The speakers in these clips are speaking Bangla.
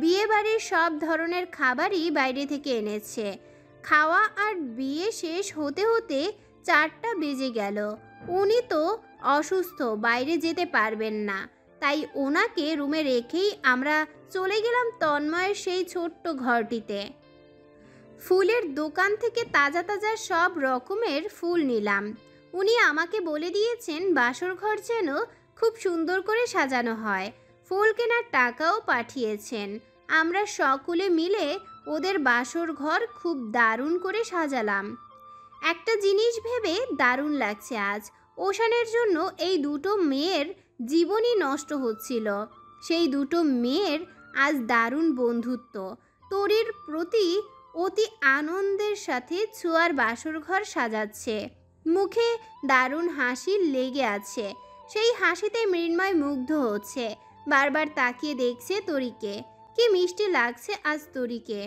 বিয়ে বাড়ির সব ধরনের খাবারই বাইরে থেকে এনেছে। খাওয়া আর বিয়ে শেষ হতে হতে 4টা বেজে গেল। উনি তো অসুস্থ, বাইরে যেতে পারবেন না, তাই ওনাকে রুমে রেখেই আমরা চলে গেলাম তন্ময়ের সেই ছোট্ট ঘরটিতে। ফুলের দোকান থেকে তাজা তাজা সব রকমের ফুল নিলাম। উনি আমাকে বলে দিয়েছেন বাসর ঘর যেন খুব সুন্দর করে সাজানো হয়। ফুল কেনার টাকাও পাঠিয়েছেন। আমরা সকলে মিলে ওদের বাসর ঘর খুব দারুণ করে সাজালাম। একটা জিনিস ভেবে দারুণ লাগছে আজ। ওশানের জন্য এই দুটো মেয়ের জীবনই নষ্ট হচ্ছিল। সেই দুটো মেয়ের আজ দারুণ বন্ধুত্ব। তরির প্রতি অতি আনন্দের সাথে ছোঁয়ার বাসর ঘর সাজাচ্ছে। মুখে দারুণ হাসি লেগে আছে। সেই হাসিতে মৃন্ময় মুগ্ধ হচ্ছে, বারবার তাকিয়ে দেখছে তরিকে। কি মিষ্টি লাগছে আজ তরিকে।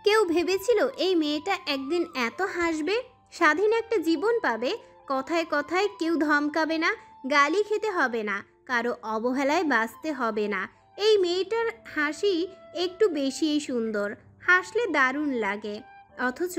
কেউ ভেবেছিল এই মেয়েটা একদিন এত হাসবে, স্বাধীন একটা জীবন পাবে, কথায় কথায় কেউ ধমকাবে না, গালি খেতে হবে না, কারো অবহেলায় বাঁচতে হবে না। এই মেয়েটার হাসি একটু বেশিই সুন্দর, হাসলে দারুণ লাগে। অথচ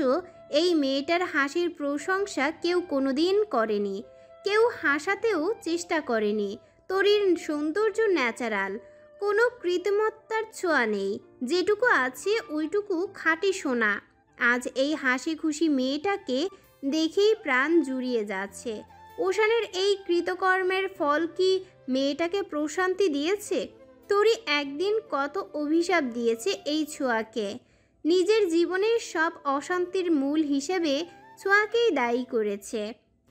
এই মেয়েটার হাসির প্রশংসা কেউ কোনোদিন করেনি, কেউ হাসাতেও চেষ্টা করেনি। তরির সৌন্দর্য ন্যাচারাল, কোনো কৃত্রিমতার ছোঁয়া নেই। যেটুকু আছে ওইটুকু খাঁটি সোনা। আজ এই হাসি খুশি মেয়েটাকে দেখেই প্রাণ জুড়িয়ে যাচ্ছে। ওশানের এই কৃতকর্মের ফল কি মেয়েটাকে প্রশান্তি দিয়েছে? তরি একদিন কত অভিশাপ দিয়েছে এই ছোঁয়াকে। নিজের জীবনের সব অশান্তির মূল হিসেবে ছোঁয়াকেই দায়ী করেছে।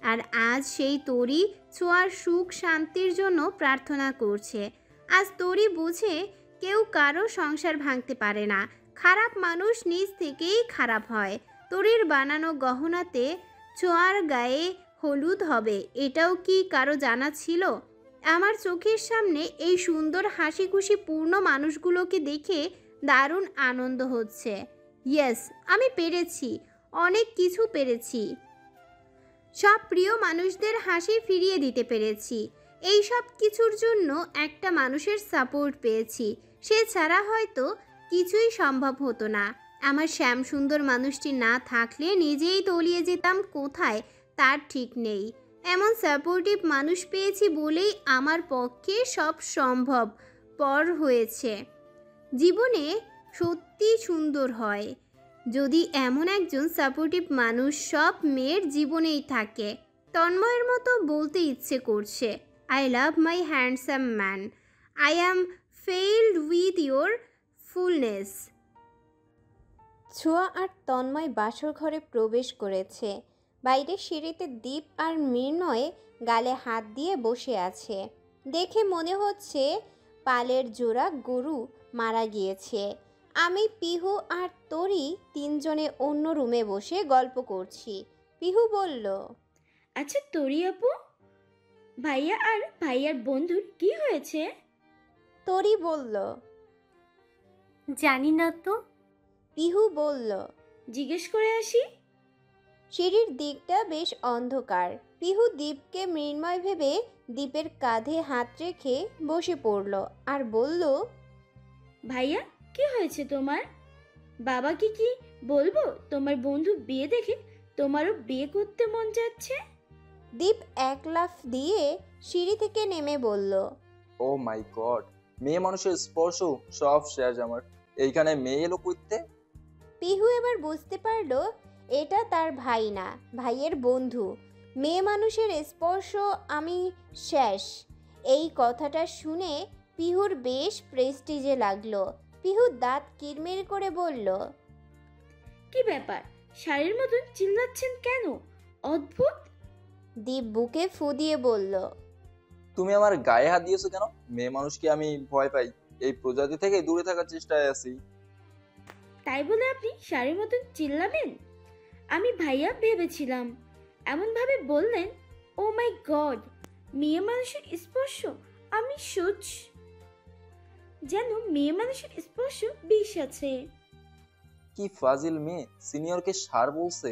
আর আজ সেই তরি ছোঁয়ার সুখ শান্তির জন্য প্রার্থনা করছে। আজ তরি বুঝে কেউ কারো সংসার ভাঙতে পারে না। খারাপ মানুষ নিজ থেকেই খারাপ হয়। তরির বানানো গহনাতে ছোঁয়ার গায়ে হলুদ হবে, এটাও কি কারো জানা ছিল? আমার চোখের সামনে এই সুন্দর হাসি খুশি পূর্ণ মানুষগুলোকে দেখে দারুণ আনন্দ হচ্ছে। ইয়েস, আমি পেরেছি, অনেক কিছু পেরেছি। সব প্রিয় মানুষদের হাসি ফিরিয়ে দিতে পেরেছি। এই সব কিছুর জন্য একটা মানুষের সাপোর্ট পেয়েছি। সে ছাড়া হয়তো কিছুই সম্ভব হতো না। আমার শ্যাম সুন্দর মানুষটি না থাকলে নিজেই তলিয়ে যেতাম কোথায় তার ঠিক নেই। এমন সাপোর্টিভ মানুষ পেয়েছি বলেই আমার পক্ষে সব সম্ভব পর হয়েছে। জীবনে সত্যি সুন্দর হয় যদি এমন একজন সাপোর্টিভ মানুষ সব মেয়ের জীবনেই থাকে। তন্ময়ের মতো বলতে ইচ্ছে করছে, I love my handsome man, I am failed with your fullness. Chhoya আর তন্ময় বাসর ঘরে প্রবেশ করেছে। বাইরে সিঁড়িতে দীপ আর মৃন্ময় গালে হাত দিয়ে বসে আছে। দেখে মনে হচ্ছে পালের জোড়া গরু মারা গিয়েছে। আমি, পিহু আর তরি তিনজনে অন্য রুমে বসে গল্প করছি। পিহু বলল, আচ্ছা তরি আপু, ভাইয়া আর ভাইয়ার বন্ধুর কি হয়েছে? তরি বলল, জানি না তো। পিহু বলল, জিজ্ঞেস করে আসি। সিঁড়ির দিকটা বেশ অন্ধকার। পিহু দীপকে মৃন্ময় ভেবে দীপের কাঁধে হাত রেখে বসে পড়ল আর বলল, ভাইয়া কি হয়েছে তোমার? বাবাকে কি বলবো তোমার বন্ধু বিয়ে দেখে তোমারও বিয়ে করতে মন যাচ্ছে? দীপ এক লাফ দিয়ে সিঁড়ি থেকে নেমে বলল, ও মাই গড, মেয়ে মানুষের স্পর্শ সব শেষ আমার। এইখানে মেয়ে এলো কইতে? পিহু এবার বুঝতে পারল এটা তার ভাই না, ভাইয়ের বন্ধু। মেয়ে মানুষের স্পর্শ আমি শেষ। এই কথাটা শুনে পিহুর বেশ প্রেস্টিজে লাগলো। পিহু দাঁত কিরমির করে বলল, কি ব্যাপার, শাড়ির মতন চিল্লাচ্ছেন কেন? অদ্ভুত। দীপ বুকে ফু দিয়ে বলল, তুমি আমার গায়ে হাত দিয়েছো কেন? মেয়ে মানুষকে আমি ভয় পাই, এই প্রজাতি থেকে দূরে থাকার চেষ্টায় আছি। তাই বলে আপনি শাড়ির মতন চিল্লাবেন? আমি ভাইয়া ভেবেছিলাম। এমন ভাবে বললেন, ও মাই গড, মেয়ে মানুষের স্পর্শ আমি সহ্য, যেন মেয়ে মানুষের স্পর্শ বিষ আছে। কি ফাজিল মেয়ে, সিনিয়রকে সার বলছে।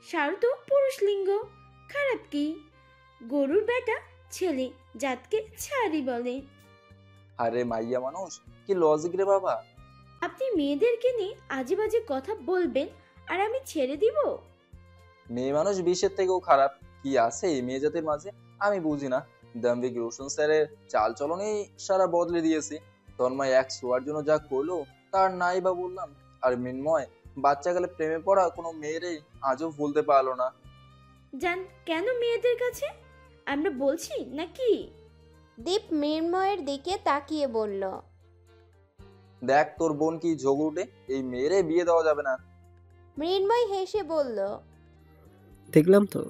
সার তো পুরুষ লিঙ্গ, খারাপ কি? গরুর বেটা ছেলে জাতকে ছাড়ি বলে। আরে মাইয়া মানুষ, কি লজিক রে বাবা। আপনি মেয়েদেরকে নিয়ে আজে বাজে কথা বলবেন আর আমি ছেড়ে দিব? মেয়ে মানুষ বিশ্বের থেকেও খারাপ কি আছে এই মেয়ে জাতির মাঝে আমি বুঝি না। দাম্ভিক রোশন স্যারের চাল চলনেই সারা বদলে দিয়েছে। তন্ময় এক শোয়ার জন্য যা করলো তার নাই বা বললাম। আর মৃন্ময় বাচ্চাকালে প্রেমে পড়া কোনো মেয়েরই আজও ভুলতে পারলো না। জান কেন মেয়েদের কাছে আমরা বলছি নাকি? দীপ মৃন্ময়ের দিকে তাকিয়ে বলল। দেখ তোর বোন কি ঝগড়ে উঠে, এই মেয়েরে বিয়ে দেওয়া যাবে না। মৃন্ময় হেসে বলল। দেখলাম তো।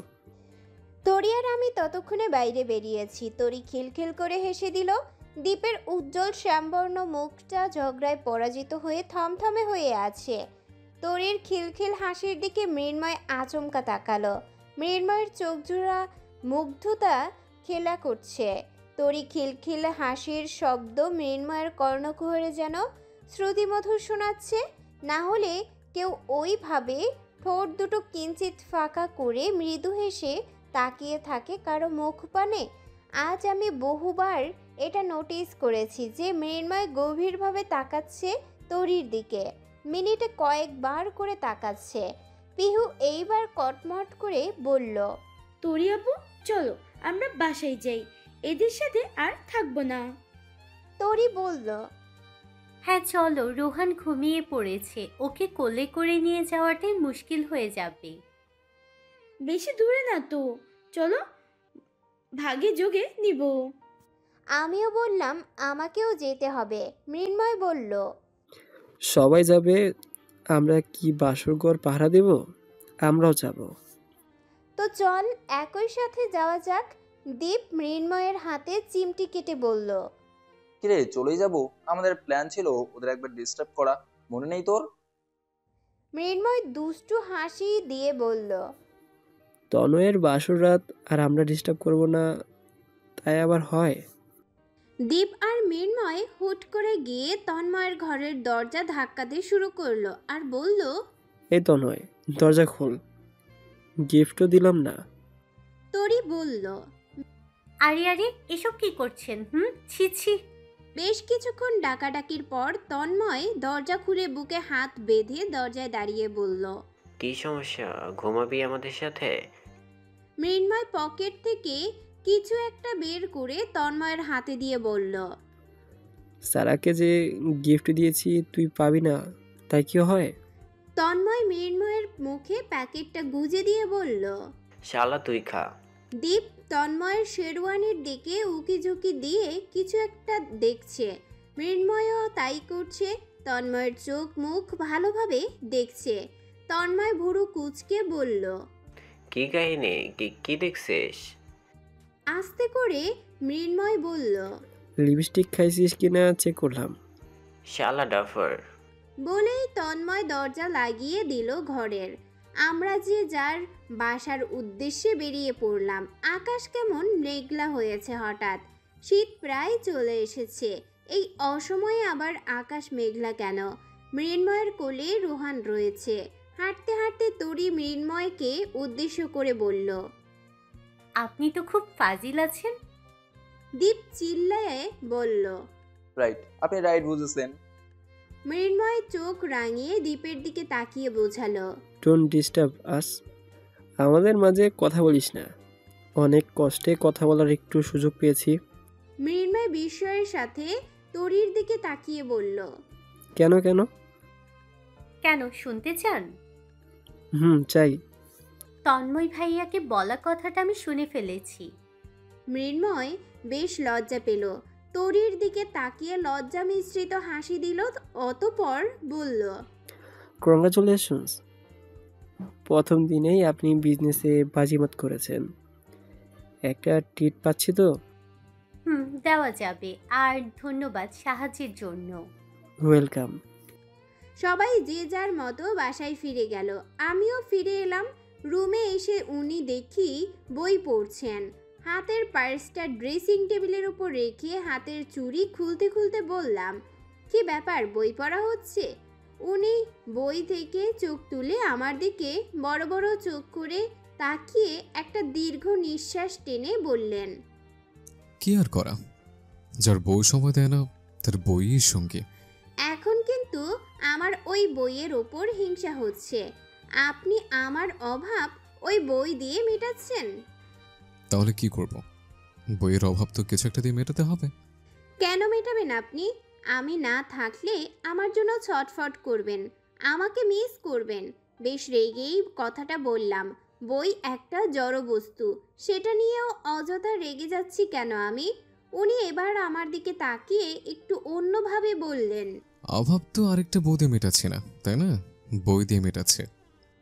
তরি আর আমি ততক্ষণে বাইরে বেরিয়েছি। তরি খিলখিল করে হেসে দিল। দীপের উজ্জ্বল শ্যামবর্ণ মুখটা ঝগড়ায় পরাজিত হয়ে থমথমে হয়ে আছে। তরির খিলখিল হাসির দিকে মৃন্ময় আচমকা তাকালো। মৃন্ময়ের চোখজোড়া মুগ্ধতা খেলা করছে। তরি খিলখিল হাসির শব্দ মৃন্ময়ের কর্ণকুহরে যেন শ্রুতিমধুর শোনাচ্ছে। না হলে কেউ ওইভাবে ঠোঁট দুটো কিঞ্চিত ফাঁকা করে মৃদু হেসে তাকিয়ে থাকে কারো মুখ পানে। আজ আমি বহুবার এটা নোটিস করেছি যে মৃন্ময় গভীরভাবে তাকাচ্ছে তরির দিকে। মিনিটে কয়েকবার করে তাকাচ্ছে। পিহু এইবার কটমট করে বলল। তরি আপু চলো আমরা বাসায় যাই, এদের সাথে আর থাকবো না। তরি বলল। হ্যাঁ চলো, রোহান ঘুমিয়ে পড়েছে, ওকে কোলে করে নিয়ে যাওয়াটাই মুশকিল হয়ে যাবে। বেশি দূরে না তো, চলো ভাগে যোগে নিব। আমিও বললাম আমাকেও যেতে হবে। মৃন্ময় বলল। সবাই যাবে, আমরা কি বাসরঘর পাহারা দেব? আমরাও যাব। তো চল একই সাথে যাওয়া যাক। দীপ মৃন্ময়ের হাতে চিমটি কেটে বলল। কিরে চলেই যাব? আমাদের প্ল্যান ছিল ওদের একবার ডিস্টার্ব করা, মনে নেই তোর? মৃন্ময় দুষ্টু হাসি দিয়ে বলল। তনয়ের বাসর রাত আর আমরা ডিস্টার্ব করব না, তাই আবার হয়? দীপ আর মৃন্ময় হুট করে গিয়ে তন্ময়ের ঘরের দরজা ধাক্কাতে শুরু করলো আর বলল। এই তনয়, দরজা খোল, গিফটও দিলাম না। তরি বলল। আরে আরে এসব কি করছেন? ছি ছি। বেশ কিছুক্ষণ ডাকাডাকির পর তন্ময় দরজা খুলে বুকে হাত বেঁধে দরজায় দাঁড়িয়ে বলল। কি সমস্যা, ঘুমাবি আমাদের সাথে? মৃন্ময় পকেট থেকে কিছু একটা বের করে তন্ময়ের হাতে দিয়ে বলল। সারাকে যে গিফট দিয়েছি তুই পাবি না, তাই কি হয়? তন্ময় মৃন্ময়ের মুখে প্যাকেটটা গুজে দিয়ে বলল। শালা তুই খা। দীপ তন্ময়ের শেরওয়ানির দিকে উকিঝুঁকি দিয়ে কিছু একটা দেখছে। মৃন্ময়ও তাই করছে। তন্ময়ের চোখ মুখ ভালোভাবে দেখছে। তন্ময় ভুরু কুঁচকে বলল। কি কাহিনী, কি দেখছিস? আস্তে করে মৃন্ময় বলল। লিপস্টিক খাইছিস কিনা চেক করলাম। শালা ডাফার। বলেই তন্ময় দরজা লাগিয়ে দিল ঘরের। আমরা যে যার বাসার উদ্দেশ্যে বেরিয়ে পড়লাম। আকাশ কেমন মেঘলা হয়েছে হঠাৎ। শীত প্রায় চলে এসেছে। এই অসময়ে আবার আকাশ মেঘলা কেন? মৃন্ময়ের কোলে রোহান রয়েছে। হাঁটতে হাঁটতে তরি মৃন্ময়কে উদ্দেশ্য করে বলল। আপনি তো খুব ফাজিল আছেন। দীপ চিল্লায়ে বলল। রাইট, আপনি রাইট বুঝেছেন। মৃন্ময় চোখ রাঙিয়ে দীপের দিকে তাকিয়ে বোঝালো। ডোন্ট ডিস্টার্ব আস। আমাদের মাঝে কথা বলিস না। অনেক কষ্টে কথা বলার একটু সুযোগ পেয়েছি। মৃন্ময় বিস্ময়ের সাথে তরির দিকে তাকিয়ে বলল। কেন কেন? কেন শুনতে চান? চাই। তন্ময় ভাইয়াকে বলা কথাটা আমি শুনে ফেলেছি। মৃন্ময় বেশ লজ্জা পেল। তরির দিকে তাকিয়ে লজ্জা মিশ্রিত হাসি দিল। অতঃপর বলল। কংগ্রাচুলেশনস, প্রথম দিনেই আপনি বিজনেসে বাজিমাত করেছেন। একটা ট্রিট পাচ্ছি তো। দেওয়া যাবে। আর ধন্যবাদ সাহায্যের জন্য। ওয়েলকাম। সবাই যে যার মতো বাসায় ফিরে গেল। আমিও ফিরে এলাম। রুমে এসে উনি দেখি বই পড়ছেন। হাতের পার্সটা ড্রেসিং টেবিলের উপর রেখে হাতের চুড়ি খুলতে খুলতে বললাম। কি ব্যাপার, বই পড়া হচ্ছে? উনি বই থেকে চোখ তুলে আমার দিকে বড় বড় চোখ করে তাকিয়ে একটা দীর্ঘ নিঃশ্বাস টেনে বললেন। কি আর করা, যার বই সময় দেয় না তার বইয়ের সঙ্গে এখন কিন্তু আমার ওই বইয়ের ওপর হিংসা হচ্ছে। আপনি আমার অভাব ওই বই দিয়ে মেটাচ্ছেন। তাহলে কি করব? বইয়ের অভাব তো কিছু একটা দিয়ে মেটাতে হবে। কেন মেটাবেন আপনি? আমি না থাকলে আমার জন্য ছটফট করবেন, আমাকে মিস করবেন। বেশ রেগেই কথাটা বললাম। বই একটা জড় বস্তু, সেটা নিয়েও অযথা রেগে যাচ্ছি কেন আমি? উনি এবার আমার দিকে তাকিয়ে একটু অন্যভাবে বললেন, অভাব তো আরেকটা বই দিয়ে মেটাচ্ছে না, তাই না? বই দিয়ে মেটাচ্ছে।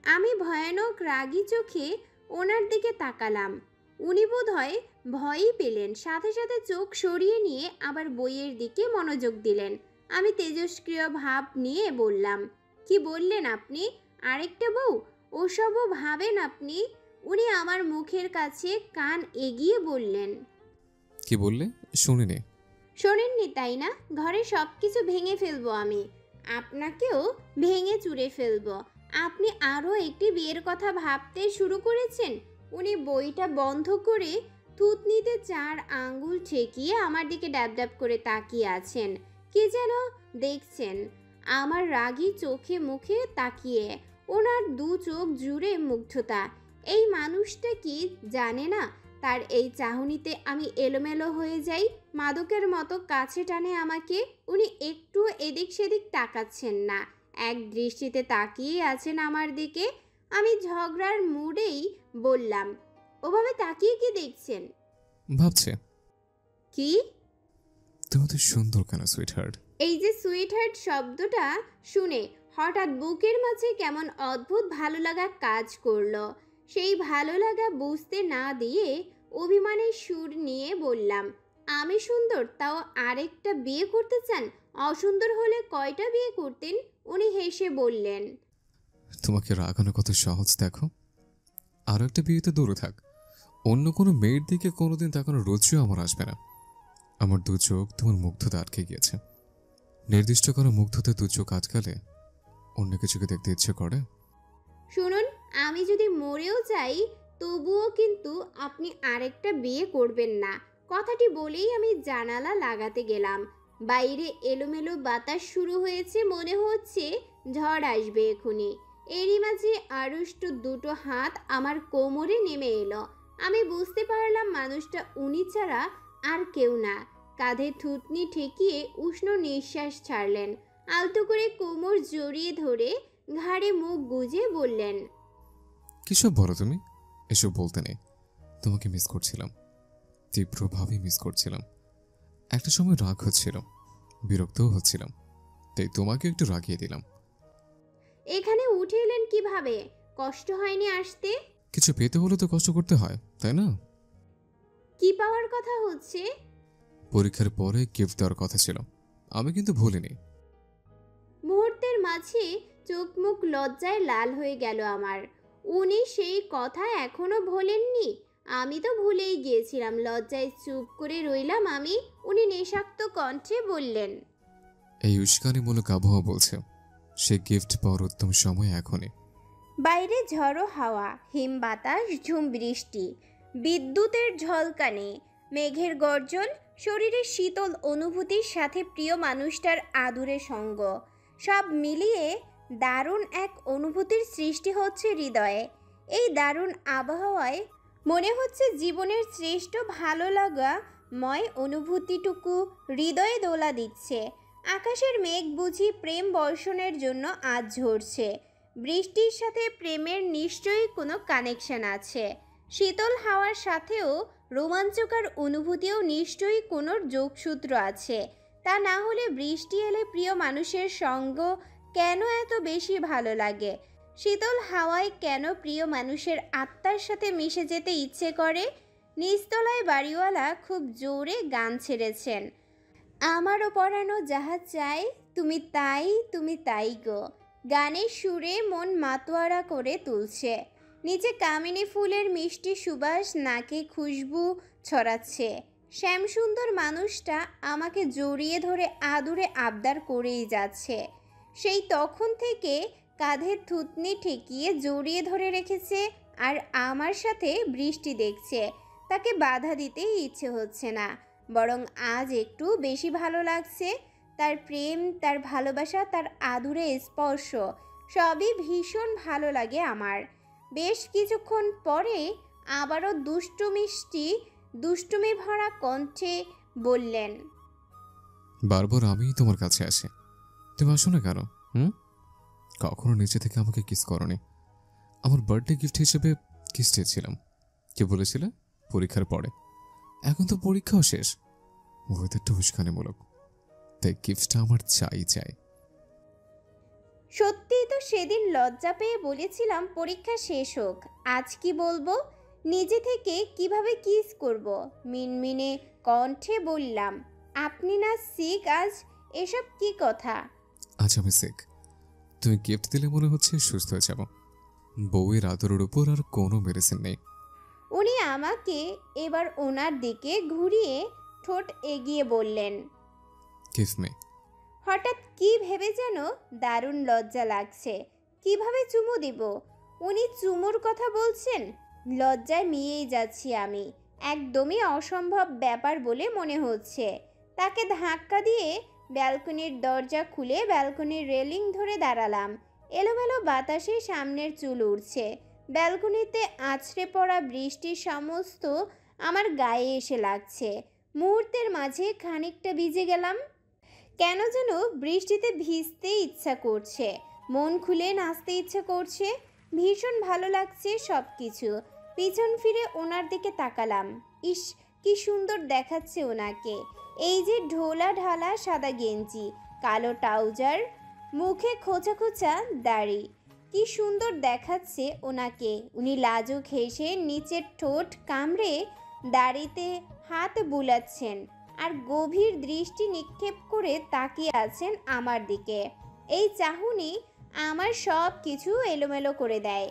আমি ভয়ানক রাগী চোখে ওনার দিকে তাকালাম। উনি বোধহয় ভয়ই পেলেন, সাথে সাথে চোখ সরিয়ে নিয়ে আবার বইয়ের দিকে মনোযোগ দিলেন। আমি তেজস্ক্রিয় ভাব নিয়ে বললাম, কি বললেন আপনি? আরেকটা বউ? ওসবও ভাবেন আপনি? উনি আমার মুখের কাছে কান এগিয়ে বললেন, কি বললে? শুনিনি। শোনেননি তাই না? ঘরে সব কিছু ভেঙে ফেলবো আমি, আপনাকেও ভেঙে চুরে ফেলবো। আপনি আরও একটি বিয়ের কথা ভাবতে শুরু করেছেন। উনি বইটা বন্ধ করে থুতনিতে 4 আঙ্গুল ঠেকিয়ে আমার দিকে ড্যাব ড্যাব করে তাকিয়ে আছেন। কি যেন দেখছেন আমার রাগী চোখে মুখে তাকিয়ে। ওনার 2 চোখ জুড়ে মুগ্ধতা। এই মানুষটা কি জানে না তার এই চাহনিতে আমি এলোমেলো হয়ে যাই? মাদকের মতো কাছে টানে আমাকে। উনি একটু এদিক সেদিক তাকাচ্ছেন না, এক দৃষ্টিতে তাকিয়ে আছেন আমার দিকে। আমি ঝগড়ার মুডেই বললাম, ওভাবে তাকিয়ে কি দেখছেন? ভাবছে কি? তুমি তো সুন্দর কেন সুইটহার্ট? এই যে সুইটহার্ট শব্দটা শুনে হঠাৎ বুকের মাঝে কেমন অদ্ভুত ভালো লাগা কাজ করলো। সেই ভালো লাগা বুঝতে না দিয়ে অভিমানের সুর নিয়ে বললাম, আমি সুন্দর, তাও আরেকটা বিয়ে করতে চান? অসুন্দর হলে কয়টা বিয়ে করতেন? উনি হেসে বললেন, তোমাকে রাগানো কত সহজ দেখো। আরো একটা বিয়েতে দূরে থাক, অন্য কোনো মেয়ের দিকে কোনোদিন তাকানোর রুচিও আমার আসবে না। আমার 2 চোখ তোমার মুগ্ধতা আটকে গিয়েছে। নির্দিষ্ট কোনো মুগ্ধতা 2 চোখ আটকালে অন্য কিছুকে দেখতে ইচ্ছে করে। শুনুন, আমি যদি মরেও যাই তবুও কিন্তু আপনি আরেকটা বিয়ে করবেন না। কথাটি বলেই আমি জানালা লাগাতে গেলাম। বাইরে এলোমেলো বাতাস শুরু হয়েছে, মনে হচ্ছে ঝড় আসবে এখুনি। এরই মাঝে আড়ষ্ট 2টো হাত আমার কোমরে নেমে এলো। আমি বুঝতে পারলাম মানুষটা উনি ছাড়া আর কেউ না। কাঁধে থুতনি ঠেকিয়ে উষ্ণ নিঃশ্বাস ছাড়লেন। আলতো করে কোমর জড়িয়ে ধরে ঘাড়ে মুখ গুজে বললেন, কিসব বলো তুমি? এসব বলতে নেই। তোমাকে মিস করছিলাম, তীব্রভাবে মিস করছিলাম। একটা সময় রাগ হচ্ছিল, বিরক্তও হচ্ছিলাম, তাই তোমাকে একটু রাগিয়ে দিলাম। এখানে উঠে এলেন কিভাবে? কষ্ট হয়নি আসতে? কিছু পেতে হলে তো কষ্ট করতে হয়, তাই না? কি পাওয়ার কথা হচ্ছে? পরীক্ষার পরে গিফট দেওয়ার কথা ছিল, আমি কিন্তু ভুলিনি। মুহূর্তের মাঝে চোখ মুখ লজ্জায় লাল হয়ে গেল আমার। উনি সেই কথা এখনো ভোলেননি? আমি তো ভুলেই গিয়েছিলাম। লজ্জায় চুপ করে রইলাম আমি। উনি নেশাক্ত কণ্ঠে বললেন, এই উস্কানিমূলক আবহাওয়া বলছে সে গিফট পাওয়ার উত্তম সময় এখনই। বাইরে ঝড়ো হাওয়া, হিম বাতাস, ঝুম বৃষ্টি, বিদ্যুতের ঝলকানি, মেঘের গর্জন, শরীরে শীতল অনুভূতির সাথে প্রিয় মানুষটার আদুরে সঙ্গ, সব মিলিয়ে দারুণ এক অনুভূতির সৃষ্টি হচ্ছে হৃদয়ে। এই দারুণ আবহাওয়ায় মনে হচ্ছে জীবনের শ্রেষ্ঠ ভালো লাগাময় অনুভূতিটুকু হৃদয়ে দোলা দিচ্ছে। আকাশের মেঘ বুঝি প্রেম বর্ষণের জন্য আজ ঝরছে। বৃষ্টির সাথে প্রেমের নিশ্চয়ই কোনো কানেকশন আছে। শীতল হাওয়ার সাথেও রোমাঞ্চকর অনুভূতিও নিশ্চয়ই কোনো যোগসূত্র আছে। তা না হলে বৃষ্টি এলে প্রিয় মানুষের সঙ্গ কেন এত বেশি ভালো লাগে? শীতল হাওয়ায় কেন প্রিয় মানুষের আত্মার সাথে মিশে যেতে ইচ্ছে করে? নিচতলায় বাড়িওয়ালা খুব জোরে গান ছেড়েছেন, আমারও পরানো যাহা চাই তুমি তাই গো। গানের সুরে মন মাতোয়ারা করে তুলছে। নিচে কামিনী ফুলের মিষ্টি সুবাস নাকে খুশবু ছড়াচ্ছে। শ্যামসুন্দর মানুষটা আমাকে জড়িয়ে ধরে আদুরে আবদার করেই যাচ্ছে। সেই তখন থেকে কাঁধের থুতনি ঠেকিয়ে জড়িয়ে ধরে রেখেছে। আর আমার সাথে বৃষ্টি দেখছে, তাকে বাধা দিতেই ইচ্ছে হচ্ছে না, বরং আজ একটু বেশি ভালো লাগছে। তার প্রেম, তার ভালোবাসা, তার আদুরে স্পর্শ সবই ভীষণ ভালো লাগে আমার। বেশ কিছুক্ষণ পরে আবারও দুষ্টুমি ভরা কণ্ঠে বললেন, বারবার আমিই তোমার কাছে আসি, তুমি আসো না কেন? কখনো নিচে থেকে আমাকে কিস করনি। আমার বার্থডে গিফট হিসেবে কিস চেয়েছিলাম, কে বলেছিলে? পরীক্ষার পরে। এখন তো পরীক্ষাও শেষ, ওয়েদারটা উস্কানিমূলক, তাই গিফটটা আমার চাই। সত্যিই তো সেদিন লজ্জা পেয়ে বলেছিলাম পরীক্ষা শেষ হোক। আজ কি বলবো? নিজে থেকে কিভাবে কিস করব? মিনমিনে কণ্ঠে বললাম, আপনি না সিক আজ? এসব কি কথা? আজ আমি সিক, তুমি গিফট দিলে মনে হচ্ছে সুস্থ হয়ে যাব। বউয়ের আদরের উপর আর কোনো মেডিসিন নেই। উনি আমাকে এবার ওনার দিকে ঘুরিয়ে ঠোঁট এগিয়ে বললেন। Give me. হঠাৎ কি ভেবে যেন দারুণ লজ্জা লাগছে। কিভাবে চুমু দিব? উনি চুমুর কথা বলছেন। লজ্জায় মিয়েই যাচ্ছি আমি। একদমই অসম্ভব ব্যাপার বলে মনে হচ্ছে। তাকে ধাক্কা দিয়ে ব্যালকনির দরজা খুলে ব্যালকনির রেলিং ধরে দাঁড়ালাম। এলোমেলো বাতাসে সামনের চুল উড়ছে। ব্যালকনিতে আছড়ে পড়া বৃষ্টির সমস্ত আমার গায়ে এসে লাগছে। মুহূর্তের মাঝে খানিকটা ভিজে গেলাম। কেন যেন বৃষ্টিতে ভিজতে ইচ্ছা করছে, মন খুলে নাচতে ইচ্ছা করছে। ভীষণ ভালো লাগছে সব কিছু। পিছন ফিরে ওনার দিকে তাকালাম। ইস, কি সুন্দর দেখাচ্ছে ওনাকে। এই যে ঢোলা ঢালা সাদা গেঞ্জি, কালো ট্রাউজার, মুখে খোঁচা খোঁচা দাড়ি, কি সুন্দর দেখাচ্ছে ওনাকে। উনি লাজুক হেসে নিচের ঠোঁট কামড়ে দাড়িতে হাত বুলাচ্ছেন আর গভীর দৃষ্টি নিক্ষেপ করে তাকিয়ে আছেন আমার দিকে। এই চাহনি আমার সব কিছু এলোমেলো করে দেয়।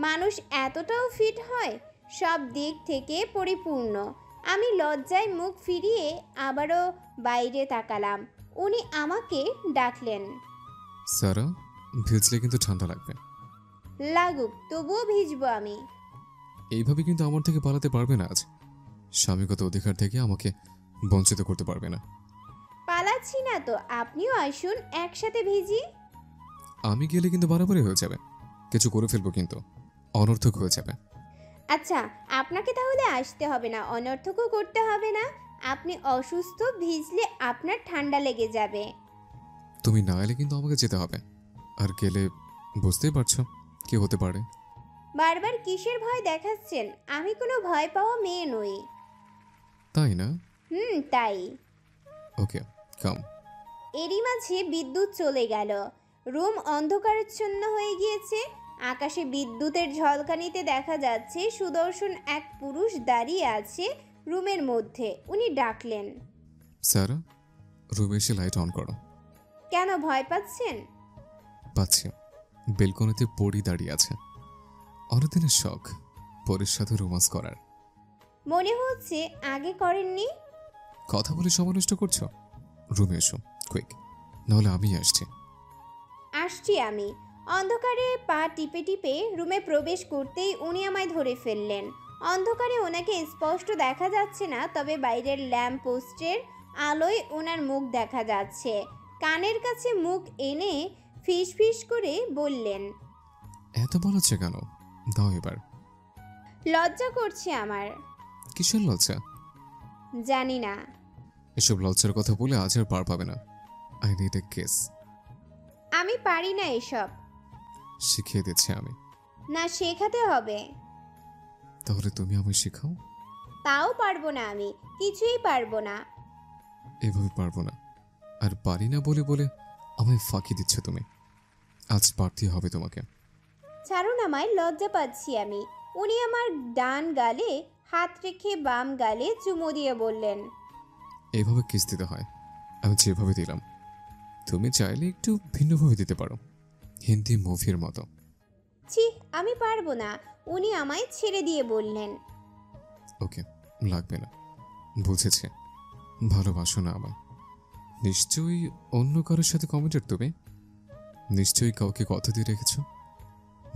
মানুষ এতটাও ফিট হয়? সব দিক থেকে পরিপূর্ণ। আমি লজ্জায় মুখ ফিরিয়ে আবারও বাইরে তাকালাম। উনি আমাকে ডাকলেন। সারা, ভিজলে কিন্তু ঠান্ডা লাগবে। লাগুক, তবুও ভিজবো আমি। এইভাবে কিন্তু আমার থেকে পালাতে পারবে না আজ। স্বামীগত অধিকার থেকে আমাকে বঞ্চিত করতে পারবে না। পালাচ্ছি না তো, আপনিও আসুন, একসাথে ভিজি। আমি গেলে কিন্তু বাড়াবাড়ি হয়ে যাবে, কিছু করে ফেলবো কিন্তু, অনর্থক হয়ে যাবে। আচ্ছা, আপনাকে তাহলে আসতে হবে না, অনর্থকও করতে হবে না। আপনি অসুস্থ, ভিজলে আপনার ঠান্ডা লেগে যাবে। তুমি না এলে কিন্তু আমাকে যেতে হবে, আর গেলে বুঝতেই পারছো কি হতে পারে। বারবার কিসের ভয় দেখাচ্ছেন? আমি কোনো ভয় পাওয়া মেয়ে নই। তাই না? তাই। ওকে, কাম। এরই মাঝে বিদ্যুৎ চলে গেল। রুম অন্ধকারাচ্ছন্ন হয়ে গিয়েছে। আকাশে বিদ্যুতের ঝলকানিতে দেখা যাচ্ছে সুদর্শন এক পুরুষ দাঁড়িয়ে আছে রুমের মধ্যে। উনি ডাকলেন, সারা, রুমে এসে লাইট অন করো। কেন, ভয় পাচ্ছেন? পাচ্ছি। বেলকনিতে পড়ি দাঁড়িয়ে আছে। অনেকদিনের শখ পরের সাথে রোমান্স করার। মনে হচ্ছে আগে করেননি। কথা বলে সময় নষ্ট করছো? রুমে এসো কুইক, নাহলে আমি আসছি। আসছি আমি। অন্ধকারে পা টিপে টিপে রুমে প্রবেশ করতেই উনি আমায় ধরে ফেললেন। অন্ধকারে ওনাকে স্পষ্ট দেখা যাচ্ছে না, তবে বাইরের ল্যাম্প পোস্টের আলোয় ওনার মুখ দেখা যাচ্ছে। কানের কাছে মুখ এনে ফিস ফিস করে বললেন, এত বলাচ্ছে কেন? দাও এবার। লজ্জা করছে আমার। কিসের লজ্জা? জানি না। এসব লজ্জার কথা বলে আজ আর পার পাবে না। I need a kiss. আমি পারি না এসব। শিখিয়ে দিচ্ছি আমি। না, শেখাতে হবে। তাহলে তুমি আমায় শেখাও। তাও পারবো না, আমি কিছুই পারবো না। এভাবে পারবো না, আর পারি না বলে বলে আমায় ফাঁকি দিচ্ছ তুমি। আজ পারতেই হবে তোমাকে। ছাড়ুন আমায়, লজ্জা পাচ্ছি আমি। উনি আমার ডান গালে হাত রেখে বাম গালে চুমু দিয়ে বললেন, এভাবে কিস দিতে হয়, আমি যেভাবে দিলাম। তুমি চাইলে একটু ভিন্নভাবে দিতে পারো, হিন্দি মুভির মতো। ছি, আমি পারবো না। উনি আমায় ছেড়ে দিয়ে বললেন, ওকে, লাগবে না, বুঝেছে। ভালোবাসো না আমায়। নিশ্চয়ই অন্য কারোর সাথে কমিটেড তুমি। নিশ্চয়ই কাউকে কথা দিয়ে রেখেছ।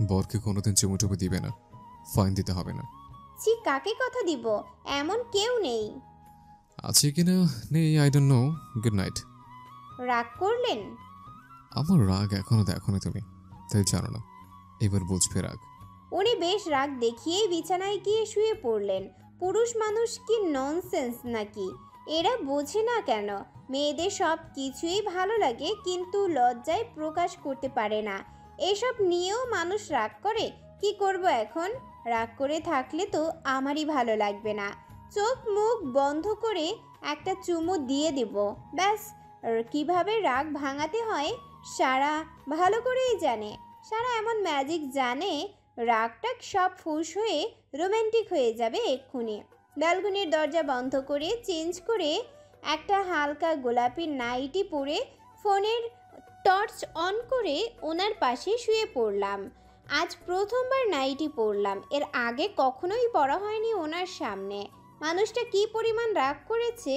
বরকে কোনোদিন চুমুটুমু দিবে না, ফাইন দিতে হবে না। ছি, কাকে কথা দিব? এমন কেউ নেই। আছে কিনা নেই I don't know. Good night. রাগ করলেন? আমার রাগ এখনো দেখোনি তুমি, তাই জানো না। এবার বুঝবে রাগ। উনি বেশ রাগ দেখিয়েই বিছানায় গিয়ে শুয়ে পড়লেন। পুরুষ মানুষ কি ননসেন্স নাকি? এরা বোঝে না কেন মেয়েদের সব কিছুই ভালো লাগে কিন্তু লজ্জায় প্রকাশ করতে পারে না। এসব নিয়েও মানুষ রাগ করে। কি করব এখন? রাগ করে থাকলে তো আমারই ভালো লাগবে না। চোখ মুখ বন্ধ করে একটা চুমু দিয়ে দেব, ব্যাস। আর কিভাবে রাগ ভাঙাতে হয় সারা ভালো করেই জানে। সারা এমন ম্যাজিক জানে, রাগটা সব ফুঁস হয়ে রোমান্টিক হয়ে যাবে এক্ষুনি। ব্যালকনির দরজা বন্ধ করে চেঞ্জ করে একটা হালকা গোলাপি নাইটি পরে ফোনের টর্চ অন করে ওনার পাশে শুয়ে পড়লাম। আজ প্রথমবার নাইটি পরলাম, এর আগে কখনোই পরা হয়নি ওনার সামনে। মানুষটা কি পরিমাণ রাগ করেছে,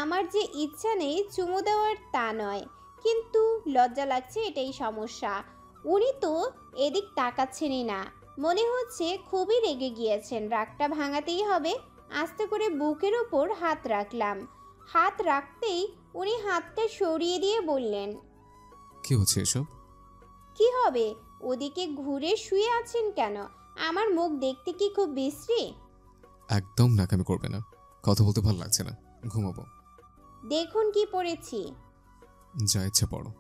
আমার যে ইচ্ছা নেই চুমু দেওয়ার তা নয়, কিন্তু লজ্জা লাগছে, এটাই সমস্যা। উনি তো এদিক তাকাচ্ছেনই না, মনে হচ্ছে খুবই রেগে গিয়েছেন। রাগটা ভাঙাতেই হবে। আস্তে করে বুকের ওপর হাত রাখলাম। হাত রাখতেই উনি হাতটা সরিয়ে দিয়ে বললেন, কি হচ্ছে এসব? কি হবে? ওদিকে ঘুরে শুয়ে আছেন কেন? আমার মুখ দেখতে কি খুব বিশ্রী? একদম নাকামি করবে না, কথা বলতে ভালো লাগছে না, ঘুমাবো। দেখুন কি পরেছি, যা ইচ্ছা পড়ো।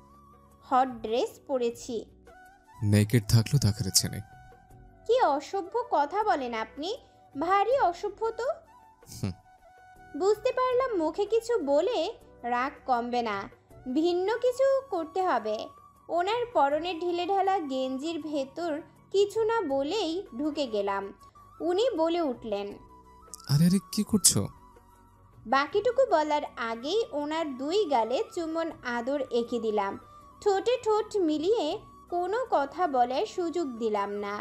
হট ড্রেস পরেছি। নেকেড থাকলেও দেখার ইচ্ছে নেই। কি অসভ্য কথা বলেন আপনি, ভারী অসভ্য তো। হুম। বুঝতে পারলাম মুখে কিছু বলে রাগ কমবে না, ভিন্ন কিছু করতে হবে। ওনার পরনের ঢিলেঢালা গেঞ্জির ভেতর কিছু না বলেই ঢুকে গেলাম। উনি বলে উঠলেন, আরে আরে কি করছো? বাকিটুকু বলার আগেই ওনার দুই গালে চুমন আদর এঁকে দিলাম। ঠোঁটে ঠোঁট মিলিয়ে কোনো কথা বলার সুযোগ দিলাম না।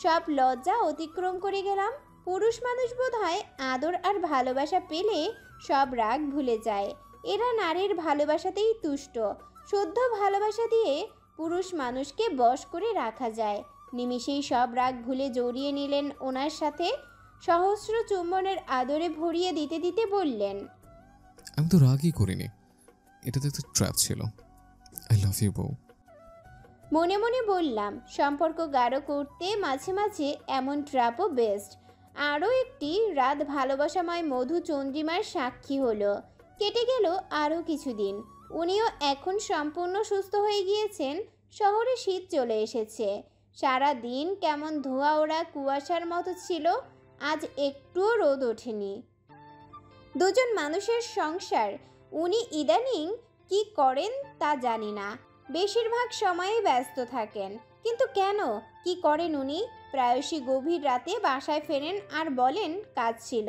সব লজ্জা অতিক্রম করে গেলাম। পুরুষ মানুষ বোধহয় আদর আর ভালোবাসা পেলে সব রাগ ভুলে যায়। এরা নারীর ভালোবাসাতেই তুষ্ট। শুদ্ধ ভালোবাসা দিয়ে পুরুষ মানুষকে বশ করে রাখা যায়। নিমিষেই সব রাগ ভুলে জড়িয়ে নিলেন ওনার সাথে। সহস্র চুম্বনের আদরে ভরিয়ে দিতে দিতে বললেন, আমি তো রাগই করিনি, এটা তো একটা ট্র্যাপ ছিল। আই লাভ ইউ বউ। মনে মনে বললাম, সম্পর্ক গাঢ় করতে মাঝে মাঝে এমন ট্র্যাপও বেস্ট। আরও একটি রাত ভালোবাসাময় মধু চন্দ্রিমার সাক্ষী হলো। কেটে গেল আরও কিছুদিন। উনিও এখন সম্পূর্ণ সুস্থ হয়ে গিয়েছেন। শহরে শীত চলে এসেছে। সারা দিন কেমন ধোয়া ওড়া কুয়াশার মতো ছিল, আজ একটুও রোদ ওঠেনি। দুজন মানুষের সংসার। উনি ইদানিং কি করেন তা জানি না। বেশিরভাগ সময়ই ব্যস্ত থাকেন, কিন্তু কেন, কি করেন উনি? প্রায়শই গভীর রাতে বাসায় ফেরেন আর বলেন কাজ ছিল।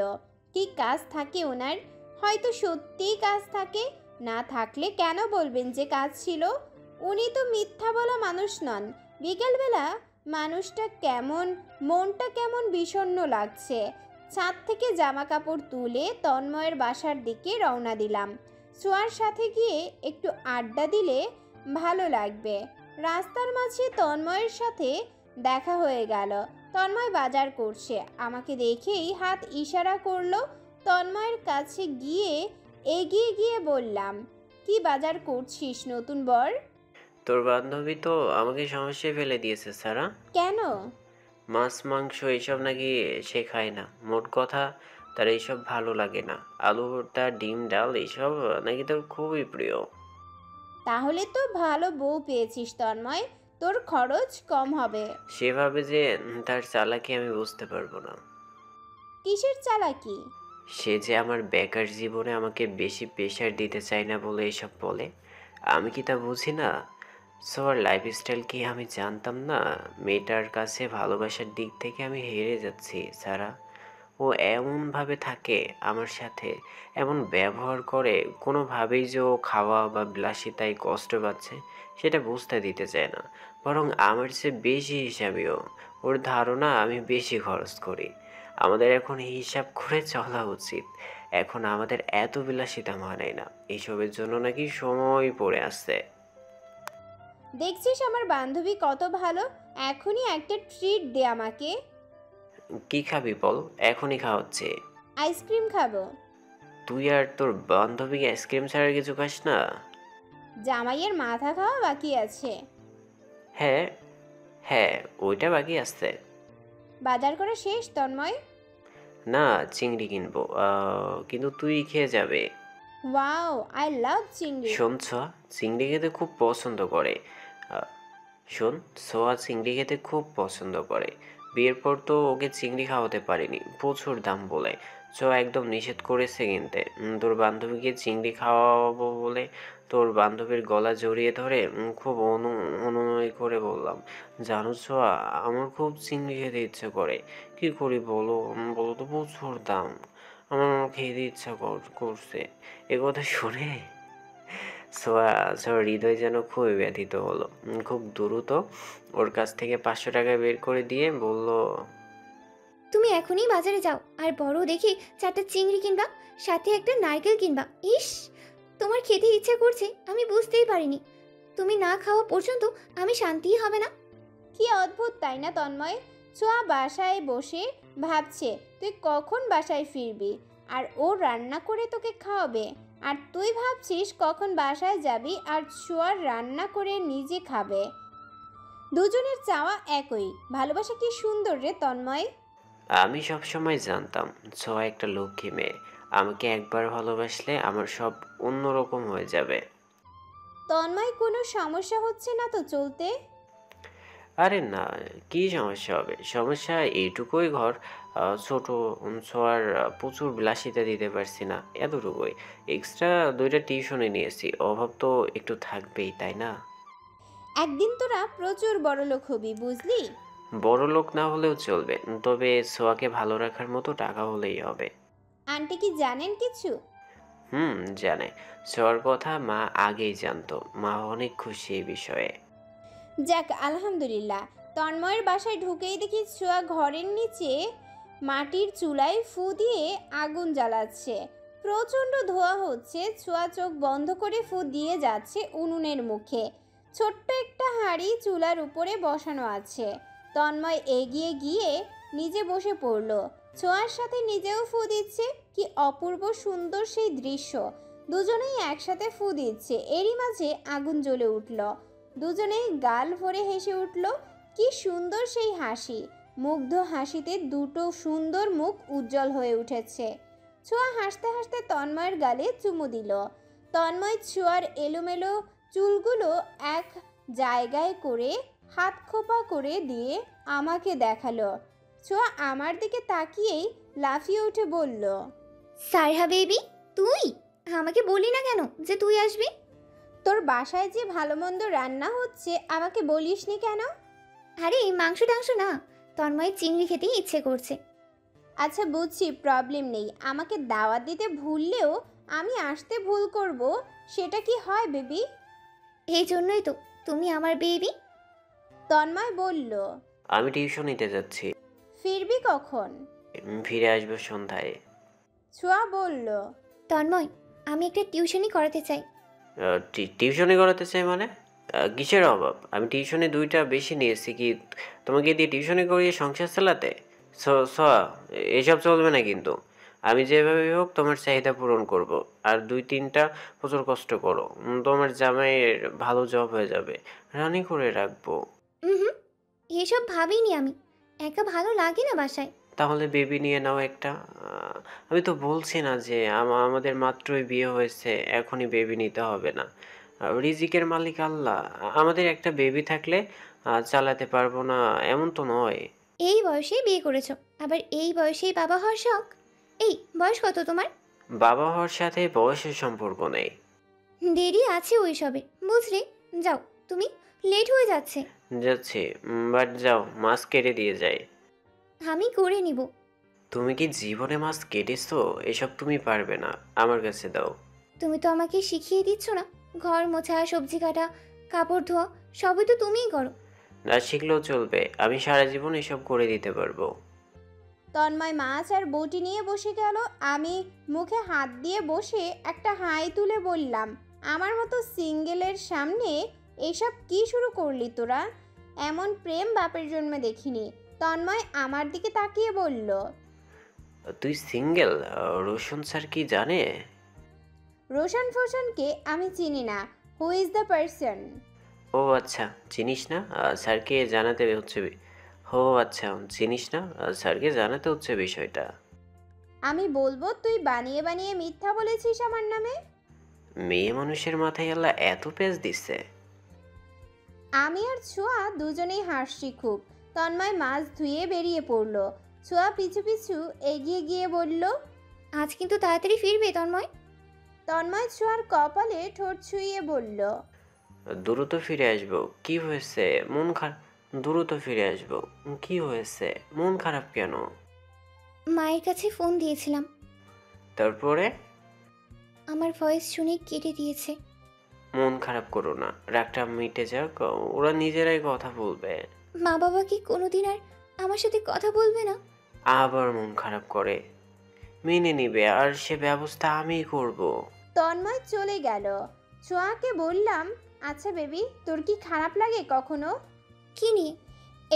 কি কাজ থাকে ওনার? হয়তো সত্যিই কাজ থাকে, না থাকলে কেন বলবেন যে কাজ ছিল? উনি তো মিথ্যা বলা মানুষ নন। বিকেলবেলা মানুষটা কেমন, মনটা কেমন বিষণ্ণ লাগছে। ছাদ থেকে জামা কাপড় তুলে তন্ময়ের বাসার দিকে রওনা দিলাম। সোয়ার সাথে গিয়ে একটু আড্ডা দিলে ভালো লাগবে। রাস্তার মাঝে তন্ময়ের সাথে দেখা হয়ে গেল। তন্ময় বাজার করছে, আমাকে দেখেই হাত ইশারা করলো। তন্ময়ের কাছে গিয়ে এগিয়ে গিয়ে বললাম, কি বাজার করছিস নতুন বর? তোর বান্ধবী তো আমাকে সমস্যায় ফেলে দিয়েছে সারা। কেন? মাছ মাংস এইসব নাকি সে খায় না, মোট কথা তার এইসব ভালো লাগে না। আলু ভর্তা ডিম ডাল এইসব নাকি তোর খুবই প্রিয়। তাহলে তো ভালো বউ পেয়েছিস তন্ময়, তোর খরচ কম হবে। সেভাবে যে তার চালাকি আমি বুঝতে পারবো না। কিসের চালাকি? সে যে আমার বেকার জীবনে আমাকে বেশি প্রেশার দিতে চায় না বলে এসব বলে। আমি কি তা বুঝি না? সবার লাইফস্টাইল কি আমি জানতাম না? মেয়েটার কাছে ভালোবাসার দিক থেকে আমি হেরে যাচ্ছি সারা। ও এমনভাবে থাকে আমার সাথে, এমন ব্যবহার করে, কোনোভাবেই যে ও খাওয়া বা বিলাসিতায় কষ্ট পাচ্ছে সেটা বুঝতে দিতে চায় না, বরং আমার চেয়ে বেশি হিসাবীও। ওর ধারণা আমি বেশি খরচ করি। আমাদের এখন হিসাব করে চলা উচিত। এখন আমাদের এত বিলাসিতা মানায় না, এইসবের জন্য নাকি সময় পড়ে আসছে। দেখছিস আমার বান্ধবী কত ভালো, এখনই একটা ট্রিট দে আমাকে। কি খাবি বল, এখনই খাওয়াচ্ছে। আইসক্রিম খাবো। তুই আর তোর বান্ধবী আইসক্রিম ছাড়া কিছু খাস না? জামাইয়ের মাথা খাওয়া বাকি আছে। হ্যাঁ হ্যাঁ, ওইটা বাকি আছে। বাজার করা শেষ তন্ময়? না, চিংড়ি কিনবো। কিন্তু তুই খেয়ে যাবে। ওয়াও, আই লাভ চিংড়ি। শোন ছোঁয়া চিংড়ি খেতে খুব পছন্দ করে। আহ, শোন, সোয়া চিংড়ি খেতে খুব পছন্দ করে। বিয়ের পর তো ওকে চিংড়ি খাওয়াতে পারিনি, প্রচুর দাম বলে। সোয়া একদম নিষেধ করেছে কিনতে। তোর বান্ধবীকে চিংড়ি খাওয়াবো বলে তোর বান্ধবীর গলা জড়িয়ে ধরে খুব অনুনয় করে বললাম, জানো সোয়া, আমার খুব চিংড়ি খেতে ইচ্ছে করে। কি করি বলো? বলো তো, প্রচুর দাম। আমার খেতে ইচ্ছা করছে। এ কথা শুনে সোয়ার হৃদয় যেন খুবই ব্যথিত হলো। খুব দ্রুত ওর কাছ থেকে 500 টাকা বের করে দিয়ে বলল, তুমি এখনই বাজারে যাও আর বড় দেখি 4টা চিংড়ি কিনবা, সাথে একটা নারকেল কিনবা। ইস, তোমার খেতে ইচ্ছা করছে আমি বুঝতেই পারিনি। তুমি না খাওয়া পর্যন্ত আমি শান্তিই হবে না। কি অদ্ভুত তাই না তন্ময়? ছোঁয়া বাসায় বসে ভাবছে তুই কখন বাসায় ফিরবি আর ও রান্না করে তোকে খাওয়াবে, আর তুই ভাবছিস কখন বাসায় যাবি আর ছোঁয়ার রান্না করে নিজে খাবে। দুজনের চাওয়া একই। ভালোবাসা কি সুন্দর রে তন্ময়। আমি সবসময় জানতাম সোয়া একটা লক্ষ্মী মেয়ে। আমাকে একবার ভালোবাসলে আমার সব অন্যরকম হয়ে যাবে। তন্ময়, কোনো সমস্যা হচ্ছে না তো চলতে? আরে না, কি সমস্যা হবে? সমস্যা এইটুকুই, ঘর ছোট। ছোঁয়ার প্রচুর বিলাসিতা দিতে পারছি না, এতটুকুই। এক্সট্রা 2টা টিউশনে নিয়েছি, অভাব তো একটু থাকবেই, তাই না? একদিন তোরা প্রচুর বড়লোক হবি, বুঝলি? বড় লোক না হলেও চলবে, তবে সোয়াকে ভালো রাখার মতো টাকা হলেই হবে। আন্টি কি জানেন কিছু? জানে। সোয়ার কথা মা আগেই জানতো। মা অনেক খুশি এই বিষয়ে। যাক, আলহামদুলিল্লাহ। তন্ময়ের বাসায় ঢুকেই দেখি ছোঁয়া ঘরের নিচে মাটির চুলায় ফু দিয়ে আগুন জ্বালাচ্ছে। প্রচণ্ড ধোঁয়া হচ্ছে। ছোঁয়া চোখ বন্ধ করে ফু দিয়ে যাচ্ছে উনুনের মুখে। ছোট্ট একটা হাঁড়ি চুলার উপরে বসানো আছে। তন্ময় এগিয়ে গিয়ে নিজে বসে পড়ল। ছোঁয়ার সাথে নিজেও ফু দিচ্ছে। কি অপূর্ব সুন্দর সেই দৃশ্য। দুজনেই একসাথে ফু দিচ্ছে, এরই মাঝে আগুন জ্বলে উঠল। দুজনেই গাল ভরে হেসে উঠল। কি সুন্দর সেই হাসি। মুগ্ধ হাসিতে দুটো সুন্দর মুখ উজ্জ্বল হয়ে উঠেছে। ছোঁয়া হাসতে হাসতে তন্ময়ের গালে চুমু দিল। তন্ময় ছোঁয়ার এলোমেলো চুলগুলো এক জায়গায় করে হাত খোপা করে দিয়ে আমাকে দেখালো। ছোঁয়া আমার দিকে তাকিয়েই লাফিয়ে উঠে বলল, সারহা বেবি, তুই আমাকে বলি না কেন যে তুই আসবি? তোর বাসায় যে ভালো মন্দ রান্না হচ্ছে আমাকে বলিসনি কেন? আরে মাংস টাংস না, তন্ময়ের চিংড়ি খেতেই ইচ্ছে করছে। আচ্ছা বুঝছি, প্রবলেম নেই। আমাকে দাওয়াত দিতে ভুললেও আমি আসতে ভুল করব, সেটা কি হয় বেবি? এই জন্যই তো তুমি আমার বেবি। তন্ময় বলল, আমি টিউশন নিতে যাচ্ছি। ফিরবি কখন? ফিরে আসবো সন্ধ্যায়। ছোঁয়া বলল, তন্ময়, আমি একটা টিউশনই করাতে চাই। টিউশনি করাতে চাই মানে? কিসের অভাব? আমি টিউশনে 2টা বেশি নিয়েছি কি তোমাকে দিয়ে টিউশনি করিয়ে সংসার চালাতে? সোয়া, এসব চলবে না কিন্তু। আমি যেভাবে হোক তোমার চাহিদা পূরণ করব। আর 2-3টা প্রচুর কষ্ট করো, তোমার জামাইয়ের ভালো জব হয়ে যাবে, রানি করে রাখবো। হুম, এসব ভাবিনি আমি। একা ভালো লাগে না বাসায়। তাহলে বেবি নিয়ে নাও একটা। আমি তো বলছি না যে আমাদের মাত্রই বিয়ে হয়েছে, এখনই বেবি নিতে হবে না। রিজিকের মালিক আল্লাহ। আমাদের একটা বেবি থাকলে চালাতে পারবো না এমন তো নয়। এই বয়সেই বিয়ে করেছো, আবার এই বয়সেই বাবা হওয়ার শখ? এই বয়স কত তোমার? বাবা হওয়ার সাথে বয়সের সম্পর্ক নেই। দেরি আছে ওই সবে, বুঝলে? যাও তুমি, লেট হয়ে যাচ্ছে। যাচ্ছি, বাট যাও, মাছ কেটে দিয়ে যাই। আমি করে নিব। তুমি কি জীবনে মাছ কেটেছো? এসব তুমি পারবে না, আমার কাছে দাও। তুমি তো আমাকে শিখিয়ে দিচ্ছ না। ঘর মোছা, সবজি কাটা, কাপড় ধোয়া সবই তো তুমিই করো। না শিখলেও চলবে, আমি সারা জীবন এসব করে দিতে পারবো। তন্ময় মাছ আর বটি নিয়ে বসে গেল। আমি মুখে হাত দিয়ে বসে একটা হাই তুলে বললাম, আমার মতো সিঙ্গেলের সামনে এসব কি শুরু করলি তোরা? এমন প্রেম বাপের জন্মে দেখিনি। তন্ময় আমার দিকে তাকিয়ে বলল, তুই সিঙ্গেল? রোশন স্যার কি জানে? রোশন ফোশনকে আমি চিনি না। Who is the person? ও আচ্ছা, চিনিস না? স্যারকে জানাতে হচ্ছে আচ্ছা, চিনিস না? স্যারকে জানাতে হচ্ছে বিষয়টা। আমি বলবো তুই বানিয়ে বানিয়ে মিথ্যা বলেছিস আমার নামে? মেয়ে মানুষের মাথায় আল্লাহ এত পেঁচ দিচ্ছে। আমি আর ছোঁয়া দুজনেই হাসছি খুব। তন্ময় মাছ ধুয়ে বেরিয়ে পড়ল। ছোঁয়া পিছু পিছু এগিয়ে গিয়ে বলল, আজ কিন্তু তাড়াতাড়ি ফিরবে তন্ময়। তন্ময় ছোঁয়ার কপালে ঠোঁট ছুঁয়ে বলল, দ্রুত ফিরে আসবো। কি হয়েছে? মন খারাপ? দ্রুত ফিরে আসবো। কি হয়েছে? মন খারাপ কেন? মায়ের কাছে ফোন দিয়েছিলাম, তারপরে? আমার ভয়েস শুনে কেটে দিয়েছে। মন খারাপ করো না, রাগটা মিটে যাক, ওরা নিজেরাই কথা বলবে। মা বাবা কি কোনোদিন আর আমার সাথে কথা বলবে না? আবার মন খারাপ করে মেনে নিবে, আর সে ব্যবস্থা আমিই করব। তন্ময় চলে গেল। ছোঁয়াকে বললাম, আচ্ছা বেবি, তোর কি খারাপ লাগে কখনো? কি নিয়ে?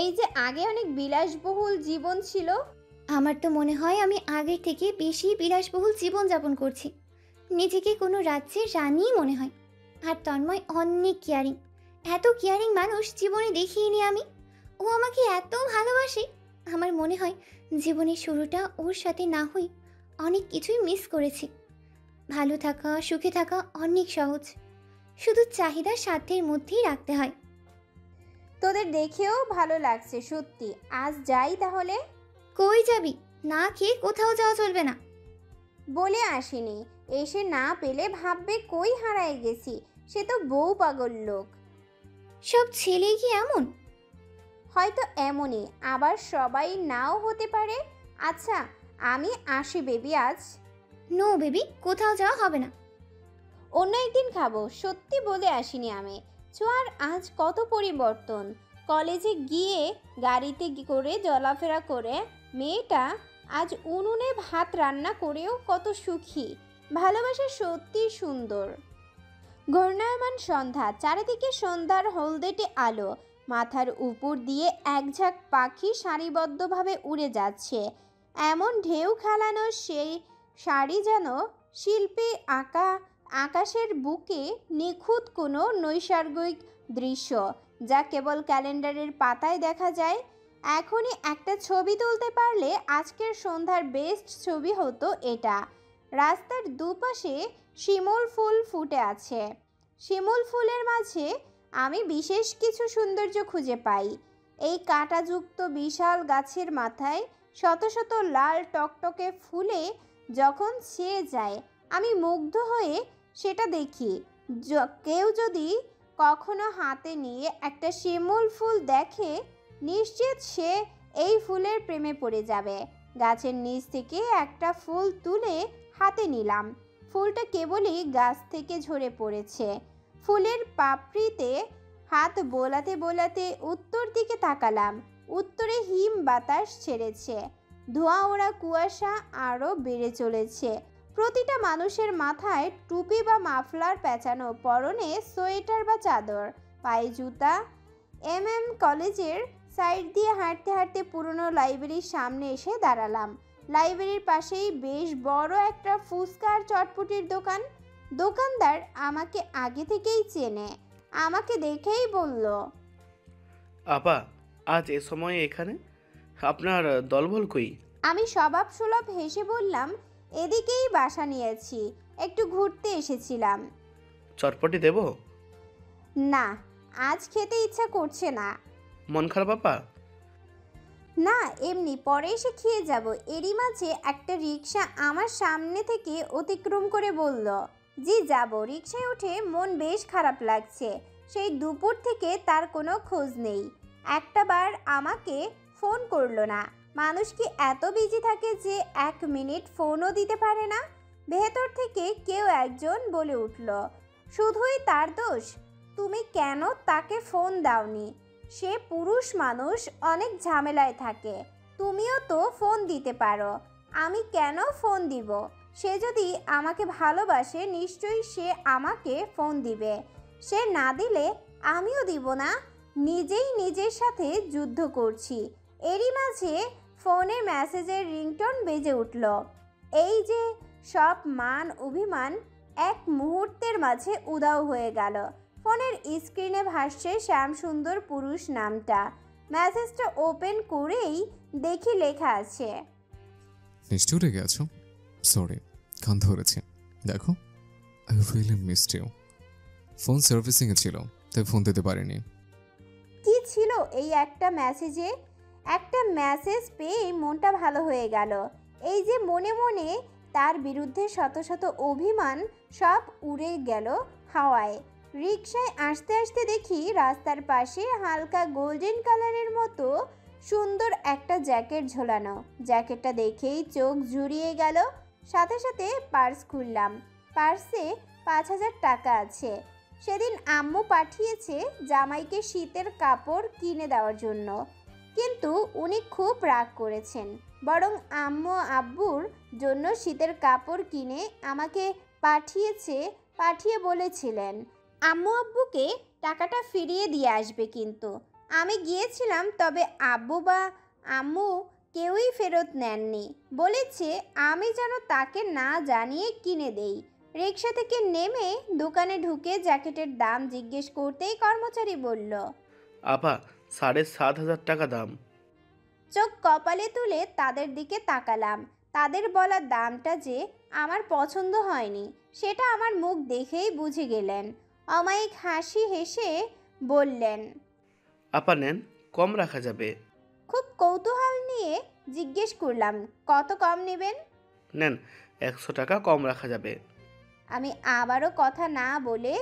এই যে আগে অনেক বিলাসবহুল জীবন ছিল। আমার তো মনে হয় আমি আগের থেকে বেশি বিলাসবহুল জীবনযাপন করছি। নিজেকে কোনো রাজ্যের রানীই মনে হয়। আর তন্ময় অনেক কেয়ারিং, এত কেয়ারিং মানুষ জীবনে দেখিনি আমি। ও আমাকে এত ভালোবাসে। আমার মনে হয় জীবনের শুরুটা ওর সাথে না হই অনেক কিছুই মিস করেছি। ভালো থাকা, সুখে থাকা অনেক সহজ, শুধু চাহিদা সাধ্যের মধ্যেই রাখতে হয়। তোদের দেখেও ভালো লাগছে সত্যি। আজ যাই তাহলে? কই যাবি? না খেয়ে কোথাও যাওয়া চলবে না। বলে আসিনি, এসে না পেলে ভাববে কই হারায় গেছি। সে তো বউ পাগল লোক। সব ছেলে কি এমন? হয়তো এমনই, আবার সবাই নাও হতে পারে। আচ্ছা আমি আসি বেবি আজ। নো বেবি, কোথাও যাওয়া হবে না। অন্য একদিন খাবো, সত্যি বলে আসিনি আমি। ছোঁয়ার আজ কত পরিবর্তন। কলেজে গিয়ে গাড়িতে করে চলাফেরা করে মেয়েটা আজ উনুনে ভাত রান্না করেও কত সুখী। ভালোবাসা সত্যি সুন্দর। ঘূর্ণায়মান সন্ধ্যা, চারিদিকে সন্ধ্যার হলদেটে আলো। মাথার উপর দিয়ে একঝাঁক পাখি সারিবদ্ধভাবে উড়ে যাচ্ছে। এমন ঢেউ খেলানো সেই শাড়ি যেন শিল্পী আঁকা আকাশের বুকে নিখুঁত কোনো নৈসর্গিক দৃশ্য, যা কেবল ক্যালেন্ডারের পাতায় দেখা যায়। এখনই একটা ছবি তুলতে পারলে আজকের সন্ধ্যার বেস্ট ছবি হতো এটা। রাস্তার দুপাশে শিমুল ফুল ফুটে আছে। শিমুল ফুলের মাঝে আমি বিশেষ কিছু সৌন্দর্য খুঁজে পাই। এই কাঁটাযুক্ত বিশাল গাছের মাথায় শত শত লাল টকটকে ফুলে যখন ছেয়ে যায়, আমি মুগ্ধ হয়ে সেটা দেখি। কেউ যদি কখনো হাতে নিয়ে একটা শিমুল ফুল দেখে, নিশ্চিত সে এই ফুলের প্রেমে পড়ে যাবে। গাছের নিচ থেকে একটা ফুল তুলে হাতে নিলাম। ফুলটা কেবলই গাছ থেকে ঝরে পড়েছে। ফুলের পাপড়িতে হাত বোলাতে বোলাতে উত্তর দিকে তাকালাম। উত্তরে হিম বাতাস ছেড়েছে। ধোঁয়া ওড়া কুয়াশা আরও বেড়ে চলেছে। প্রতিটা মানুষের মাথায় টুপি বা মাফলার পেঁচানো, পরনে সোয়েটার বা চাদর, পায়ে জুতা। কলেজের সাইড দিয়ে হাঁটতে হাঁটতে পুরনো লাইব্রেরির সামনে এসে দাঁড়ালাম। লাইব্রেরির পাশেই বেশ বড় একটা ফুচকা আর চটপটির দোকান। দোকানদার আমাকে আগে থেকেই চেনে। আমাকে দেখেই বলল, আপা, আজ এ সময়ে এখানে? আপনার দলবল কই? আমি স্বভাব সুলভ হেসে বললাম, এদিকেই বাসা নিয়েছি, একটু ঘুরতে এসেছিলাম। চটপটি দেব? না, আজ খেতে ইচ্ছা করছে না। মন খারাপ আপা? না, এমনি পরে এসে খেয়ে যাব। এরই মাঝে একটা রিক্সা আমার সামনে থেকে অতিক্রম করে বলল, জি যাব। রিক্সায় উঠে মন বেশ খারাপ লাগছে। সেই দুপুর থেকে তার কোনো খোঁজ নেই। একটাবার আমাকে ফোন করলো না। মানুষ কি এত বিজি থাকে যে 1 মিনিট ফোনও দিতে পারে না? ভেতর থেকে কেউ একজন বলে উঠল, শুধুই তার দোষ? তুমি কেন তাকে ফোন দাওনি? সে পুরুষ মানুষ, অনেক ঝামেলায় থাকে। তুমিও তো ফোন দিতে পারো। আমি কেন ফোন দিব? সে যদি আমাকে ভালোবাসে নিশ্চয়ই সে আমাকে ফোন দিবে। সে না দিলে আমিও দিব না। নিজেই নিজের সাথে যুদ্ধ করছি। এরই মাঝে ফোনের মেসেজের রিংটোন বেজে উঠল। এই যে সব মান অভিমান এক মুহূর্তের মাঝে উধাও হয়ে গেল। ফোনের স্ক্রিনে ভাসছে শ্যামসুন্দর পুরুষ নামটা। মেসেজটা ওপেন করেই দেখি লেখা আছে, নিশ্চয় রেগে আছো? সরি, কান ধরেছে। দেখো, I really missed you. Phone সার্ভিসিংয়ে ছিল, তাই ফোন দিতে পারিনি। কি ছিল এই একটা মেসেজে? একটা মেসেজ পেয়ে মনটা ভালো হয়ে গেল। এই যে মনে মনে তার বিরুদ্ধে শত শত অভিমান সব উড়ে গেল হাওয়ায়। রিকশায় আসতে আসতে দেখি রাস্তার পাশে হালকা গোল্ডেন কালারের মতো সুন্দর একটা জ্যাকেট ঝোলানো। জ্যাকেটটা দেখেই চোখ জুড়িয়ে গেল। সাথে সাথে পার্স খুললাম। পার্সে 5,000 টাকা আছে। সেদিন আম্মু পাঠিয়েছে জামাইকে শীতের কাপড় কিনে দেওয়ার জন্য, কিন্তু উনি খুব রাগ করেছেন। বরং আম্মু আব্বুর জন্য শীতের কাপড় কিনে আমাকে পাঠিয়ে বলেছিলেন আম্মু আব্বুকে টাকাটা ফিরিয়ে দিয়ে আসবে। কিন্তু আমি গিয়েছিলাম, তবে আব্বু বা আম্মু কেউই ফেরত নেননি। বলেছে আমি যেন তাকে না জানিয়ে কিনে দেই। রিক্সা থেকে নেমে দোকানে ঢুকে জ্যাকেটের দাম জিজ্ঞেস করতেই কর্মচারী বলল, আপা 7,500 টাকা দাম। চোখ কপালে তুলে তাদের দিকে তাকালাম। তাদের বলা দামটা যে আমার পছন্দ হয়নি সেটা আমার মুখ দেখেই বুঝে গেলেন। অমায়িক হাসি হেসে বললেন, আপা নেন, কম রাখা যাবে। খুব কৌতূহল নিয়ে জিজ্ঞেস করলাম, কত কম নেবেন? নেন, 100 টাকা কম রাখা যাবে। আমি আবারও কথা না বলে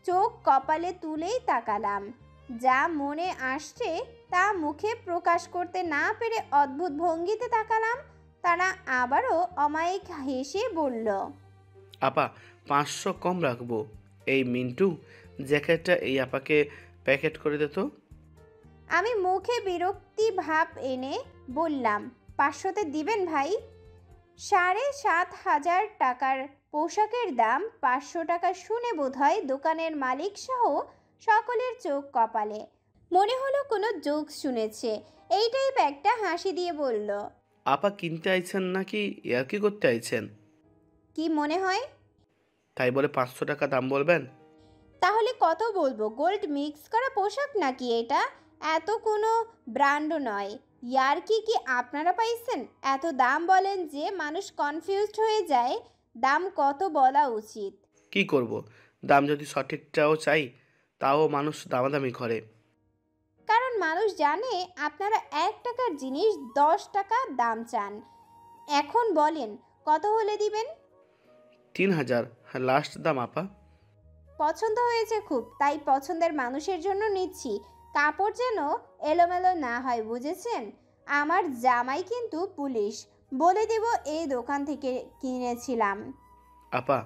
চোখ কপালে তুলেই তাকালাম। যা মনে আসছে তা মুখে প্রকাশ করতে না পেরে অদ্ভুত ভঙ্গিতে তাকালাম। তারা আবারও অমায়িক হেসে বলল, আপা 500 কম রাখবো। এই মিন্টু, জ্যাকেটটা এই আপাকে প্যাকেট করে দে তো। আমি মুখে বিরক্তি ভাব এনে বললাম, 500তে দিবেন ভাই? 7,500 টাকার পোশাকের দাম 500 টাকা শুনে বোধহয় দোকানের মালিক সহ সকলের চোখ কপালে। মনে হলো কোনো জোক শুনেছে। এই টাইপ একটা হাসি দিয়ে বলল, আপা কিনতে আইছেন নাকি ইয়ার্কি করতে আইছেন? কি মনে হয়? তাই বলে 500 টাকা দাম বলবেন? তাহলে কত বলবো? গোল্ড মিক্স করা পোশাক নাকি এটা? এত কোনো ব্র্যান্ডও নয়। ইয়ার্কি কি আপনারা পাইছেন? এত দাম বলেন যে মানুষ কনফিউজড হয়ে যায় দাম কত বলা উচিত। কি করব, দাম যদি সঠিকটাও চাই তাও মানুষ দামাদামি করে। কারণ মানুষ জানে আপনারা 1 টাকার জিনিস 10 টাকা দাম চান। এখন বলেন কত হলে দিবেন? 3,000 লাস্ট দাম আপা। পছন্দ হয়েছে খুব, তাই পছন্দের মানুষের জন্য নিচ্ছি। কাপড় যেন এলোমেলো না হয়, বুঝেছেন? আমার জামাই কিন্তু পুলিশ। বলে দেব এই দোকান থেকে কিনেছিলাম। আপা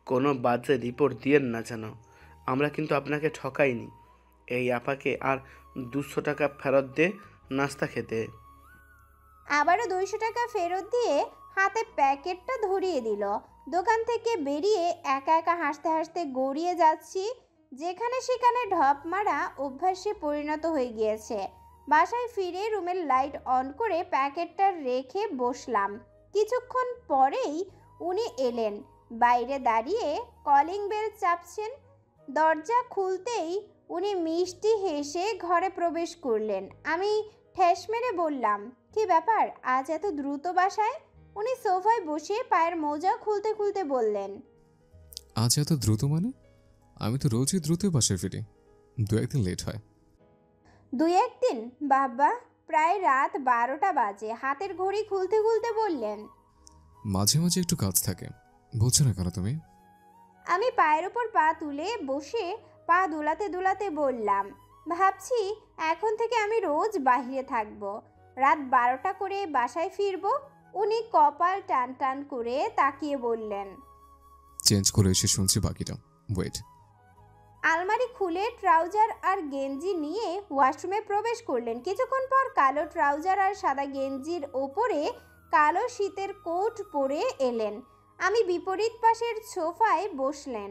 কোনো বাজে রিপোর্ট দিয়েন না যেন। আমরা কিন্তু আপনাকে ঠকাইনি। এই আপাকে আর 200 টাকা ফেরত দে নাস্তা খেতে। আবারও 200 টাকা ফেরত দিয়ে হাতে প্যাকেটটা ধরিয়ে দিল। দোকান থেকে বেরিয়ে একা একা হাসতে হাসতে গড়িয়ে যাচ্ছি। যেখানে সেখানে ঢপ মারা অভ্যাসে পরিণত হয়ে গিয়েছে। বাসায় ফিরে রুমের লাইট অন করে প্যাকেটটা রেখে বসলাম। কিছুক্ষণ পরেই উনি এলেন। বাইরে দাঁড়িয়ে কলিং বেল চাপছেন। দরজা খুলতেই উনি মিষ্টি হেসে ঘরে প্রবেশ করলেন। আমি ঠেস মেরে বললাম, কি ব্যাপার আজ এত দ্রুত বাসায়? উনি সোফায় বসে পায়ের মোজা খুলতে খুলতে বললেন, আজ এত দ্রুত মানে? আমি তো রোজই দ্রুত বাসায় ফিরি, 2-1 দিন লেট হয়। 2-1 দিন? বাবা, প্রায় রাত 12টা বাজে। হাতের ঘড়ি খুলতে খুলতে বললেন, মাঝে মাঝে একটু কাজ থাকে, বলছো না কেন তুমি? আমি পায়ের ওপর পা তুলে বসে পা দুলাতে দুলাতে বললাম, ভাবছি এখন থেকে আমি রোজ বাইরে থাকবো, রাত 12টা করে বাসায় ফিরবো। উনি কপাল টান টান করে তাকিয়ে বললেন, চেঞ্জ করে এসে শুনছি বাকিটা, ওয়েট। আলমারি খুলে ট্রাউজার আর গেঞ্জি নিয়ে ওয়াশরুমে প্রবেশ করলেন। কিছুক্ষণ পর কালো ট্রাউজার আর সাদা গেঞ্জির ওপরে কালো শীতের কোট পরে এলেন। আমি বিপরীত পাশের সোফায় বসলেন।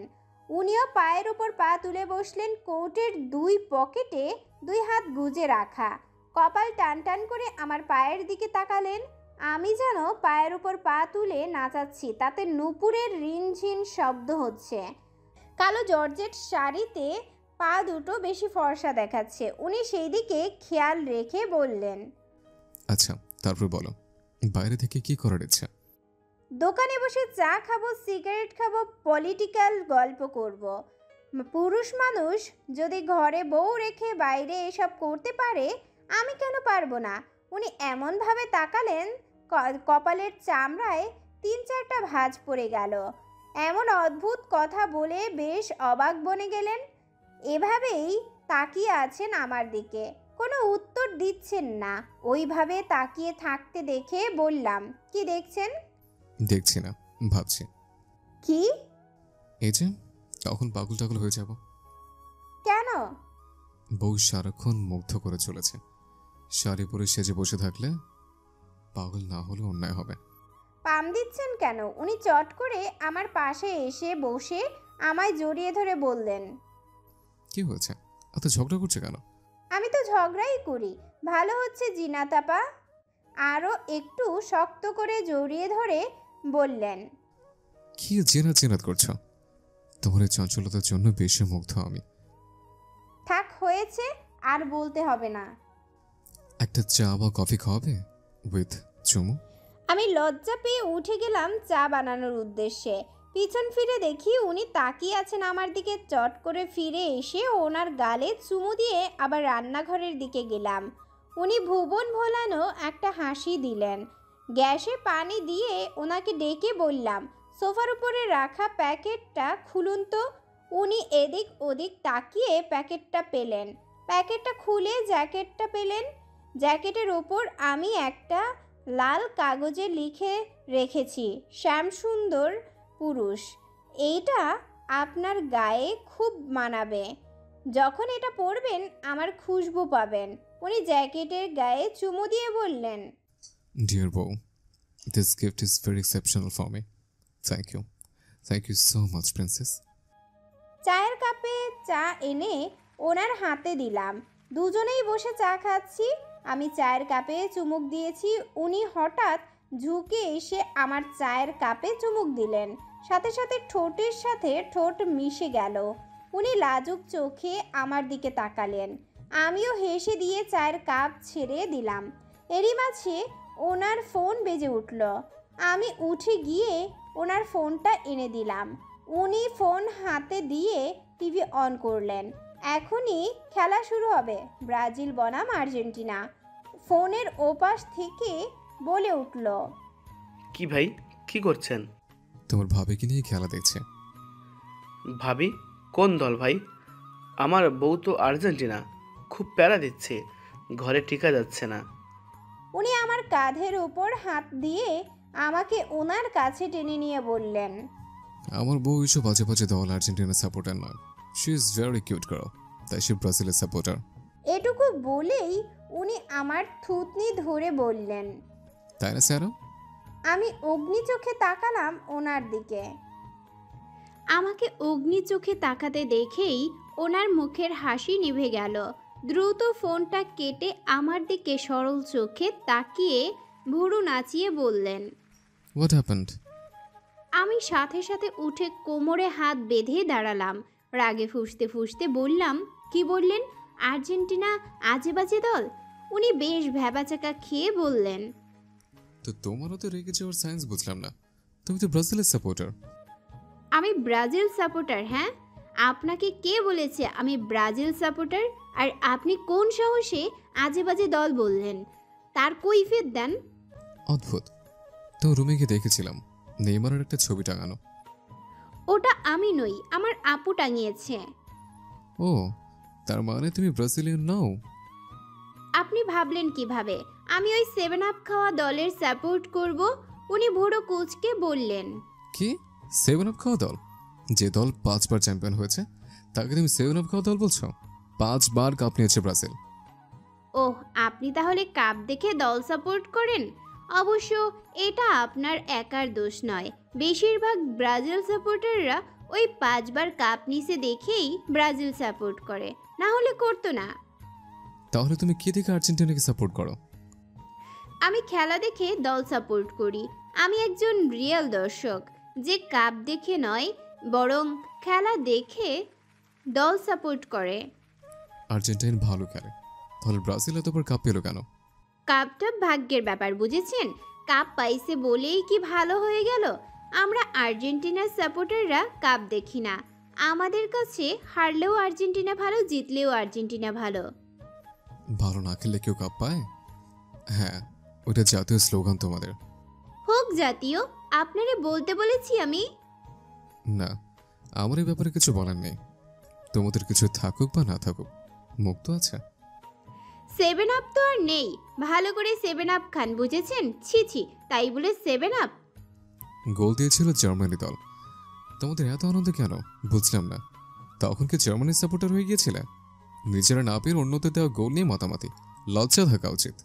উনিও পায়ের ওপর পা তুলে বসলেন। কোটের 2 পকেটে 2 হাত গুজে রাখা। কপাল টান টান করে আমার পায়ের দিকে তাকালেন। আমি যেন পায়ের উপর পা তুলে নাচাচ্ছি, তাতে নুপুরের রিনঝিন শব্দ হচ্ছে। কালো জর্জেট শাড়িতে পা দুটো বেশি ফর্সা দেখাচ্ছে। উনি সেই দিকে খেয়াল রেখে বললেন, আচ্ছা, তারপর বলো, বাইরে থেকে কি করার ইচ্ছা? দোকানে বসে চা খাবো, সিগারেট খাবো, পলিটিক্যাল গল্প করব। পুরুষ মানুষ যদি ঘরে বউ রেখে বাইরে এসব করতে পারে, আমি কেন পারবো না? উনি এমনভাবে তাকালেন, কপালের চামড়ায় 3-4টা ভাঁজ পড়ে গেল। এমন অদ্ভুত কথা বলে বেশ অবাক বনে গেলেন। এভাবেই তাকিয়ে আছেন আমার দিকে, কোনো উত্তর দিচ্ছেন না। ওইভাবে তাকিয়ে থাকতে দেখে বললাম, কি দেখছেন? দেখছি না, ভাবছি। কি? এই যে তখন পাগল টাগল হয়ে যাব। কেন? বউ সারাক্ষণ মুগ্ধ করে চলেছে, শাড়ি পরে সেজে বসে থাকলে পাগল না হলে অন্যায় হবে। পাম দিচ্ছেন কেন? উনি চট করে আমার পাশে এসে বসে আমায় জড়িয়ে ধরে বললেন, কি হয়েছে, এত ঝগড়া করছে কেন? আমি তো ঝগড়াই করি। ভালো হচ্ছে জিনাত আপা। আরও একটু শক্ত করে জড়িয়ে ধরে বললেন, কি জেনাত জেনাত করছো? তোমার এই চঞ্চলতার জন্য বেশি মুগ্ধ আমি। থাক, হয়েছে, আর বলতে হবে না। একটা চা বা কফি খাওয়াবে উইথ চুমু? আমি লজ্জা পেয়ে উঠে গেলাম চা বানানোর উদ্দেশ্যে। পিছন ফিরে দেখি উনি তাকিয়ে আছেন আমার দিকে। চট করে ফিরে এসে ওনার গালে চুমু দিয়ে আবার রান্নাঘরের দিকে গেলাম। উনি ভুবন ভোলানো একটা হাসি দিলেন। গ্যাসে পানি দিয়ে ওনাকে ডেকে বললাম, সোফার উপরে রাখা প্যাকেটটা খুলুন তো। উনি এদিক ওদিক তাকিয়ে প্যাকেটটা পেলেন। প্যাকেটটা খুলে জ্যাকেটটা পেলেন। জ্যাকেটের ওপর আমি একটা লাল কাগজে লিখে রেখেছি, শ্যামসুন্দর পুরুষ। এইটা আপনার গায়ে খুব মানাবে। যখন এটা পরবেন আমার খুশবু পাবেন। উনি জ্যাকেটের গায়ে চুমু দিয়ে বললেন, ডিয়ার বউ, this gift is very exceptional for me. Thank you, thank you so much princess. চায়ের কাপে চা এনে ওনার হাতে দিলাম। দুজনেই বসে চা খাচ্ছি। আমি চায়ের কাপে চুমুক দিয়েছি। উনি হঠাৎ ঝুঁকে এসে আমার চায়ের কাপে চুমুক দিলেন। সাথে সাথে ঠোঁটের সাথে ঠোঁট মিশে গেল। উনি লাজুক চোখে আমার দিকে তাকালেন। আমিও হেসে দিয়ে চায়ের কাপ ছেড়ে দিলাম। এরই মাঝে ওনার ফোন বেজে উঠল। আমি উঠে গিয়ে ওনার ফোনটা এনে দিলাম। উনি ফোন হাতে দিয়ে টিভি অন করলেন। এখনই খেলা শুরু হবে, ব্রাজিল বনাম আর্জেন্টিনা। ফোনের ওপাশ থেকে বলে উঠল, কি ভাই, কি করছেন? তোমার ভাবিকে নিয়ে খেলা দেখছে। ভাবি? কোন দল ভাই? আমার বউ তো আর্জেন্টিনা, খুব প্যারা দিচ্ছে, ঘরে টিকা যাচ্ছে না। উনি আমার কাঁধের উপর হাত দিয়ে আমাকে ওনার কাছে টেনে নিয়ে বললেন, আমার বউ এসব বাজে বাজে দল আর্জেন্টিনার সাপোর্টার নয়। She is very cute girl, তাই সে ব্রাজিলের সাপোর্টার। এটুকু বলেই উনি আমার থুতনি ধরে বললেন, তাই না স্যার? আমি অগ্নি চোখে তাকালাম ওনার দিকে। আমাকে অগ্নি চোখে তাকাতে দেখেই ওনার মুখের হাসি নিভে গেল। দ্রুত ফোনটা কেটে আমার দিকে সরল চোখে তাকিয়ে ভুরু নাচিয়ে বললেন, হোয়াট হ্যাপেন্ড? আমি সাথে সাথে উঠে কোমরে হাত বেঁধে দাঁড়ালাম। রাগে ফুঁসতে ফুঁসতে বললাম, কি বললেন? আর্জেন্টিনা আজে বাজে দল? উনি বেশ ভ্যাবাচাকা খেয়ে বললেন, তো তোমারও তো রেগে যাওয়ার সায়েন্স বুঝলাম না, তুমি তো ব্রাজিলের সাপোর্টার। আমি ব্রাজিল সাপোর্টার? হ্যাঁ, আপনাকে কে বলেছে আমি ব্রাজিল সাপোর্টার? আর আপনি কোন সাহসে আজে বাজে দল বললেন? তার কৈফিয়ত দেন। অদ্ভুত, তো রুমে গিয়ে দেখেছিলাম নেইমারের একটা ছবি টাঙানো। ওটা আমি নই, আমার আপু টাঙিয়েছে। ও, তার মানে তুমি ব্রাজিলিয়ান নও? আপনি ভাবলেন কিভাবে আমি ওই 7 আপ খাওয়া দলের সাপোর্ট করব? উনি ভুরু কুঁচকে বললেন, কি 7 আপ খাওয়া দল? যে দল 5 বার চ্যাম্পিয়ন হয়েছে তাকে তুমি 7 আপ খাওয়া দল বলছো? 5 বার কাপ নিয়েছে ব্রাজিল। ওহ, আপনি তাহলে কাপ দেখে দল সাপোর্ট করেন? অবশ্য এটা আপনার একার দোষ নয়। বেশিরভাগ ব্রাজিল সাপোর্টাররা ওই 5 বার কাপ নিচে দেখেই ব্রাজিল সাপোর্ট করে, না হলে করতো না। তাহলে তুমি কি দেখে আর্জেন্টিনাকে সাপোর্ট করো? আমি খেলা দেখে দল সাপোর্ট করি। আমি একজন রিয়েল দর্শক, যে কাপ দেখে নয় বরং খেলা দেখে দল সাপোর্ট করে। আর্জেন্টাইন ভালো খেলে, তাহলে ব্রাজিল এতবার কাপ পেল কেন? কাপটা ভাগ্যের ব্যাপার, বুঝেছেন? কাপ পাইছে বলেই কি ভালো হয়ে গেল? আমরা আর্জেন্টিনার সাপোর্টাররা কাপ দেখি না। আমাদের কাছে হারলেও আর্জেন্টিনা ভালো, জিতলেও আর্জেন্টিনা ভালো। ভালো না খেললে কেউ কাপ পায়? হ্যাঁ, ওটা জাতীয় স্লোগান তোমাদের। হোক জাতীয়, আপনারে বলতে বলেছি আমি। না, আমার এই ব্যাপারে কিছু বলার নেই। তোমাদের কিছু থাকুক বা না থাকুক, মুখ তো আছে। 7 আপ তো আর নেই, ভালো করে 7 আপ খান, বুঝেছেন? ছি ছি, তাই বলে 7 আপ? গোল দিয়েছিল জার্মানি দল, তোমাদের এত আনন্দ কেন বুঝলাম না। তখন কি জার্মানির সাপোর্টার হয়ে গিয়েছিলে? নিজেরা না পেয়ে অন্যদের দেওয়া গোল নিয়ে মাতামাতি, লজ্জা থাকা উচিত।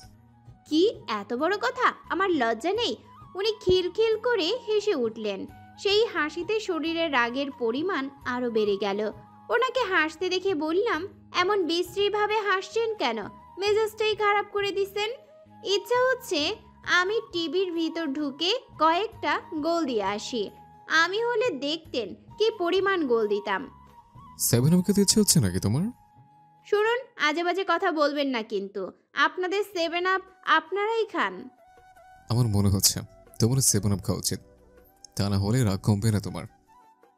কি এত বড় কথা? আমার লজ্জা নেই? উনি খিলখিল করে হেসে উঠলেন। সেই হাসিতে শরীরের রাগের পরিমাণ আরো বেড়ে গেল। ওনাকে হাসতে দেখে বললাম, এমন বিশ্রীভাবে হাসছেন কেন? মেজাজটাই খারাপ করে দিছেন। ইচ্ছা হচ্ছে আমি টিভির ভিতর ঢুকে কয়েকটা গোল দিয়ে আসি। আমি হলে দেখতেন কি পরিমাণ গোল দিতাম। 7 আপকে দিচ্ছে হচ্ছে নাকি তোমার? শুনুন, আজে বাজে কথা বলবেন না কিন্তু। আপনাদের 7 আপ আপনারাই খান। আমার মনে হচ্ছে তোমার 7 আপ খাওয়া উচিত, তা না হলে রাগ কমবে না তোমার।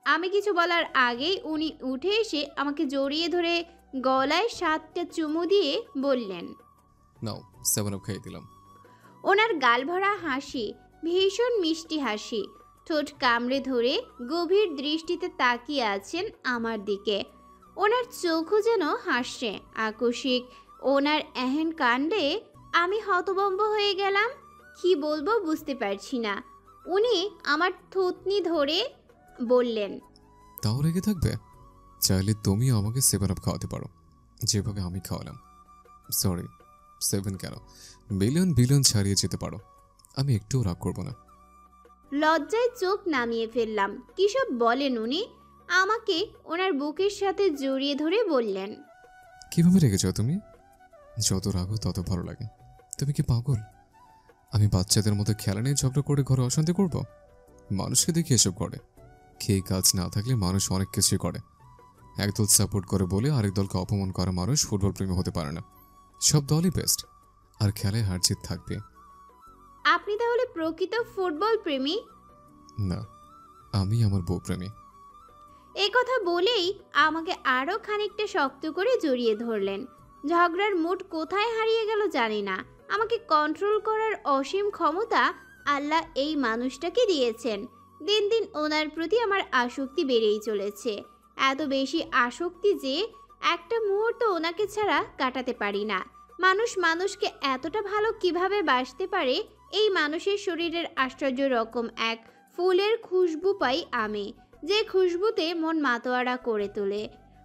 আমি কিছু বলার আগেই উনি উঠে এসে আমাকে জড়িয়ে ধরে গলায় 7টা চুমু দিয়ে বললেন। নাও 7 আপ খাইয়ে দিলাম। ওনার গালভরা হাসি, ভীষণ মিষ্টি হাসি। ঠোঁট কামড়ে ধরে গভীর দৃষ্টিতে তাকিয়ে আছেন আমার দিকে। ওনার চোখও যেন হাসছে আকস্মিক ওনার এহেন কাণ্ডে। আমি হতভম্ব হয়ে গেলাম, কি বলবো বুঝতে পারছি না। উনি আমার থুতনি ধরে বললেন, তাও রেগে থাকবে? চাইলে তুমিও আমাকে 7 আপ খাওয়াতে পারো, যেভাবে আমি খাওয়ালাম। সরি, 7 কেন, বিলিয়ন বিলিয়ন ছাড়িয়ে যেতে পারো, আমি একটুও রাগ করবো না। লজ্জায় চোখ নামিয়ে ফেললাম। কিসব বলেন উনি? আমাকে ওনার বুকের সাথে জড়িয়ে ধরে বললেন, কিভাবে রেগে যাও তুমি? যত রাগো তত ভালো লাগে। তুমি কি পাগল? আমি বাচ্চাদের মতো খেলা নিয়ে ঝগড়া করে ঘরে অশান্তি করব? মানুষকে দেখে এসব করে। খেয়ে কাজ না থাকলে মানুষ অনেক কিছুই করে। একদল সাপোর্ট করে বলে আরেক দলকে অপমান করা মানুষ ফুটবল প্রেমী হতে পারে না। সব দলই বেস্ট, আর খেলায় হার জিত থাকবে। আপনি তাহলে প্রকৃত ফুটবল প্রেমী? না, আমি আমার বউ প্রেমী। এই কথা বলেই আমাকে আরও খানিকটা শক্ত করে জড়িয়ে ধরলেন। ঝগড়ার মুড কোথায় হারিয়ে গেল জানি না। আমাকে কন্ট্রোল করার অসীম ক্ষমতা আল্লাহ এই মানুষটাকে দিয়েছেন। দিন দিন ওনার প্রতি আমার আসক্তি বেড়েই চলেছে। এত বেশি আসক্তি যে একটা মুহূর্ত ওনাকে ছাড়া কাটাতে পারি না। মানুষ মানুষকে এতটা ভালো কিভাবে বাসতে পারে? এই মানুষের শরীরের আশ্চর্য রকম এক ফুলের খুশবু পাই আমি, যে খুশবুতে মন মাতোয়ারা করে তোলে।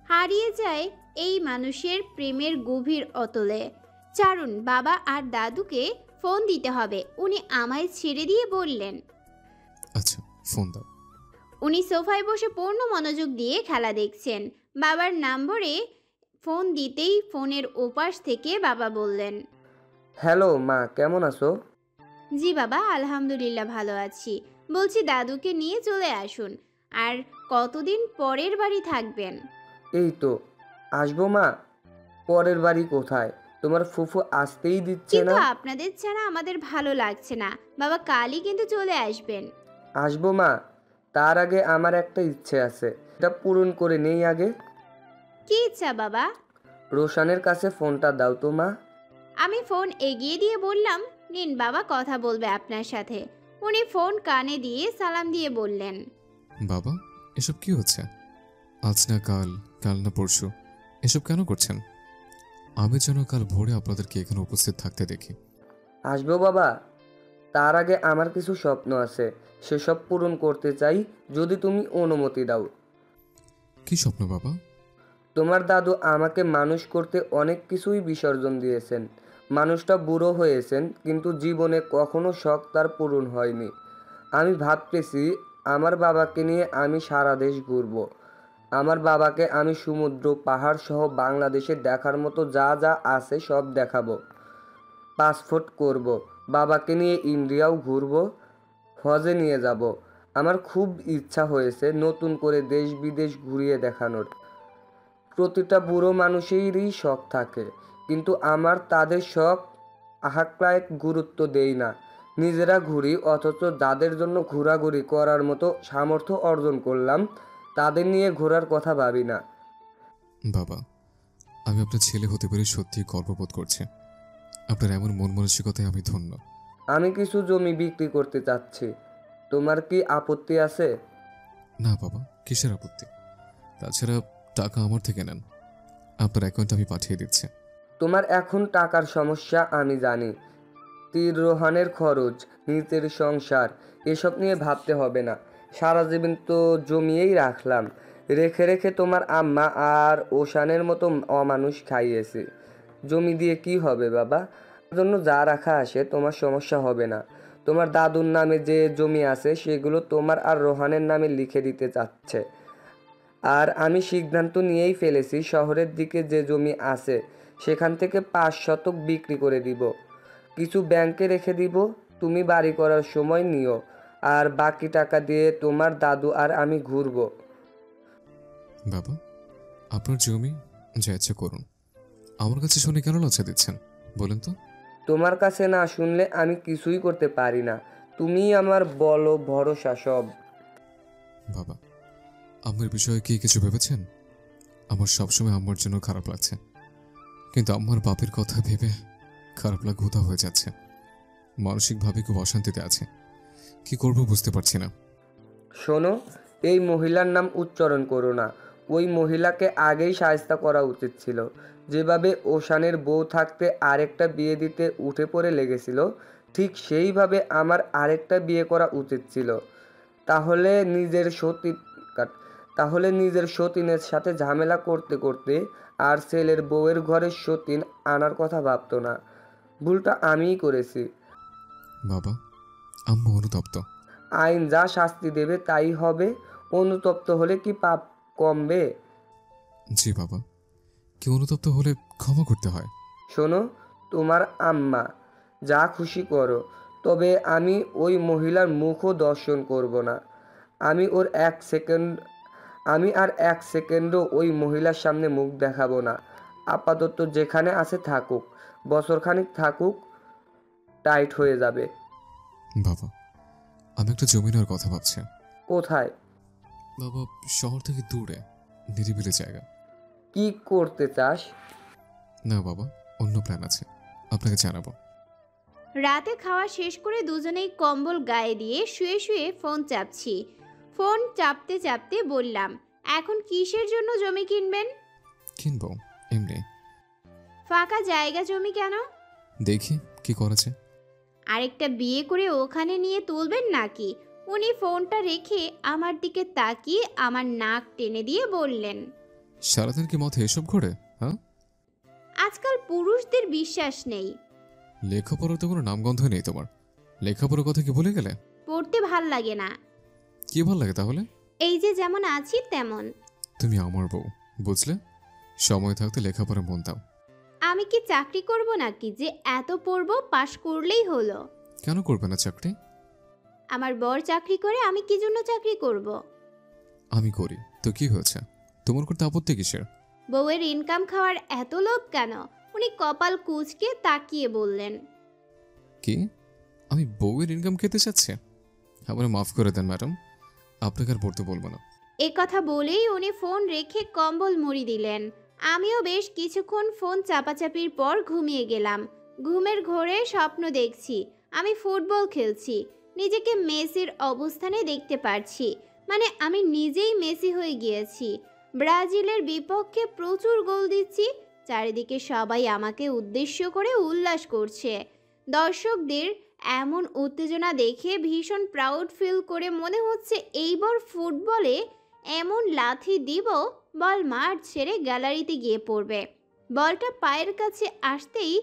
হারিয়ে যায় এই মানুষের প্রেমের গভীর অতলে। চারুন, বাবা আর দাদুকে ফোন দিতে হবে। উনি আমায় ছেড়ে দিয়ে বললেন। আচ্ছা, ফোন দাও। উনি সোফায় বসে পূর্ণ মনোযোগ দিয়ে খেলা দেখছেন। বাবার নম্বরে ফোন দিতেই ফোনের ওপাশ থেকে বাবা বললেন, হ্যালো মা, কেমন আছো? জি বাবা, আলহামদুলিল্লাহ ভালো আছি। বলছি দাদুকে নিয়ে চলে আসুন। আর কতদিন পরের বাড়ি থাকবেন? এই তো আসবো মা। পরের বাড়ি কোথায়? তোমার ফুফু আসতেই দিচ্ছে কিন্তু না। আপনাদের ছাড়া আমাদের ভালো লাগছে না বাবা, কালই কিন্তু চলে আসবেন। আসবো মা, তার আগে আমার একটা ইচ্ছে আছে, এটা পূরণ করে নেই আগে। কি ইচ্ছা বাবা? রোশানের কাছে ফোনটা দাও তো মা। আমি ফোন এগিয়ে দিয়ে বললাম, নিন বাবা, কথা বলবে আপনার সাথে। উনি ফোন কানে দিয়ে সালাম দিয়ে বললেন, বাবা, এসব কি হচ্ছে? আজ না কাল, কাল না পরশু, এসব কেন করছেন? আমি যেন কাল ভোরে আপনাদেরকে এখানে উপস্থিত থাকতে দেখি। আসবো বাবা, তার আগে আমার কিছু স্বপ্ন আছে, সেসব পূরণ করতে চাই, যদি তুমি অনুমতি দাও। কি স্বপ্ন বাবা? তোমার দাদু আমাকে মানুষ করতে অনেক কিছুই বিসর্জন দিয়েছেন। মানুষটা বুড়ো হয়েছেন, কিন্তু জীবনে কখনো শখ তার পূরণ হয়নি। আমি ভাবতেছি আমার বাবাকে নিয়ে আমি সারা দেশ ঘুরব। আমার বাবাকে আমি সমুদ্র, পাহাড় সহ বাংলাদেশে দেখার মতো যা যা আছে সব দেখাবো। পাসপোর্ট করব, বাবাকে নিয়ে ইন্ডিয়াও ঘুরব, হজে নিয়ে যাব। আমার খুব ইচ্ছা হয়েছে নতুন করে দেশ বিদেশ ঘুরিয়ে দেখানোর। প্রতিটা বুড়ো মানুষেরই শখ থাকে, কিন্তু আমার তাদের শখ আহাক্লায় গুরুত্ব দেই না। নিজেরা ঘুরি, অথচ যাদের জন্য ঘোরাঘুরি করার মতো সামর্থ্য অর্জন করলাম তাদের নিয়ে ঘোরার কথা ভাবি না। বাবা, আমি আপনার ছেলে হতে পেরে সত্যি গর্ববোধ করছি। আপনার এমন মন মানসিকতায় আমি ধন্য। আমি কিছু জমি বিক্রি করতে চাচ্ছি, তোমার কি আপত্তি আছে? না বাবা, কিসের আপত্তি? তাছাড়া টাকা আমার থেকে নেন, আপনার অ্যাকাউন্টে আমি পাঠিয়ে দিচ্ছি। তোমার এখন টাকার সমস্যা আমি জানি। তীর রোহানের খরচ, নিজের সংসার, এসব নিয়ে ভাবতে হবে না। সারা জীবন তো জমিয়েই রাখলাম, রেখে রেখে তোমার আম্মা আর ওশানের মতো অমানুষ খাইয়েছে। জমি দিয়ে কি হবে বাবা? জন্য যা রাখা আসে তোমার সমস্যা হবে না। তোমার দাদুর নামে যে জমি আছে সেগুলো তোমার আর রোহানের নামে লিখে দিতে চাচ্ছে। আর আমি সিদ্ধান্ত নিয়েই ফেলেছি, শহরের দিকে যে জমি আছে সেখান থেকে 5 শতক বিক্রি করে দিব, কিছু ব্যাংকে রেখে দিব, তুমি বাড়ি করার সময় নিও, আর বাকি টাকা দিয়ে তোমার দাদু আর আমি ঘুরবো। বাবা, আপনার জমি যা ইচ্ছে করুন, আমার কাছে শুনে কেন লজ্জা দিচ্ছেন বলেন তো? তোমার কাছে না শুনলে আমি কিছুই করতে পারি না, তুমিই আমার বলো ভরসা সব। বাবা, আম্মার বিষয়ে কি কিছু ভেবেছেন? আমার সবসময় আম্মার জন্য খারাপ লাগছে, কিন্তু আম্মার বাপের কথা ভেবে খারাপ লাগা হুদা হয়ে যাচ্ছে। মানসিকভাবে খুব অশান্তিতে আছে, কি করব বুঝতে পারছি না। শোনো, এই মহিলার নাম উচ্চারণ করো না। ওই মহিলাকে আগেই শায়েস্তা করা উচিত ছিল। যেভাবে ওশানের বউ থাকতে আরেকটা বিয়ে দিতে উঠে পড়ে লেগেছিল, ঠিক সেইভাবে আমার আরেকটা বিয়ে করা উচিত ছিল। তাহলে নিজের সতীনের সাথে ঝামেলা করতে করতে আর ছেলের বউয়ের ঘরে সতীন আনার কথা ভাবতো না। ভুলটা আমিই করেছি। বাবা, আম্মা অনুতপ্ত। আইন যা শাস্তি দেবে তাই হবে। অনুতপ্ত হলে কি পাপ কমবে? জি বাবা, কি অনুতপ্ত হলে ক্ষমা করতে হয়। শোনো, তোমার আম্মা যা খুশি করো, তবে আমি ওই মহিলার মুখও দর্শন করব না। আমি আর এক সেকেন্ডও ওই মহিলার সামনে মুখ দেখাবো না। আপাতত যেখানে আছে থাকুক, বছরখানিক থাকুক, টাইট হয়ে যাবে। বাবা, আমি একটা জমি নেওয়ার কথা ভাবছি। কোথায়? বাবা, শহর থেকে দূরে, নিরিবিলি জায়গা। কি করতে চাস? না বাবা, অন্য প্ল্যান আছে, আপনাকে জানাবো। রাতে খাওয়া শেষ করে দুজনেই কম্বল গায়ে দিয়ে শুয়ে শুয়ে ফোন চাপছি। ফোন চাপতে চাপতে বললাম, এখন কিসের জন্য জমি কিনবেন? কিনবো এমনি। ফাঁকা জায়গা জমি কেন? দেখি কি করেছে। আরেকটা বিয়ে করে ওখানে নিয়ে তুলবেন নাকি? উনি ফোনটা রেখে আমার দিকে তাকিয়ে আমার নাক টেনে দিয়ে বললেন, সারাদিন কি মাথায় এসব ঘোরে? হ্যাঁ, আজকাল পুরুষদের বিশ্বাস নেই। লেখাপড়ার তো কোনো নামগন্ধ নেই তোমার। লেখাপড়ার কথা কি ভুলে গেলে? পড়তে ভাল লাগে না। কি ভাল লাগে তাহলে? এই যে যেমন আছি তেমন। তুমি আমার বউ, বুঝলে? সময় থাকতে লেখাপড়া মন দাও। আমি কি চাকরি করব নাকি যে এত পড়বো, পাশ করলেই হলো? কেন করবে না চাকরি? আমার বর চাকরি করে, আমি কি জন্য চাকরি করব? আমি করি তো কি হয়েছে? তোমার করতে আপত্তি কিসের? বউয়ের ইনকাম খাওয়ার এত লোভ কেন? উনি কপাল কুঁচকে তাকিয়ে বললেন, কি আমি বউয়ের ইনকাম খেতে চাচ্ছি? আমার মাফ করে দেন ম্যাডাম, আপনাকে আর পড়তে বলবো না। এ কথা বলেই উনি ফোন রেখে কম্বল মুড়ি দিলেন। আমিও বেশ কিছুক্ষণ ফোন চাপাচাপির পর ঘুমিয়ে গেলাম। ঘুমের ঘোরে স্বপ্ন দেখছি আমি ফুটবল খেলছি, নিজেকে মেসির অবস্থানে দেখতে পারছি। মানে আমি নিজেই মেসি হয়ে গিয়েছি। ব্রাজিলের বিপক্ষে প্রচুর গোল দিচ্ছি, চারিদিকে সবাই আমাকে উদ্দেশ্য করে উল্লাস করছে। দর্শকদের এমন উত্তেজনা দেখে ভীষণ প্রাউড ফিল করে মনে হচ্ছে এইবার ফুটবলে এমন লাথি দিব, বল মাঠ ছেড়ে গ্যালারিতে গিয়ে পড়বে। বলটা পায়ের কাছে আসতেই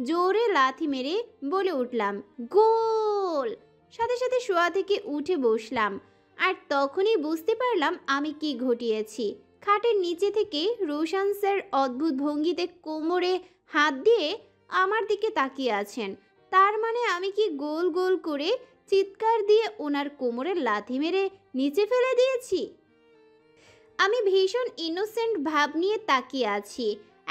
জোরে লাথি মেরে বলে উঠলাম, গোল! সাথে সাথে শোয়া থেকে উঠে বসলাম। আর তখনই বুঝতে পারলাম আমি কি ঘটিয়েছি। খাটের নিচে থেকে রোশান স্যার অদ্ভুত ভঙ্গিতে কোমরে হাত দিয়ে আমার দিকে তাকিয়ে আছেন। তার মানে আমি কি গোল গোল করে চিৎকার দিয়ে ওনার কোমরে লাথি মেরে নিচে ফেলে দিয়েছি? আমি ভীষণ ইনোসেন্ট ভাব নিয়ে তাকিয়ে আছি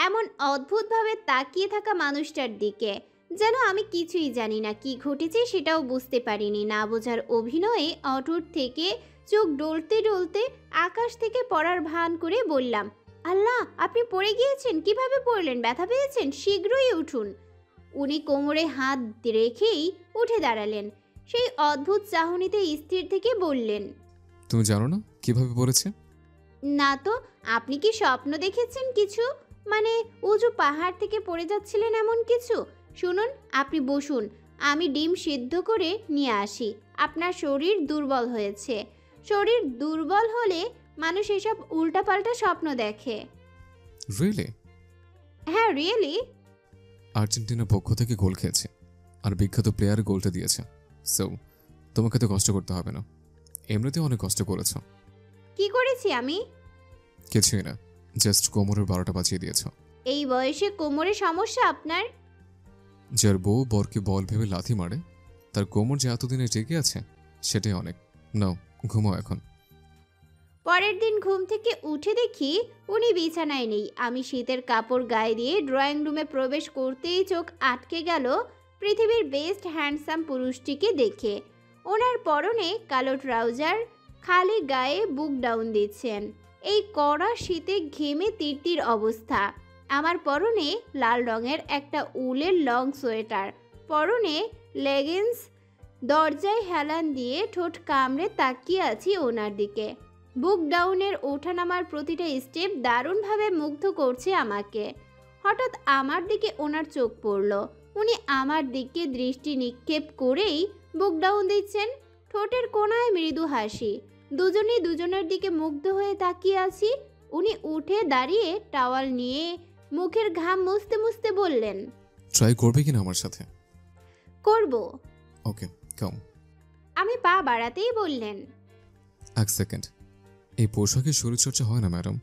এমন অদ্ভুতভাবে তাকিয়ে থাকা মানুষটার দিকে, যেন আমি কিছুই জানি না, কি ঘটেছে সেটাও বুঝতে পারিনি। না বোঝার অভিনয়ে অটুট থেকে চোখ ডলতে ডলতে আকাশ থেকে পড়ার ভান করে বললাম, আল্লাহ, আপনি পড়ে গিয়েছেন? কিভাবে পড়লেন? ব্যথা পেয়েছেন? শীঘ্রই উঠুন। উনি কোমরে হাত রেখেই উঠে দাঁড়ালেন। সেই অদ্ভুত চাহনিতে স্থির থেকে বললেন, তুমি জানো না কিভাবে পড়েছে? না তো। আপনি কি স্বপ্ন দেখেছেন কিছু? মানে উঁচু পাহাড় থেকে পড়ে যাচ্ছিলেন এমন কিছু? শুনুন, আপনি বসুন, আমি ডিম সিদ্ধ করে নিয়ে আসি। আপনার শরীর দুর্বল হয়েছে। শরীর দুর্বল হলে মানুষ এসব উল্টাপাল্টা স্বপ্ন দেখে। রিয়েলি? হ্যাঁ, রিয়েলি। আর্জেন্টিনার পক্ষ থেকে গোল খেয়েছে আর বিখ্যাত প্লেয়ার গোলটা দিয়েছে, সো তোমাকে তো কষ্ট করতে হবে না। এমনিতে অনেক কষ্ট করেছো। কি করেছি আমি? কিছুই না, জাস্ট কোমরের 12টা বাজিয়ে দিয়েছো। এই বয়সে কোমরে সমস্যা আপনার? যার বউ বরকে বল ভেবে লাথি মারে, তার কোমর যে এতদিনে টেকে আছে সেটাই অনেক। নাও ঘুমাও এখন। পরের দিন ঘুম থেকে উঠে দেখি উনি বিছানায় নেই। আমি শীতের কাপড় গায়ে দিয়ে ড্রয়িং রুমে প্রবেশ করতেই চোখ আটকে গেল পৃথিবীর বেস্ট হ্যান্ডসাম পুরুষটিকে দেখে। ওনার পরনে কালো ট্রাউজার, খালি গায়ে বুক ডাউন দিচ্ছেন। এই কড়া শীতে ঘেমে তিরতির অবস্থা। আমার পরনে লাল রঙের একটা উলের লং সোয়েটার, পরনে লেগিংস। দরজায় হেলান দিয়ে ঠোঁট কামড়ে তাকিয়ে আছি ওনার দিকে। বুক ডাউনের ওঠানামার প্রতিটা স্টেপ দারুণভাবে মুগ্ধ করছে আমাকে। হঠাৎ আমার দিকে ওনার চোখ পড়ল। উনি আমার দিকে দৃষ্টি নিক্ষেপ করেই বুক ডাউন দিচ্ছেন, ঠোঁটের কোণায় মৃদু হাসি। দুজনেই দুজনের দিকে মুগ্ধ হয়ে তাকিয়ে আছি। উনি উঠে দাঁড়িয়ে টাওয়াল নিয়ে মুখের ঘাম মুছতে মুছতে বললেন, ট্রাই করবে কিনা আমার সাথে? করব। ওকে, কাম। আমি পা বাড়াতেই বললেন, এক সেকেন্ড, এই পোশাকে শরীরচর্চা হয় না ম্যাডাম।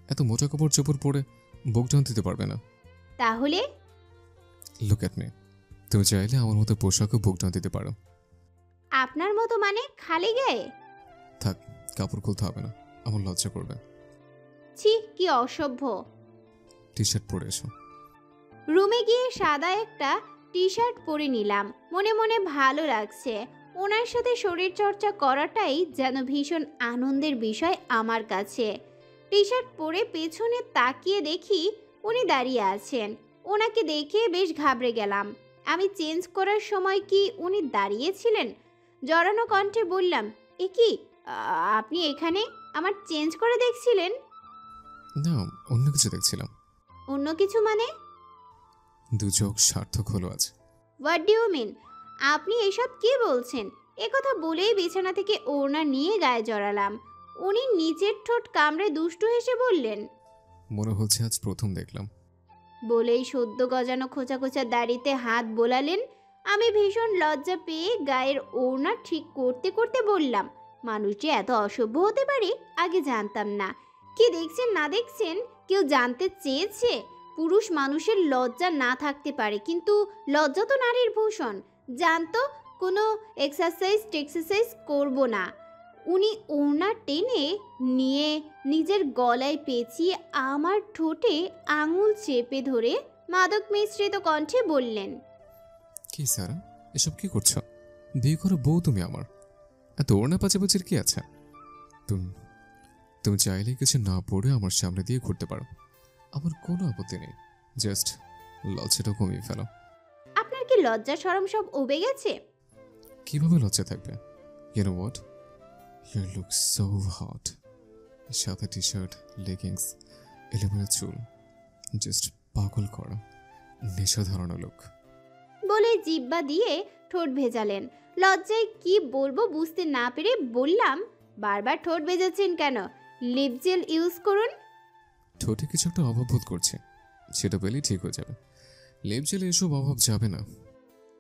এত মোটা কাপড় চোপড় পরে বুক ডাউন দিতে পারবে না। তাহলে? লুক এট মি, তুমি চাইলে আমার মতো পোশাকও বুক ডাউন দিতে পারো। আপনার মতো মানে খালি গায়ে? থাক, কাপড় খুলতে হবে না, আমার লজ্জা করবে। ছি, কি অসভ্য। টি শার্ট পরে এসো। রুমে গিয়ে সাদা একটা টি শার্ট পরে নিলাম। মনে মনে ভালো লাগছে। ওনার সাথে শরীর চর্চা করাটাই যেন ভীষণ আনন্দের বিষয় আমার কাছে। টি শার্ট পরে পেছনে তাকিয়ে দেখি উনি দাঁড়িয়ে আছেন। ওনাকে দেখে বেশ ঘাবড়ে গেলাম। আমি চেঞ্জ করার সময় কি উনি দাঁড়িয়েছিলেন? জড়ানো কণ্ঠে বললাম, এ কি, আপনি এখানে? আমার চেঞ্জ করে দেখছিলেন? না, অন্য কিছু দেখছিলাম। অন্য কিছু মানে? দু চোখ সার্থক হলো আজ। What do you mean? আপনি এসব কি বলছেন? একথা বলেই বিছানা থেকে ওড়না নিয়ে গায়ে জড়ালাম। উনি নিচের ঠোঁট কামড়ে দুষ্টু হেসে বললেন, মনে হচ্ছে আজ প্রথম দেখলাম। বলেই সদ্য গজানো খোঁচা খোঁচা দাড়িতে হাত বোলালেন। আমি ভীষণ লজ্জা পেয়ে গায়ের ওড়না ঠিক করতে করতে বললাম, মানুষ যে এত অসভ্য হতে পারে আগে জানতাম না। কি দেখছেন না দেখছেন কেউ জানতে চেয়েছে? পুরুষ মানুষের লজ্জা না থাকতে পারে, কিন্তু লজ্জা তো নারীর ভূষণ। জানতো কোনো এক্সারসাইজ করব না। উনি ওড়না টেনে নিয়ে নিজের গলায় পেঁচিয়ে আমার ঠোঁটে আঙুল চেপে ধরে মাদক মিশ্রিত কণ্ঠে বললেন, কি স্যার, এসব কি করছো? বিয়ে করে বউ তুমি আমার, এত ওড়না পাচাপাচির কি আছে? তুমি চাইলে কিছু না পড়ে আমার সামনে দিয়ে ঘুরতে পারো, আমার কোনো আপত্তি নেই। জাস্ট লজ্জাটা কমিয়ে ফেলো। আপনার কি লজ্জা শরম সব উবে গেছে? কিভাবে লজ্জা থাকবে? You know what, you look so hot. সাদা টি শার্ট, লেগিংস, এলোমেলো চুল, জাস্ট পাগল করা, নেশা ধরানো লোক। বলে জিব্বা দিয়ে ঠোঁট ভেজালেন। লজ্জায় কি বলবো বুঝতে না পেরে বললাম, বারবার ঠোঁট ভেজাচ্ছেন কেন? লিপ জেল ইউজ করুন। ঠোঁটে কিছু একটা অভাব বোধ করছে, সেটা পেলেই ঠিক হয়ে যাবে। লিপ জেলে এসব অভাব যাবে না।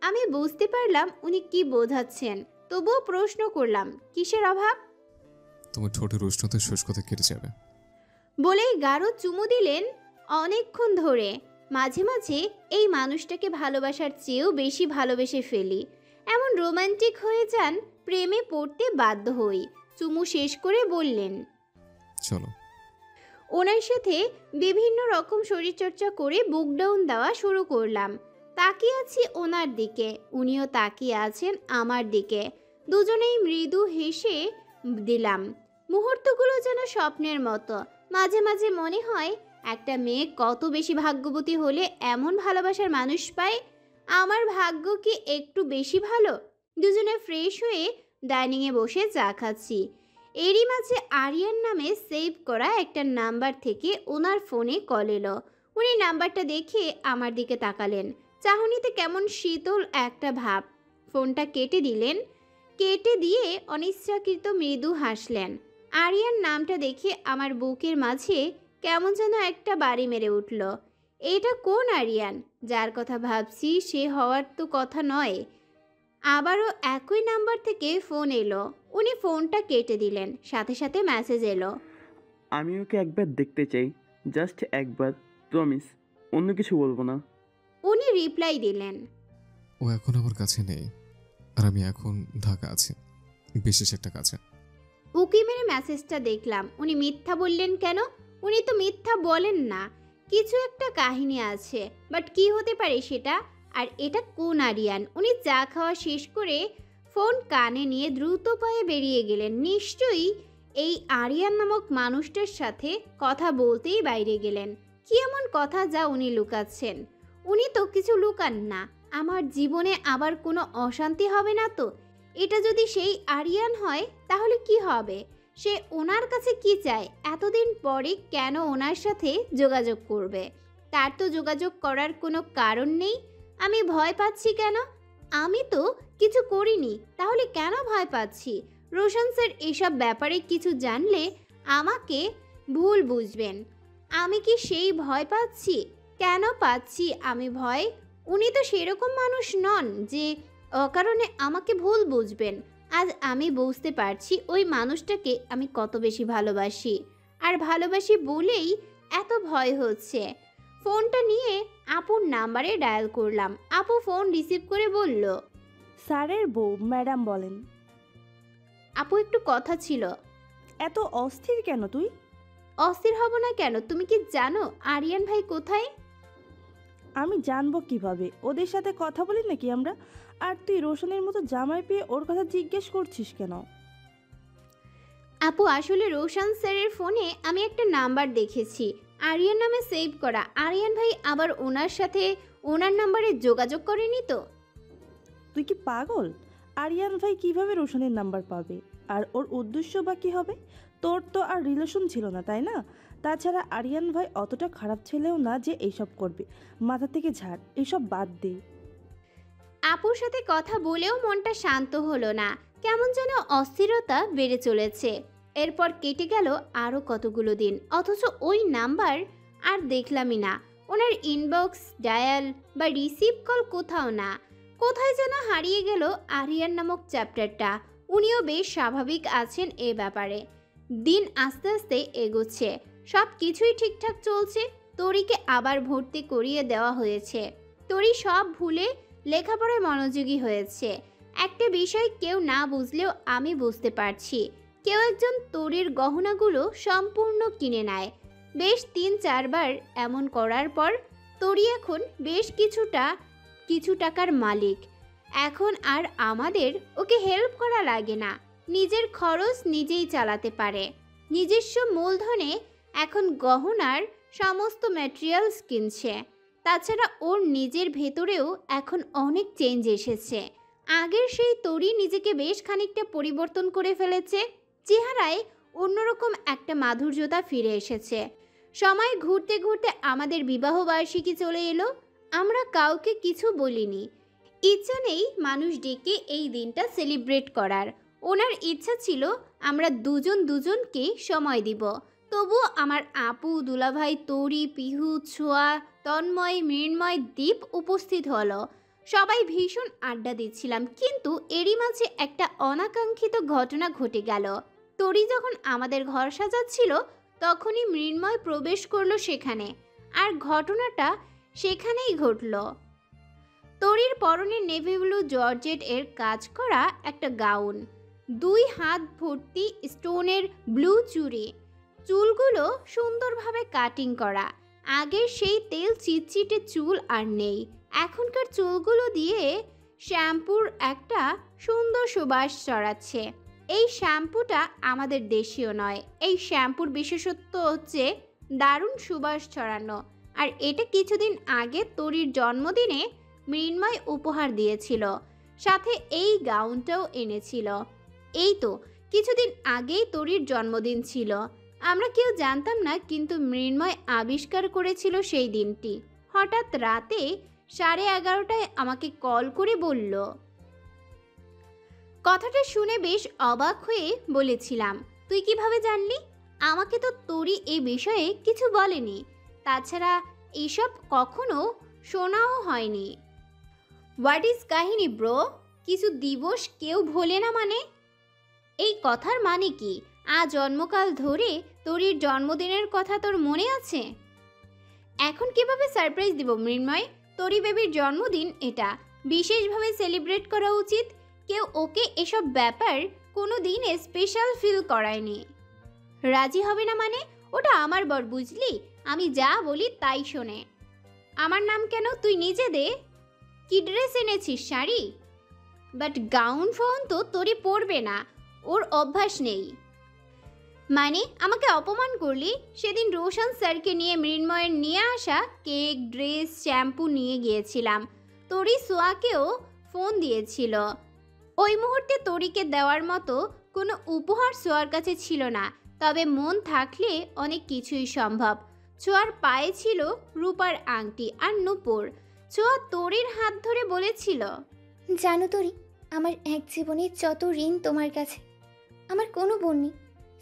আমি বুঝতে পারলাম উনি কি বোঝাচ্ছেন, তবুও প্রশ্ন করলাম, কিসের অভাব? তোমার ঠোঁটের উষ্ণতা শুষ্কতা কেটে যাবে। বলেই গাঢ় চুমু দিলেন অনেকক্ষণ ধরে। মাঝে মাঝে এই মানুষটাকে ভালোবাসার চেয়েও বেশি ভালোবেসে ফেলি। এমন রোমান্টিক হয়ে যান, প্রেমে পড়তে বাধ্য হই। চুমু শেষ করে বললেন, চলো ওনার সাথে বিভিন্ন রকম শরীরচর্চা করে বুক ডাউন দেওয়া শুরু করলাম। তাকিয়ে আছি ওনার দিকে, উনিও তাকিয়ে আছেন আমার দিকে। দুজনেই মৃদু হেসে দিলাম। মুহূর্তগুলো যেন স্বপ্নের মতো। মাঝে মাঝে মনে হয় একটা মেয়ে কত বেশি ভাগ্যবতী হলে এমন ভালোবাসার মানুষ পায়। আমার ভাগ্য কি একটু বেশি ভালো? দুজনে ফ্রেশ হয়ে ডাইনিংয়ে বসে চা খাচ্ছি। এরই মাঝে আরিয়ান নামে সেভ করা একটা নাম্বার থেকে ওনার ফোনে কল এলো। উনি নাম্বারটা দেখে আমার দিকে তাকালেন। চাহনিতে কেমন শীতল একটা ভাব। ফোনটা কেটে দিলেন। কেটে দিয়ে অনিচ্ছাকৃত মৃদু হাসলেন। আরিয়ান নামটা দেখে আমার বুকের মাঝে কেমন যেন একটা বাড়ি মেরে উঠল। এটা কোন আরিয়ান? যার কথা ভাবছি সে হওয়ার তো কথা নয়। আবারও একই নাম্বার থেকে ফোন এলো। উনি ফোনটা কেটে দিলেন। সাথে সাথে মেসেজ এলো। আমি ওকে একবার দেখতে চাই, জাস্ট একবার, প্রমিস, অন্য কিছু বলবো না। উনি রিপ্লাই দিলেন, ও এখন আমার কাছে নেই, আর আমি এখন ঢাকা আছি বিশেষ একটা কাছে। উকি মেরে মেসেজটা দেখলাম। উনি মিথ্যা বললেন কেন? উনি তো মিথ্যা বলেন না। কিছু একটা কাহিনী আছে, বাট কি হতে পারে সেটা? আর এটা কোন আরিয়ান? উনি চা খাওয়া শেষ করে ফোন কানে নিয়ে দ্রুত পায়ে বেরিয়ে গেলেন। নিশ্চয়ই এই আরিয়ান নামক মানুষটার সাথে কথা বলতেই বাইরে গেলেন। কি এমন কথা যা উনি লুকাচ্ছেন? উনি তো কিছু লুকান না। আমার জীবনে আবার কোনো অশান্তি হবে না তো? এটা যদি সেই আরিয়ান হয় তাহলে কি হবে? সে ওনার কাছে কি চায়? এতদিন পরে কেন ওনার সাথে যোগাযোগ করবে? তার তো যোগাযোগ করার কোনো কারণ নেই। আমি ভয় পাচ্ছি কেন? আমি তো কিছু করিনি, তাহলে কেন ভয় পাচ্ছি? রোশন স্যার এসব ব্যাপারে কিছু জানলে আমাকে ভুল বুঝবেন। আমি কি সেই ভয় পাচ্ছি? কেন পাচ্ছি আমি ভয়? উনি তো সেরকম মানুষ নন যে অকারণে আমাকে ভুল বুঝবেন। আজ আমি বুঝতে পারছি ওই মানুষটাকে আমি কত বেশি ভালোবাসি। আর ভালোবাসি বলেই এত ভয় হচ্ছে। ফোনটা নিয়ে আপুর নাম্বারে ডায়াল করলাম। আপু ফোন রিসিভ করে বলল, স্যারের বউ ম্যাডাম বলেন। আপু একটু কথা ছিল। এত অস্থির কেন তুই? অস্থির হব না কেন? তুমি কি জানো আরিয়ান ভাই কোথায়? আমি জানবো কিভাবে? ওদের সাথে কথা বলি নাকি আমরা? আর তুই রোশনের মতো জামাই পেয়ে ওর কথা জিজ্ঞেস করছিস কেন? আপু আসলে রোশন স্যারের ফোনে আমি একটা নাম্বার দেখেছি, আরিয়ান নামে সেভ করা। আরিয়ান ভাই আবার ওনার সাথে ওনার নাম্বারে যোগাযোগ করেনি তো? তুই কি পাগল? আরিয়ান ভাই কিভাবে রোশনের নাম্বার পাবে? আর ওর উদ্দেশ্য বা কী হবে? তোর তো আর রিলেশন ছিল না, তাই না? তাছাড়া আরিয়ান ভাই অতটা খারাপ ছেলেও না যে এইসব করবে। মাথা থেকে ঝাড়, এইসব বাদ দে। আপুর সাথে কথা বলেও মনটা শান্ত হলো না। কেমন যেন অস্থিরতা বেড়ে চলেছে। এরপর কেটে গেল আরও কতগুলো দিন, অথচ ওই নাম্বার আর দেখলামই না। ওনার ইনবক্স, ডায়াল বা রিসিভ কল কোথাও না। কোথায় যেন হারিয়ে গেল আরিয়ান নামক চ্যাপ্টারটা। উনিও বেশ স্বাভাবিক আছেন এ ব্যাপারে। দিন আস্তে আস্তে এগোচ্ছে, সব কিছুই ঠিকঠাক চলছে। তরিকে আবার ভর্তি করিয়ে দেওয়া হয়েছে। তরি সব ভুলে লেখাপড়ায় মনোযোগী হয়েছে। একটা বিষয় কেউ না বুঝলেও আমি বুঝতে পারছি। কেউ একজন তরির গহনাগুলো সম্পূর্ণ কিনে নেয়। বেশ ৩-৪ বার এমন করার পর তরি এখন বেশ কিছু টাকার মালিক। এখন আর আমাদের ওকে হেল্প করা লাগে না। নিজের খরচ নিজেই চালাতে পারে। নিজস্ব মূলধনে এখন গহনার সমস্ত ম্যাটেরিয়ালস কিনছে। তাছাড়া ওর নিজের ভেতরেও এখন অনেক চেঞ্জ এসেছে। আগের সেই তরি নিজেকে বেশ খানিকটা পরিবর্তন করে ফেলেছে। চেহারায় অন্যরকম একটা মাধুর্যতা ফিরে এসেছে। সময় ঘুরতে ঘুরতে আমাদের বিবাহ বার্ষিকী চলে এলো। আমরা কাউকে কিছু বলিনি। ইচ্ছা নেই মানুষ ডেকে এই দিনটা সেলিব্রেট করার। ওনার ইচ্ছা ছিল আমরা দুজনকে সময় দিব। তবুও আমার আপু, দুলাভাই, তরি, পিহু, ছোঁয়া, তন্ময়, মৃন্ময়, দীপ উপস্থিত হলো। সবাই ভীষণ আড্ডা দিচ্ছিলাম, কিন্তু এরই মাঝে একটা অনাকাঙ্ক্ষিত ঘটনা ঘটে গেল। তরি যখন আমাদের ঘর সাজাচ্ছিল তখনই মৃন্ময় প্রবেশ করলো সেখানে। আর ঘটনাটা সেখানেই ঘটল। তরির পরনে নেভি ব্লু জর্জেট এর কাজ করা একটা গাউন, 2 হাত ভর্তি স্টোনের ব্লু চুড়ি, চুলগুলো সুন্দরভাবে কাটিং করা। আগের সেই তেল চিটচিটে চুল আর নেই। এখনকার চুলগুলো দিয়ে শ্যাম্পুর একটা সুন্দর সুবাস ছড়াচ্ছে। এই শ্যাম্পুটা আমাদের দেশীয় নয়। এই শ্যাম্পুর বিশেষত্ব হচ্ছে দারুণ সুবাস ছড়ানো। আর এটা কিছুদিন আগে তরির জন্মদিনে মৃন্ময় উপহার দিয়েছিল, সাথে এই গাউনটাও এনেছিল। এই তো কিছুদিন আগেই তরির জন্মদিন ছিল। আমরা কেউ জানতাম না, কিন্তু মৃন্ময় আবিষ্কার করেছিল সেই দিনটি। হঠাৎ রাতে 11:30টায় আমাকে কল করে বলল। কথাটা শুনে বেশ অবাক হয়ে বলেছিলাম, তুই কিভাবে জানলি? আমাকে তো তরি এ বিষয়ে কিছু বলেনি। তাছাড়া এসব কখনো শোনাও হয়নি। হোয়াট ইজ কাহিনী ব্রো? কিছু দিবস কেউ ভোলে না মানে? এই কথার মানে কি? আজ জন্মকাল ধরে তরির জন্মদিনের কথা তোর মনে আছে? এখন কিভাবে সারপ্রাইজ দিব মৃন্ময়? তরি বেবির জন্মদিন, এটা বিশেষভাবে সেলিব্রেট করা উচিত। কেউ ওকে এসব ব্যাপার কোনো দিন স্পেশাল ফিল করায়নি। রাজি হবে না মানে? ওটা আমার বর, বুঝলি? আমি যা বলি তাই শোনে। আমার নাম কেন? তুই নিজে দে। কি ড্রেস এনেছিস? শাড়ি? বাট গাউন ফোন তো তরি পরবে না, ওর অভ্যাস নেই। মানে আমাকে অপমান করলি? সেদিন রোশন স্যারকে নিয়ে মৃন্ময়ের নিয়ে আসা কেক, ড্রেস, শ্যাম্পু নিয়ে গিয়েছিলাম। তরি সোয়াকেও ফোন দিয়েছিল। ওই মুহূর্তে তরিকে দেওয়ার মতো কোনো উপহার সোয়ার কাছে ছিল না, তবে মন থাকলে অনেক কিছুই সম্ভব। ছোঁয়ার পায়ে ছিল রূপার আংটি আর নূপুর। ছোঁয়া তরির হাত ধরে বলেছিল, জানো তরি, আমার এক জীবনের যত ঋণ তোমার কাছে। আমার কোনো বোন নেই,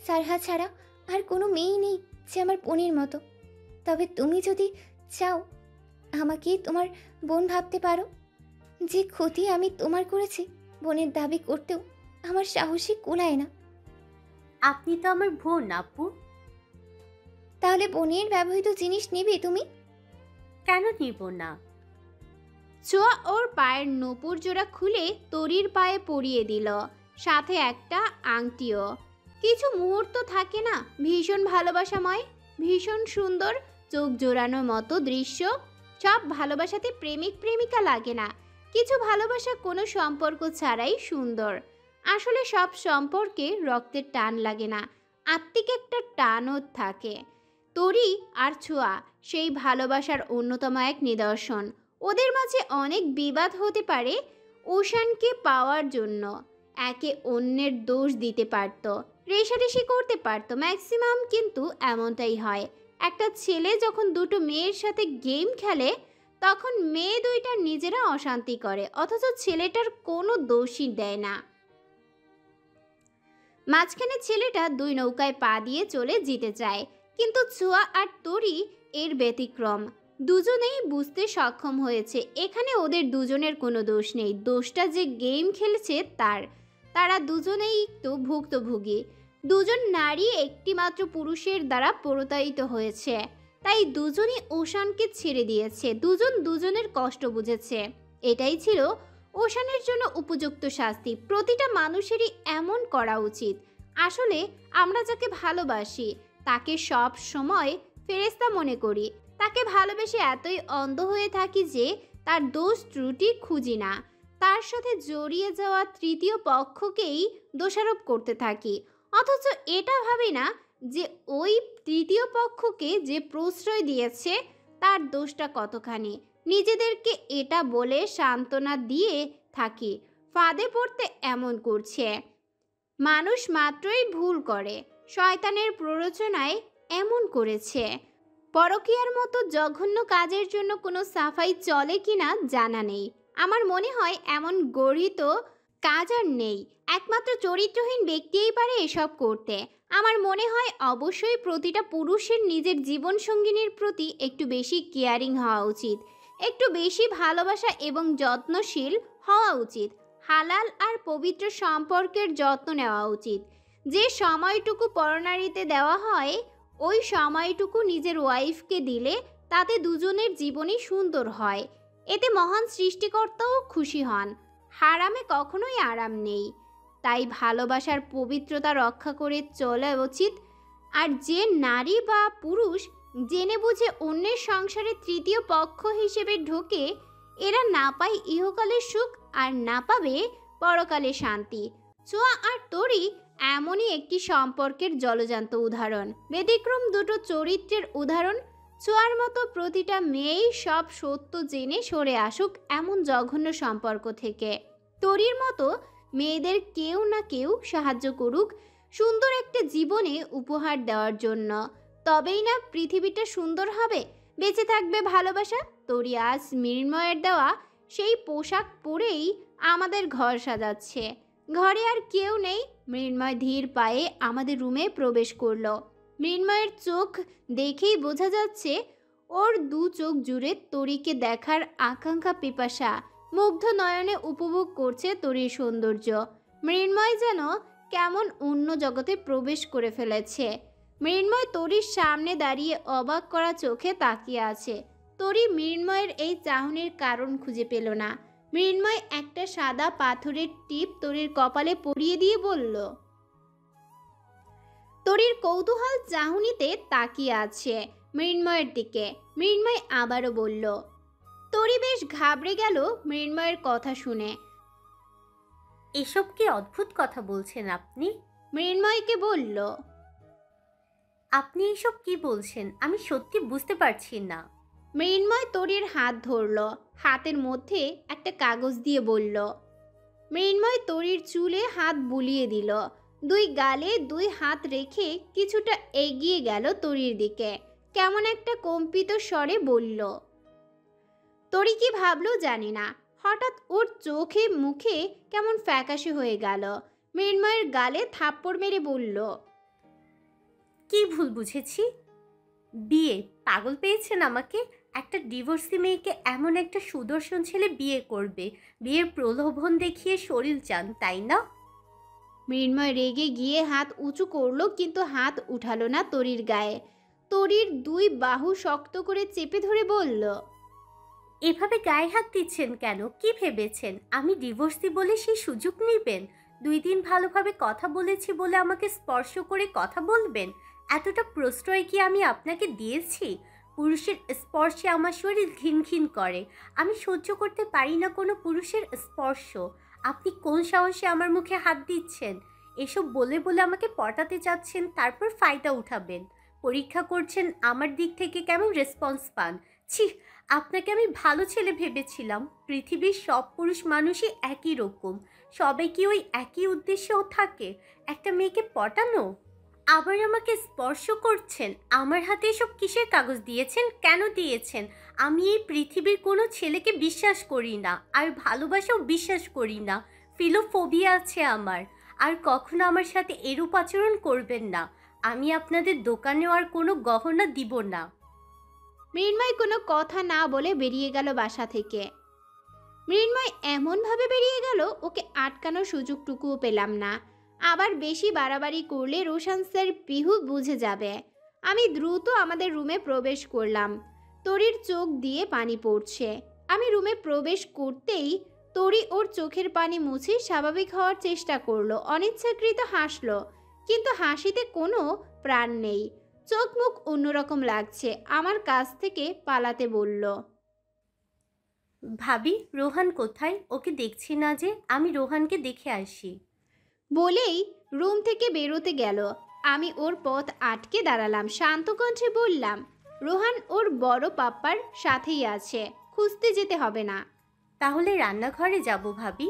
সারহা ছাড়া আর কোনো মেয়েই নেই যে আমার বোনের মতো। তবে তুমি যদি চাও আমাকে তোমার বোন ভাবতে পারো। যে ক্ষতি আমি তোমার করেছি বোনের দাবি করতেও আমার সাহসী কুলায় না। আপনি তো আমার বোন আপু। তাহলে বোনের ব্যবহৃত জিনিস নেবে তুমি? কেন নিব না? ছোঁয়া ওর পায়ের নূপুর জোড়া খুলে তরির পায়ে পরিয়ে দিল, সাথে একটা আংটিও। কিছু মুহূর্ত থাকে না ভীষণ ভালোবাসাময়, ভীষণ সুন্দর, চোখ জোড়ানোর মতো দৃশ্য। সব ভালোবাসাতে প্রেমিক প্রেমিকা লাগে না, কিছু ভালোবাসা কোনো সম্পর্ক ছাড়াই সুন্দর। আসলে সব সম্পর্কে রক্তের টান লাগে না, আত্মিক একটা টানও থাকে। তরি আর ছোঁয়া সেই ভালোবাসার অন্যতম এক নিদর্শন। ওদের মাঝে অনেক বিবাদ হতে পারে ওশানকে পাওয়ার জন্য। একে অন্যের দোষ দিতে পারত, রেষারেষি করতে পারত ম্যাক্সিমাম, কিন্তু এমনটাই হয়। একটা ছেলে যখন দুটো মেয়ের সাথে গেম খেলে তখন মেয়ে দুইটা নিজেরা অশান্তি করে, অথচ ছেলেটার কোনো দোষই দেয় না। মাঝখানে ছেলেটা দুই নৌকায় পা দিয়ে চলে জিতে চায়, কিন্তু ছোঁয়া আর তরি এর ব্যতিক্রম। দুজনেই বুঝতে সক্ষম হয়েছে এখানে ওদের দুজনের কোনো দোষ নেই, দোষটা যে গেম খেলেছে তার। তারা দুজনেই তো ভুক্তভোগী। দুজন নারী একটি মাত্র পুরুষের দ্বারা প্রতারিত হয়েছে, তাই দুজনই ওশানকে ছেড়ে দিয়েছে। দুজন দুজনের কষ্ট বুঝেছে। এটাই ছিল ওশানের জন্য উপযুক্ত শাস্তি। প্রতিটা মানুষেরই এমন করা উচিত। আসলে আমরা যাকে ভালোবাসি তাকে সব সময় ফেরেশতা মনে করি, তাকে ভালোবেসে এতই অন্ধ হয়ে থাকি যে তার দোষ ত্রুটি খুঁজি না। তার সাথে জড়িয়ে যাওয়া তৃতীয় পক্ষকেই দোষারোপ করতে থাকি, অথচ এটা ভাবি না যে ওই তৃতীয় পক্ষকে যে প্রশ্রয় দিয়েছে তার দোষটা কতখানি। নিজেদেরকে এটা বলে সান্ত্বনা দিয়ে থাকি ফাঁদে পড়তে এমন করছে। মানুষ মাত্রই ভুল করে, শয়তানের প্ররোচনায় এমন করেছে। পরকীয়ার মতো জঘন্য কাজের জন্য কোনো সাফাই চলে কিনা জানা নেই। আমার মনে হয় এমন গর্হিত কাজ আর নেই, একমাত্র চরিত্রহীন ব্যক্তিই পারে এসব করতে। আমার মনে হয় অবশ্যই প্রতিটা পুরুষের নিজের জীবনসঙ্গিনীর প্রতি একটু বেশি কেয়ারিং হওয়া উচিত, একটু বেশি ভালোবাসা এবং যত্নশীল হওয়া উচিত। হালাল আর পবিত্র সম্পর্কের যত্ন নেওয়া উচিত। যে সময়টুকু পরনারীতে দেওয়া হয় ওই সময়টুকু নিজের ওয়াইফকে দিলে তাতে দুজনের জীবনই সুন্দর হয়। এতে মহান সৃষ্টিকর্তাও খুশি হন। হারামে কখনোই আরাম নেই, তাই ভালোবাসার পবিত্রতা রক্ষা করে চলা উচিত। আর যে নারী বা পুরুষ জেনে বুঝে অন্যের সংসারে তৃতীয় পক্ষ হিসেবে ঢোকে, এরা না পায় ইহকালের সুখ আর না পাবে পরকালে শান্তি। ছোঁয়া আর তরি এমনই একটি সম্পর্কের জলজান্ত উদাহরণ। ব্যতিক্রম দুটো চরিত্রের উদাহরণ। ছোঁয়ার মতো প্রতিটা মেয়েই সব সত্য জেনে সরে আসুক এমন জঘন্য সম্পর্ক থেকে। তরির মতো মেয়েদের কেউ না কেউ সাহায্য করুক সুন্দর একটা জীবনে উপহার দেওয়ার জন্য। তবেই না পৃথিবীটা সুন্দর হবে, বেঁচে থাকবে ভালোবাসা। তরি আজ মৃন্ময়ের দেওয়া সেই পোশাক পরেই আমাদের ঘর সাজাচ্ছে। ঘরে আর কেউ নেই। মৃন্ময় ধীর পায়ে আমাদের রুমে প্রবেশ করলো। মৃন্ময়ের চোখ দেখেই বোঝা যাচ্ছে ওর দু চোখ জুড়ে তরিকে দেখার আকাঙ্ক্ষা পিপাসা। মুগ্ধ নয়নে উপভোগ করছে তরির সৌন্দর্য। মৃন্ময় যেন কেমন অন্য জগতে প্রবেশ করে ফেলেছে। মৃন্ময় তরির সামনে দাঁড়িয়ে অবাক করা চোখে তাকিয়ে আছে। তরি মৃন্ময়ের এই চাহনির কারণ খুঁজে পেল না। মৃন্ময় একটা সাদা পাথরের টিপ তরির কপালে পরিয়ে দিয়ে বলল। তরির কৌতূহল চাহনিতে তাকিয়ে আছে মৃন্ময়ের দিকে। মৃন্ময় আবারও বলল। তরি বেশ ঘাবড়ে গেল মৃন্ময়ের কথা শুনে। এসব কি অদ্ভুত কথা বলছেন আপনি? মৃন্ময়কে বলল। আপনি এসব কি বলছেন? আমি সত্যি বুঝতে পারছি না। মৃন্ময় তরির হাত ধরল, হাতের মধ্যে একটা কাগজ দিয়ে বলল। মৃন্ময় তরির চুলে হাত বুলিয়ে দিল। দুই গালে দুই হাত রেখে কিছুটা এগিয়ে গেল তরির দিকে। কেমন একটা কম্পিত স্বরে বলল। তরি কি ভাবলো জানি না, হঠাৎ ওর চোখে মুখে কেমন ফ্যাকাশে হয়ে গেল। মৃন্ময়ের গালে থাপ্পড় মেরে বলল। কি ভুল বুঝেছি? বিয়ে? পাগল পেয়েছেন আমাকে? একটা ডিভোর্সি মেয়েকে এমন একটা সুদর্শন ছেলে বিয়ে করবে? বিয়ের প্রলোভন দেখিয়ে শরীর চান, তাই না? মৃন্ময় রেগে গিয়ে হাত উঁচু করলো, কিন্তু হাত উঠালো না তরির গায়ে। তরির দুই বাহু শক্ত করে চেপে ধরে বলল। এভাবে গায়ে হাত দিচ্ছেন কেন? কি ভেবেছেন আমি ডিভোর্সি বলে সেই সুযোগ নেবেন? 2 দিন ভালোভাবে কথা বলেছি বলে আমাকে স্পর্শ করে কথা বলবেন? এতটা প্রশ্রয় কি আমি আপনাকে দিয়েছি? পুরুষের স্পর্শে আমার শরীর ঘিনঘিন করে। আমি সহ্য করতে পারি না কোনো পুরুষের স্পর্শ। আপনি কোন সাহসে আমার মুখে হাত দিচ্ছেন? এসব বলে বলে আমাকে পটাতে চাচ্ছেন, তারপর ফায়দা উঠাবেন। পরীক্ষা করছেন আমার দিক থেকে কেমন রেসপন্স পান। ছি, আপনাকে আমি ভালো ছেলে ভেবেছিলাম। পৃথিবীর সব পুরুষ মানুষই একই রকম। সবাই কি ওই একই উদ্দেশ্যেও থাকে? একটা মেয়েকে পটানো? আবার আমাকে স্পর্শ করছেন। আমার হাতে এসব কিসের কাগজ দিয়েছেন? কেন দিয়েছেন? আমি এই পৃথিবীর কোনো ছেলেকে বিশ্বাস করি না, আর ভালোবাসাও বিশ্বাস করি না। ফিলোফোবিয়া আছে আমার। আর কখনো আমার সাথে এরূপ আচরণ করবেন না। আমি আপনাদের দোকানেও আর কোনো গহনা দিব না। মৃন্ময় কোনো কথা না বলে বেরিয়ে গেল বাসা থেকে। মৃন্ময় এমনভাবে বেরিয়ে গেল, ওকে আটকানোর সুযোগটুকুও পেলাম না। আবার বেশি বাড়াবাড়ি করলে রোশান স্যার পিহু বুঝে যাবে। আমি দ্রুত আমাদের রুমে প্রবেশ করলাম। তরির চোখ দিয়ে পানি পড়ছে। আমি রুমে প্রবেশ করতেই তরি ওর চোখের পানি মুছে স্বাভাবিক হওয়ার চেষ্টা করলো। অনিচ্ছাকৃত হাসলো, কিন্তু হাসিতে কোনো প্রাণ নেই। চোখ মুখ অন্যরকম লাগছে। আমার কাছ থেকে পালাতে বলল। ভাবি, রোহান কোথায়? ওকে দেখছি না যে। আমি রোহানকে দেখে আসি। বলেই রুম থেকে বেরোতে গেল। আমি ওর পথ আটকে দাঁড়ালাম। শান্ত কণ্ঠে বললাম, রোহান ওর বড় পাপ্পার সাথেই আছে, খুঁজতে যেতে হবে না। তাহলে রান্নাঘরে যাব ভাবি।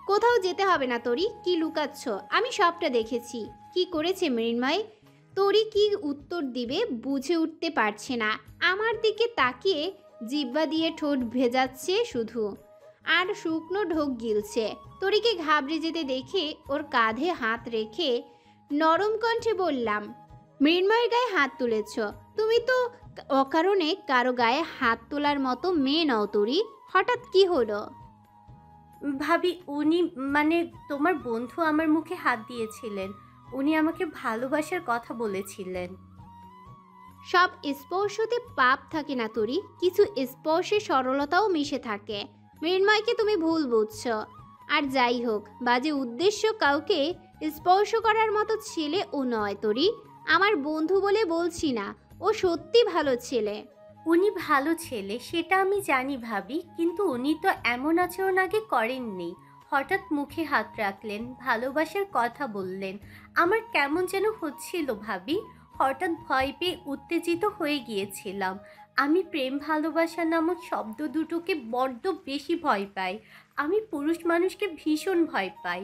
কোথাও যেতে হবে না তরি, কি লুকাচ্ছ? আমি সবটা দেখেছি। কি করেছে মৃন্ময়? তরি কি উত্তর দিবে বুঝে উঠতে পারছে না। আমার দিকে তাকিয়ে জিহ্বা দিয়ে ঠোঁট ভেজাচ্ছে শুধু, আর শুকনো ঢোক গিলছে। তরিকে ঘাবড়ে যেতে দেখে ওর কাঁধে হাত রেখে নরম কণ্ঠে বললাম, মৃন্ময়ের গায়ে হাত তুলেছ? তুমি তো অকারণে কারো গায়ে হাত তোলার মতো মেয়ে নও তরি। হঠাৎ কি হলো? ভাবি, উনি মানে তোমার বন্ধু আমার মুখে হাত দিয়েছিলেন। উনি আমাকে ভালোবাসার কথা বলেছিলেন। সব স্পর্শতে পাপ থাকে না তরি, কিছু স্পর্শে সরলতাও মিশে থাকে। মৃন্ময়কে তুমি ভুল বুঝছ। আর যাই হোক, বাজে উদ্দেশ্য কাউকে স্পর্শ করার মতো ছেলে ও নয় তরি। আমার বন্ধু বলে বলছি না, ও সত্যি ভালো ছেলে। উনি ভালো ছেলে সেটা আমি জানি ভাবি, কিন্তু উনি তো এমন আচরণ আগে করেননি। হঠাৎ মুখে হাত রাখলেন, ভালোবাসার কথা বললেন, আমার কেমন যেন হচ্ছিল ভাবি। হঠাৎ ভয় পেয়ে উত্তেজিত হয়ে গিয়েছিলাম। আমি প্রেম ভালোবাসা নামক শব্দ দুটোকে বড্ড বেশি ভয় পাই। আমি পুরুষ মানুষকে ভীষণ ভয় পাই।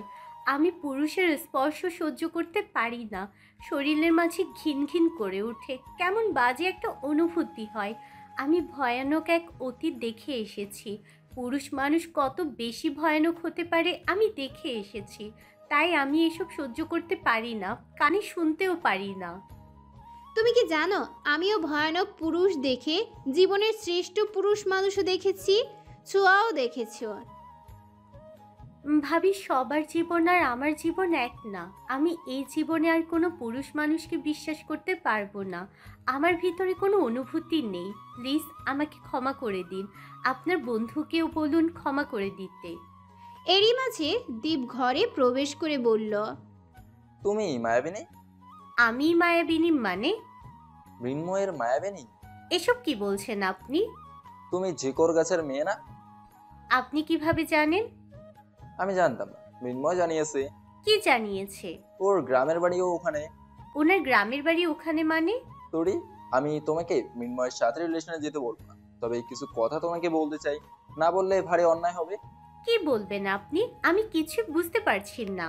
আমি পুরুষের স্পর্শ সহ্য করতে পারি না। শরীরের মাঝে ঘিন ঘিন করে ওঠে, কেমন বাজে একটা অনুভূতি হয়। আমি ভয়ানক এক অতীত দেখে এসেছি। পুরুষ মানুষ কত বেশি ভয়ানক হতে পারে আমি দেখে এসেছি। তাই আমি এসব সহ্য করতে পারি না, কানে শুনতেও পারি না। তুমি কি জানো, আমিও ভয়ানক পুরুষ দেখে জীবনের শ্রেষ্ঠ পুরুষ মানুষও দেখেছি, ছোঁয়াও দেখেছো। ভাবি সবার জীবন আর আমার জীবন এক না। আমি এই জীবনে আর কোনো পুরুষ মানুষকে বিশ্বাস করতে পারবো না। আমার ভিতরে কোনো অনুভূতি নেই। প্লিজ আমাকে ক্ষমা করে দিন। আপনার বন্ধুকেও বলুন ক্ষমা করে দিতে। এরই মাঝে দীপ ঘরে প্রবেশ করে বলল, তুমি মায়াবিনী? আমি মায়াবিনী মানে? মৃন্ময়ের মায়াবিনী? এসব কি বলছেন আপনি? তুমি ঝিকর গাছের মেয়ে না? আপনি কিভাবে জানেন? আমি জানতাম না, মৃন্ময় জানিয়েছে। কি জানিয়েছে? ওর গ্রামের বাড়িও ওখানে। ওনার গ্রামের বাড়ি ওখানে মানে? তোরি, আমি তোমাকে মৃন্ময়ের সাথে রিলেশনে যেতে বলবো না, তবে কিছু কথা তোমাকে বলতে চাই, না বললে ভারী অন্যায় হবে। কি বলবেন আপনি? আমি কিছু বুঝতে পারছি না।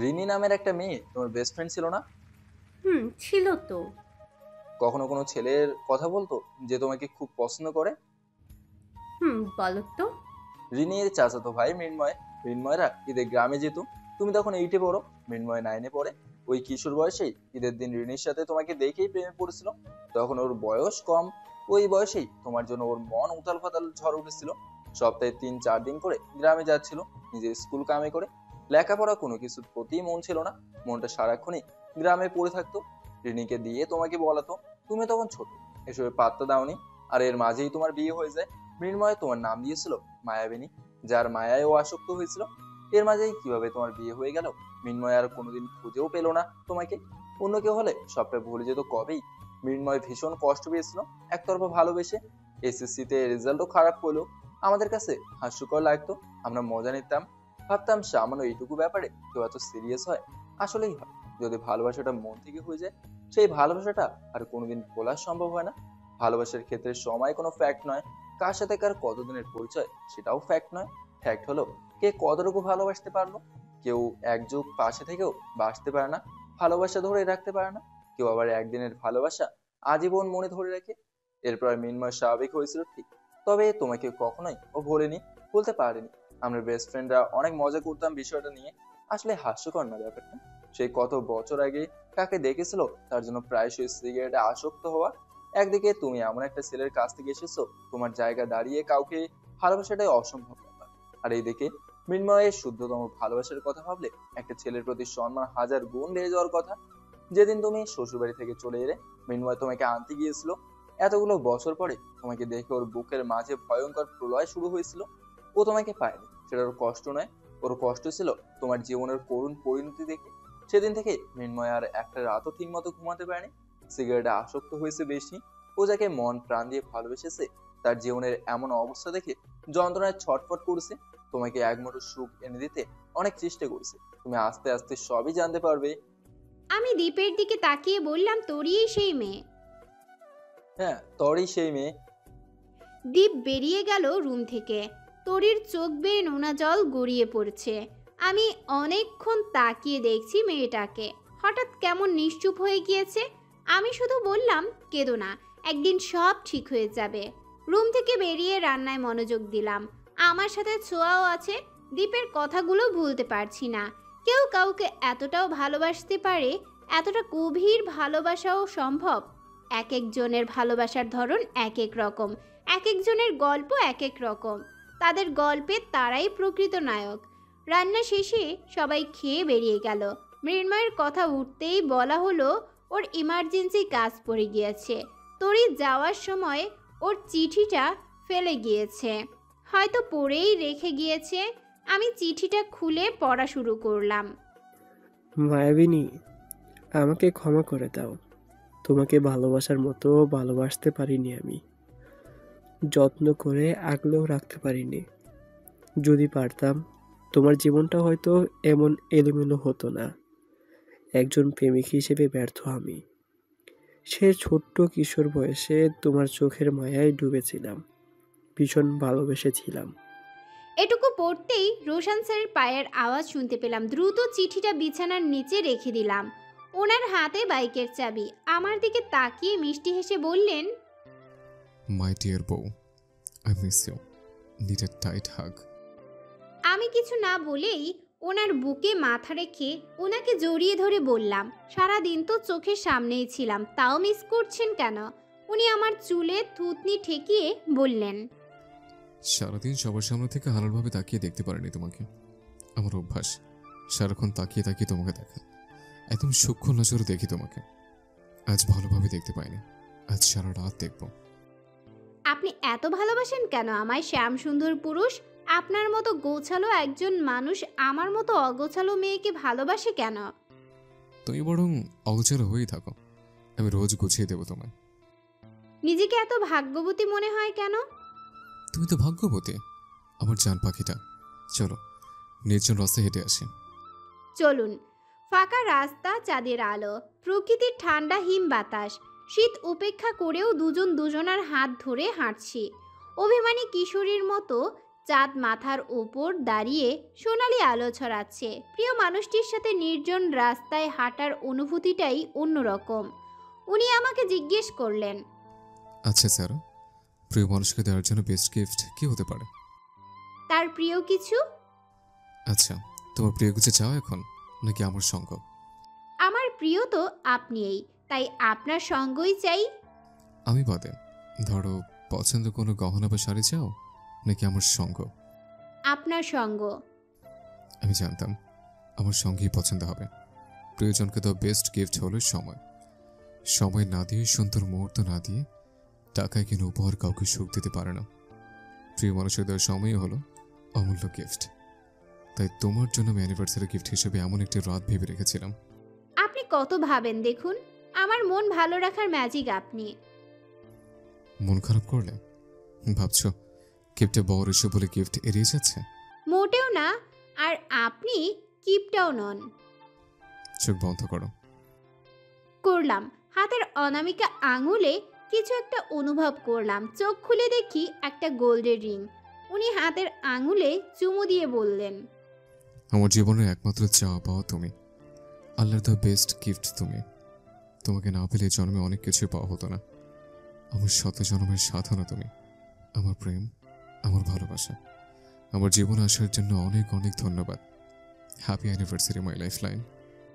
রিনি নামের একটা মেয়ে তোমার বেস্ট ফ্রেন্ড ছিল না? ছিল তো। কখনো কোনো ছেলের কথা বলতো যে তোমাকে খুব পছন্দ করে? বলো তো। রিনির চাচাতো ভাই মৃন্ময়, মৃন্ময়রা ঈদের গ্রামে যেত। তুমি তখন 8-এ পড়ো, মৃন্ময় 9-এ পড়ে। ওই কিশোর বয়সেই ঈদের দিন রিনির সাথে তোমাকে দেখেই প্রেমে পড়েছিল। তখন ওর বয়স কম, ওই বয়সেই তোমার জন্য ওর মন উতাল ফাতাল ঝড় উঠেছিল। সপ্তাহে 3-4 দিন করে গ্রামে যাচ্ছিল নিজের স্কুল কামে করে। লেখাপড়া কোনো কিছুর প্রতি মন ছিল না, মনটা সারাক্ষণই গ্রামে পড়ে থাকতো। রিনিকে দিয়ে তোমাকে বলাতো, তুমি তখন ছোট, এসবে পাত্তা দাওনি। আর এর মাঝেই তোমার বিয়ে হয়ে যায়। মৃন্ময় তোমার নাম দিয়েছিল মায়াবিনী, যার মায়ায় ও আসক্ত হয়েছিল। এর মাঝেই কিভাবে তোমার বিয়ে হয়ে গেল, মৃন্ময় আর কোনোদিন খুঁজেও পেল না তোমাকে। অন্য কেউ হলে সবটা ভুলে যেত কবেই। মৃন্ময় ভীষণ কষ্ট পেয়েছিল একতরফা ভালোবেসে। এসএসসিতে রেজাল্টও খারাপ হলো, আমাদের কাছে হাস্যকর লাগতো। আমরা মজা নিতাম, ভাবতাম সামান্য এইটুকু ব্যাপারে কেউ এত সিরিয়াস হয়। আসলেই হয়, যদি ভালোবাসাটা মন থেকে হয়ে যায়, সেই ভালোবাসাটা আর কোনোদিন ভোলা সম্ভব হয় না। ভালোবাসার ক্ষেত্রে সময় কোনো ফ্যাক্ট নয়, কার সাথে কার কতদিনের পরিচয় সেটাও ফ্যাক্ট নয়। ফ্যাক্ট হলো কে কতটুকু ভালোবাসতে পারলো। কেউ এক যুগ পাশে থেকেও বাঁচতে পারে না, ভালোবাসা ধরে রাখতে পারে না। কেউ আবার একদিনের ভালোবাসা আজীবন মনে ধরে রাখে। এরপর মৃন্ময় স্বাভাবিক হয়েছিল ঠিক, তবে তোমাকে কখনোই ও ভোলেনি, বলতে পারেনি। আমরা বেস্ট ফ্রেন্ডরা অনেক মজা করতাম বিষয়টা নিয়ে। আসলে হাস্যকর না ব্যাপারটা? সেই কত বছর আগে কাকে দেখেছিল তার জন্য প্রায়শই সিগারেটে আসক্ত হওয়া। একদিকে তুমি এমন একটা ছেলের কাছ থেকে এসেছো, তোমার জায়গা দাঁড়িয়ে কাউকে ভালোবাসাটাই অসম্ভব ব্যাপার। আর এইদিকে মৃন্ময়ের শুদ্ধতম ভালোবাসার কথা ভাবলে একটা ছেলের প্রতি সম্মান 1000 গুণ বেড়ে যাওয়ার কথা। যেদিন তুমি শ্বশুরবাড়ি থেকে চলে এলে, মৃন্ময় তোমাকে আনতে গিয়েছিল। এতগুলো বছর পরে তোমাকে দেখে ওর বুকের মাঝে ভয়ঙ্কর প্রলয় শুরু হয়েছিল। ও তোমাকে পায়নি, সেটা ওর কষ্ট নয়, ওর কষ্ট ছিল তোমার জীবনের করুণ পরিণতি দেখে। সেদিন থেকে মৃন্ময় আর একটা রাতও ঠিক মতো ঘুমাতে পারেনি। সিগারেটে আসক্ত হয়েছে বেশি। ও যাকে মন প্রাণ দিয়ে ভালোবেসেছে, তার জীবনের এমন অবস্থা দেখে যন্ত্রণায় ছটফট করেছে। তোমাকে এক মুঠো সুখ এনে দিতে অনেক চেষ্টা করেছে। তুমি আস্তে আস্তে সবই জানতে পারবে। আমি দীপের দিকে তাকিয়ে বললাম, তোরই সেই মেয়ে? হ্যাঁ, তোরই সেই মেয়ে। দীপ বেরিয়ে গেল রুম থেকে। তরির চোখ বেয়ে নোনা জল গড়িয়ে পড়ছে। আমি অনেকক্ষণ তাকিয়ে দেখছি মেয়েটাকে, হঠাৎ কেমন নিশ্চুপ হয়ে গিয়েছে। আমি শুধু বললাম, কেঁদো না, একদিন সব ঠিক হয়ে যাবে। রুম থেকে বেরিয়ে রান্নায় মনোযোগ দিলাম। আমার সাথে ছোঁয়াও আছে। দীপের কথাগুলো ভুলতে পারছি না। কেউ কাউকে এতটাও ভালোবাসতে পারে, এতটা গভীর ভালোবাসাও সম্ভব। এক একজনের ভালোবাসার ধরন এক এক রকম, এক একজনের গল্প এক এক রকম। তাদের গল্পে তারাই প্রকৃত নায়ক। রান্না শেষে সবাই খেয়ে বেরিয়ে গেল। মৃন্ময়ের কথা উঠতেই বলা হলো ওর ইমার্জেন্সি কাজ পড়ে গিয়েছে। তরি যাওয়ার সময় ওর চিঠিটা ফেলে গিয়েছে, হয়তো পড়েই রেখে গিয়েছে। আমি চিঠিটা খুলে পড়া শুরু করলাম। মায়াবিনী, আমাকে ক্ষমা করে দাও। তোমাকে ভালোবাসার মতো ভালোবাসতে পারিনি আমি। যত্ন করে আগলেও রাখতে পারিনি। যদি পারতাম, তোমার জীবনটা হয়তো এমন এলোমেলো হতো না। একজন প্রেমিক হিসেবে ব্যর্থ আমি। সে ছোট্ট কিশোর বয়সে তোমার চোখের মায়ায় ডুবেছিলাম, ভীষণ ভালোবেসেছিলাম। এটুকু পড়তেই রোশন স্যারের পায়ের আওয়াজ শুনতে পেলাম। দ্রুত চিঠিটা বিছানার নিচে রেখে দিলাম। ওনার হাতে বাইকের চাবি। আমার দিকে তাকিয়ে মিষ্টি হেসে বললেন, মাই ডিয়ার বউ, I miss you, need a tight hug. আমি কিছু না বলেই ওনার বুকে মাথা রেখে ওনাকে জড়িয়ে ধরে বললাম, সারাদিন তো চোখের সামনেই ছিলাম, তাও মিস করছেন কেন? উনি আমার চুলে থুতনি ঠেকিয়ে বললেন, সারাদিন সবার সামনে থেকে হালালভাবে তাকিয়ে দেখতে পারিনি তোমাকে। আমার অভ্যাস সারাক্ষণ তাকিয়ে তাকিয়ে তোমাকে দেখা। একদম সূক্ষ্ম নজরে দেখি তোমাকে। আজ ভালোভাবে দেখতে পাইনি, আজ সারা রাত দেখব। আপনি এত ভালোবাসেন কেন আমায়, শ্যাম সুন্দর পুরুষ? আপনার মতো গোছালো একজন মানুষ আমার মতো অগোছালো মেয়েকে ভালোবাসে কেন? তুমি বরং অগোচর হয়েই থাকো, আমি রোজ গুছিয়ে দেবো তোমায়। নিজেকে এত ভাগ্যবতী মনে হয় কেন? তুমি তো ভাগ্যবতী, আমার জান পাখিটা। চলো নির্জন রাস্তায় হেঁটে আসি। চলুন। ফাঁকা রাস্তা, চাঁদের আলো, প্রকৃতির ঠান্ডা হিম বাতাস। শীত উপেক্ষা করেও দুজন দুজনার হাত ধরে হাঁটছি। অভিমানী কিশোরীর মতো চাঁদ মাথার উপর দাঁড়িয়ে সোনালি আলো ছড়াচ্ছে। প্রিয় মানুষটির সাথে নির্জন রাস্তায় হাঁটার অনুভূতিটাই অন্যরকম। উনি আমাকে জিজ্ঞেস করলেন, আচ্ছা স্যার, প্রিয় মানুষকে দেওয়ার জন্য বেস্ট গিফট কি হতে পারে? তার প্রিয় কিছু? আচ্ছা, তোমার প্রিয় কিছু চাও এখন, নাকি আমার সঙ্গ? আমার প্রিয় তো আপনিই, তাই আপনার সঙ্গই চাই। আমি বাদে ধরো পছন্দ কোনো গহনা বা শাড়ি চাও, নাকি আমার সঙ্গ? আপনার সঙ্গ। আমি জানতাম আমার সঙ্গেই পছন্দ হবে। প্রিয়জনকে দেওয়া বেস্ট গিফট হলো সময়। সময় না দিয়ে, সুন্দর মুহূর্ত না দিয়ে, টাকায় কিনে উপহার কাউকে সুখ দিতে পারে না। প্রিয় মানুষের দেওয়া সময়ই হলো অমূল্য গিফট। তাই তোমার জন্য আমি অ্যানিভার্সারি গিফট হিসেবে এমন একটি রাত ভেবে রেখেছিলাম। আপনি কত ভাবেন দেখুন, আমার মন ভালো রাখার ম্যাজিক আপনি। মন খারাপ করলে ভাবছো গিফটে বড় এসে বলে গিফট এড়িয়ে যাচ্ছে? মোটেও না, আর আপনি কিপটাও নন। চোখ বন্ধ করো। করলাম। হাতের অনামিকা আঙুলে কিছু একটা অনুভব করলাম। চোখ খুলে দেখি একটা গোল্ডের রিং। উনি হাতের আঙুলে চুমু দিয়ে বললেন, আমার জীবনের একমাত্র চাওয়া পাওয়া তুমি, আল্লাহর দ্য বেস্ট গিফট তুমি। তোমাকে না পেলে জন্মে অনেক কিছু পাওয়া হতো না। আমার শত জন্মের সাধনা তুমি, আমার প্রেম, আমার ভালোবাসা। আমার জীবনে আসার জন্য অনেক অনেক ধন্যবাদ। Happy anniversary my life line.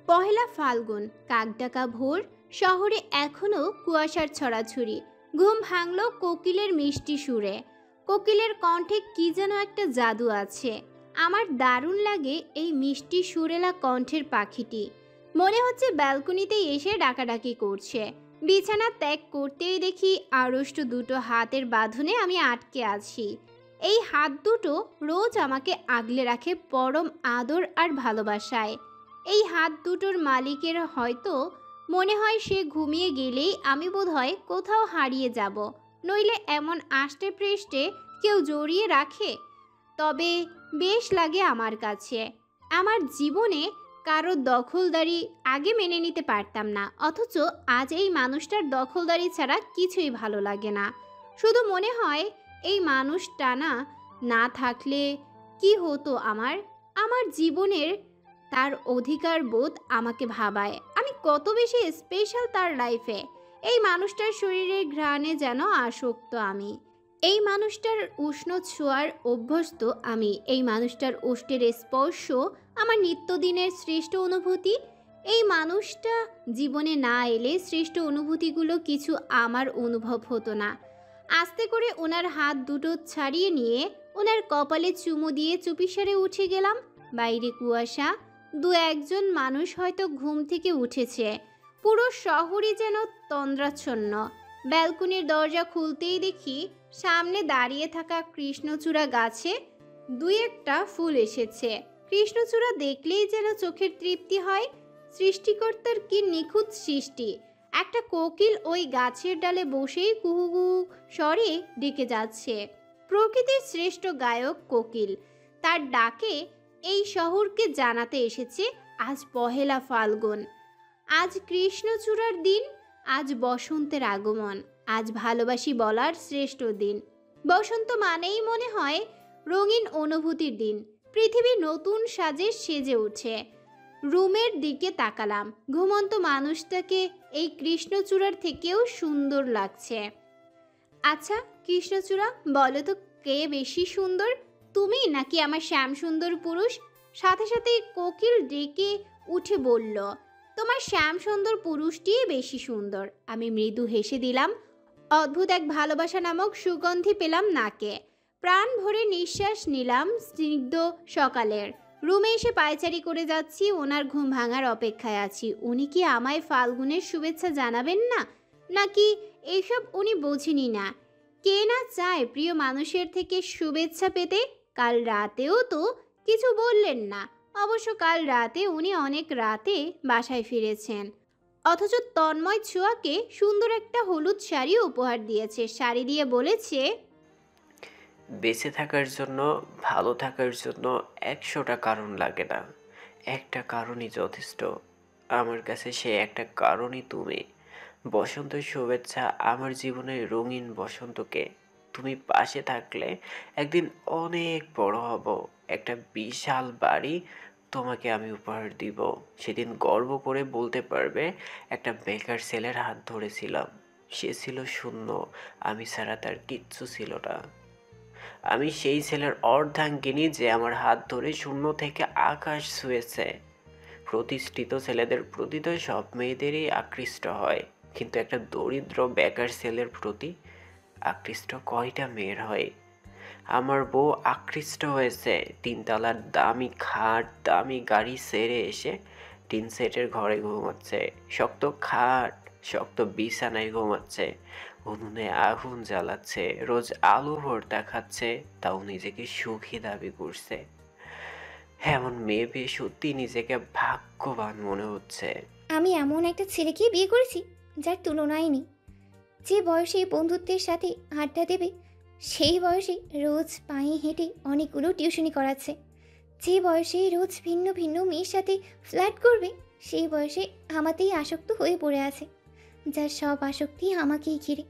Pohela Falgun, কাকডাকা ভোর। শহরে এখনো কুয়াশার ছড়াছড়ি। ঘুম ভাঙল কোকিলের মিষ্টি সুরে। কোকিলের কণ্ঠে কি যেন একটা জাদু আছে। আমার দারুণ লাগে এই মিষ্টি সুরেলা কণ্ঠের পাখিটি। মনে হচ্ছে ব্যালকনিতে এসে ডাকাডাকি করছে। বিছানা ত্যাগ করতেই দেখি আড়ষ্ট দুটো হাতের বাঁধনে আমি আটকে আছি। এই হাত দুটো রোজ আমাকে আগলে রাখে পরম আদর আর ভালোবাসায়। এই হাত দুটোর মালিকের হয়তো মনে হয় সে ঘুমিয়ে গেলেই আমি বোধহয় কোথাও হারিয়ে যাব, নইলে এমন আষ্টে পৃষ্ঠে কেউ জড়িয়ে রাখে। তবে বেশ লাগে আমার কাছে। আমার জীবনে কারো দখলদারি আগে মেনে নিতে পারতাম না, অথচ আজ এই মানুষটার দখলদারি ছাড়া কিছুই ভালো লাগে না। শুধু মনে হয় এই মানুষটা না থাকলে কি হতো আমার আমার জীবনের। তার অধিকার বোধ আমাকে ভাবায় আমি কত বেশি স্পেশাল তার লাইফে। এই মানুষটার শরীরের ঘ্রাণে যেন আসক্ত আমি। এই মানুষটার উষ্ণ ছোঁয়ার অভ্যস্ত আমি। এই মানুষটার ওষ্ঠের স্পর্শ আমার নিত্যদিনের শ্রেষ্ঠ অনুভূতি। এই মানুষটা জীবনে না এলে শ্রেষ্ঠ অনুভূতিগুলো কিছু আমার অনুভব হতো না। আস্তে করে ওনার হাত দুটো ছাড়িয়ে নিয়ে ওনার কপালে চুমু দিয়ে চুপিসারে উঠে গেলাম। বাইরে কুয়াশা। দু একজন মানুষ হয়তো ঘুম থেকে উঠেছে। পুরো শহরই যেন তন্দ্রাচ্ছন্ন। ব্যালকনির দরজা খুলতেই দেখি সামনে দাঁড়িয়ে থাকা কৃষ্ণচূড়া গাছে দুই একটা ফুল এসেছে। কৃষ্ণচূড়া দেখলেই যেন চোখের তৃপ্তি হয়। সৃষ্টিকর্তার কি নিখুঁত সৃষ্টি। একটা কোকিল ওই গাছের ডালে বসেই কুহু কুহু স্বরে ডেকে যাচ্ছে। প্রকৃতির শ্রেষ্ঠ গায়ক কোকিল তার ডাকে এই শহরকে জানাতে এসেছে আজ পহেলা ফাল্গুন, আজ কৃষ্ণচূড়ার দিন, আজ বসন্তের আগমন, আজ ভালোবাসি বলার শ্রেষ্ঠ দিন। বসন্ত মানেই মনে হয় রঙিন অনুভূতির দিন। পৃথিবী নতুন সাজে সেজে উঠে। রুমের দিকে তাকালাম, ঘুমন্ত মানুষটাকে এই কৃষ্ণচূড়ার থেকেও সুন্দর লাগছে। আচ্ছা কৃষ্ণচূড়া, বলো তো কে বেশি সুন্দর, তুমি নাকি আমার শ্যাম সুন্দর পুরুষ? সাথে সাথে কোকিল ডেকে উঠে বলল, তোমার শ্যাম সুন্দর পুরুষটিই বেশি সুন্দর। আমি মৃদু হেসে দিলাম। অদ্ভুত এক ভালোবাসা নামক সুগন্ধি পেলাম নাকে। প্রাণ ভরে নিঃশ্বাস নিলাম স্নিগ্ধ সকালের। রুমে এসে পায়চারি করে যাচ্ছি, ওনার ঘুম ভাঙার অপেক্ষায় আছি। উনি কি আমায় ফাল্গুনের শুভেচ্ছা জানাবেন না, নাকি এইসব উনি বোঝেনি না? কে না চায় প্রিয় মানুষের থেকে শুভেচ্ছা পেতে? কাল রাতেও তো কিছু বললেন না। অবশ্য কাল রাতে উনি অনেক রাতে বাসায় ফিরেছেন, অথচ তন্ময় ছোঁয়াকে সুন্দর একটা হলুদ শাড়ি উপহার দিয়েছে। শাড়ি দিয়ে বলেছে, বেঁচে থাকার জন্য, ভালো থাকার জন্য 100টা কারণ লাগে না, একটা কারণই যথেষ্ট। আমার কাছে সে একটা কারণই তুমি। বসন্তের শুভেচ্ছা আমার জীবনের রঙিন বসন্তকে। তুমি পাশে থাকলে একদিন অনেক বড় হব, একটা বিশাল বাড়ি তোমাকে আমি উপহার দিব। সেদিন গর্ব করে বলতে পারবে একটা বেকার ছেলের হাত ধরেছিলাম, সে ছিল শূন্য, আমি ছাড়া তার কিচ্ছু ছিল না। আমি সেই ছেলের অর্ধাঙ্গিনী যে আমার হাত ধরে শূন্য থেকে আকাশ ছুঁয়েছে। প্রতিষ্ঠিত ছেলেদের প্রতি তো সব মেয়েদেরই আকৃষ্ট হয়, কিন্তু একটা দরিদ্র বেকার ছেলের প্রতি আকৃষ্ট কয়টা মেয়ের হয়? আমার বউ আকৃষ্ট হয়েছে 3 তলার দামি খাট, দামি গাড়ি ছেড়ে এসে টিন সেটের ঘরে ঘুমাচ্ছে, শক্ত খাট, শক্ত বিছানায় ঘুমাচ্ছে, উনুনে আগুন জ্বালাচ্ছে, রোজ আলু ভর্তা খাচ্ছে, তাও নিজেকে সুখী দাবি করছে। এমন মেয়ে পেয়ে সত্যি নিজেকে ভাগ্যবান মনে হচ্ছে। আমি এমন একটা ছেলেকে বিয়ে করেছি যার তুলনাই নেই। যে বয়সে বন্ধুত্বের সাথে আড্ডা দেবে, সেই বয়সে রোজ পায়ে হেঁটে অনেকগুলো টিউশনি করাচ্ছে। যে বয়সে রোজ ভিন্ন ভিন্ন মেয়ের সাথে ফ্ল্যাট করবে, সেই বয়সে আমাতেই আসক্ত হয়ে পড়ে আছে, যার সব আসক্তি আমাকেই ঘিরে।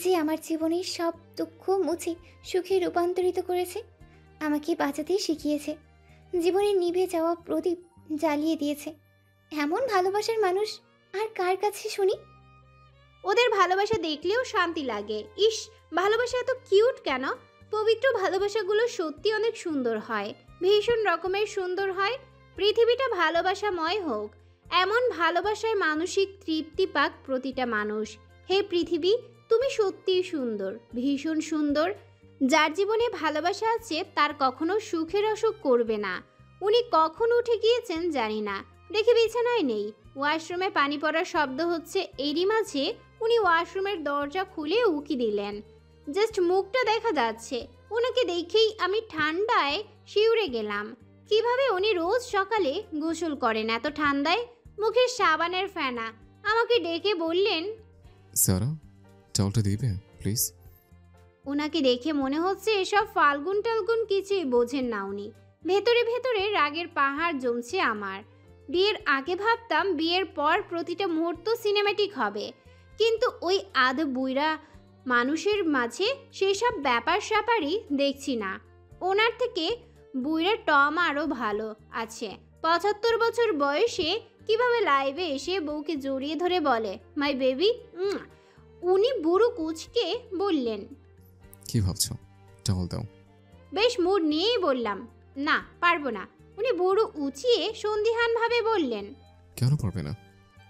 যে আমার জীবনের সব দুঃখ মুছে সুখে রূপান্তরিত করেছে, আমাকে বাঁচাতে শিখিয়েছে, জীবনের নিভে যাওয়া প্রদীপ জ্বালিয়ে দিয়েছে। এমন ভালোবাসার মানুষ আর কার কাছে শুনি? ওদের ভালোবাসা দেখলেও শান্তি লাগে। ইস, ভালোবাসা এত কিউট কেন? পবিত্র ভালোবাসাগুলো সত্যি অনেক সুন্দর হয়, ভীষণ রকমের সুন্দর হয়। পৃথিবীটা ভালোবাসাময় হোক, এমন ভালোবাসায় মানসিক তৃপ্তি পাক প্রতিটা মানুষ। হে পৃথিবী, তুমি সত্যিই সুন্দর, ভীষণ সুন্দর। যার জীবনে ভালোবাসা আছে তার কখনো সুখের অসুখ করবে না। উনি কখন উঠে গিয়েছেন জানি না, দেখে বিছানায় নেই। ওয়াশরুমে পানি পড়ার শব্দ হচ্ছে, এরই মাঝে উনি ওয়াশরুমের দরজা খুলে উকি দিলেন। জাস্ট মুখটা দেখা যাচ্ছে। ওনাকে দেখেই আমি ঠান্ডায় শিউরে গেলাম। কিভাবে উনি রোজ সকালে গোসল করেন এত ঠান্ডায়? মুখের সাবানের ফেনা। আমাকে ডেকে বললেন, সারা, চালটা দিবে প্লিজ? ওনাকে দেখে মনে হচ্ছে এসব ফাল্গুন টালগুন কিছুই বোঝেন না উনি। ভেতরে ভেতরে রাগের পাহাড় জমছে আমার। বিয়ের আগে ভাবতাম বিয়ের পর প্রতিটা মুহূর্ত সিনেম্যাটিক হবে, কিন্তু ওই আধ বুইরা মানুষের মাঝে সেসব ব্যাপার স্যাপারই দেখছি না। ওনার থেকে বুইরা টম আরও ভালো আছে। 75 বছর বয়সে কিভাবে লাইভে এসে বউকে জড়িয়ে ধরে বলে, মাই বেবি। উনি বুড়ো কুচকে বললেন, কি ভাবছো? টাওয়াল দাও। বেশ মুড নিয়েই বললাম, না পারবো না। উনি বুড়ো উঁচিয়ে সন্দিহানভাবে বললেন, কেন পারবে না?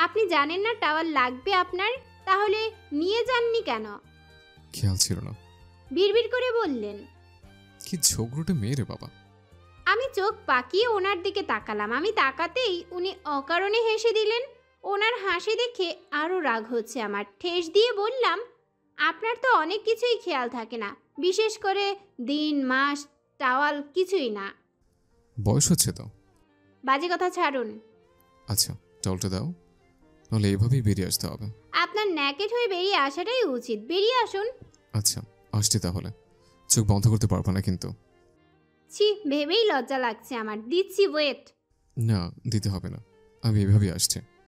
আপনি জানেন না টাওয়াল লাগবে আপনার, তাহলে নিয়ে যাননি কেন? খেয়াল ছিল না। বিড়বিড় করে বললেন। কি ঝগড়টে মেয়ে রে বাবা। আমি চোখ পাকিয়ে ওনার দিকে তাকালাম। আমি তাকাতেই উনি অকারণে হেসে দিলেন। ওনার হাসি দেখে আরও রাগ হচ্ছে আমার। ঠেস দিয়ে বললাম, আপনার তো অনেক কিছুই খেয়াল থাকে না, বিশেষ করে দিন, মাস, টাওয়াল কিছুই না। বয়স হচ্ছে তো। বাজে কথা ছাড়ুন। আচ্ছা টলটা দাও, নাহলে এভাবেই বেরিয়ে আসতে হবে। আপনার ন্যাকেট হয়ে বেরিয়ে আসাটাই উচিত। বেরিয়ে আসুন। আচ্ছা আসছি তাহলে, চোখ বন্ধ করতে পারবো না কিন্তু। ছি, ভেবেই লজ্জা লাগছে আমার। দিচ্ছি, ওয়েট। না দিতে হবে না, আমি এভাবেই আসছি।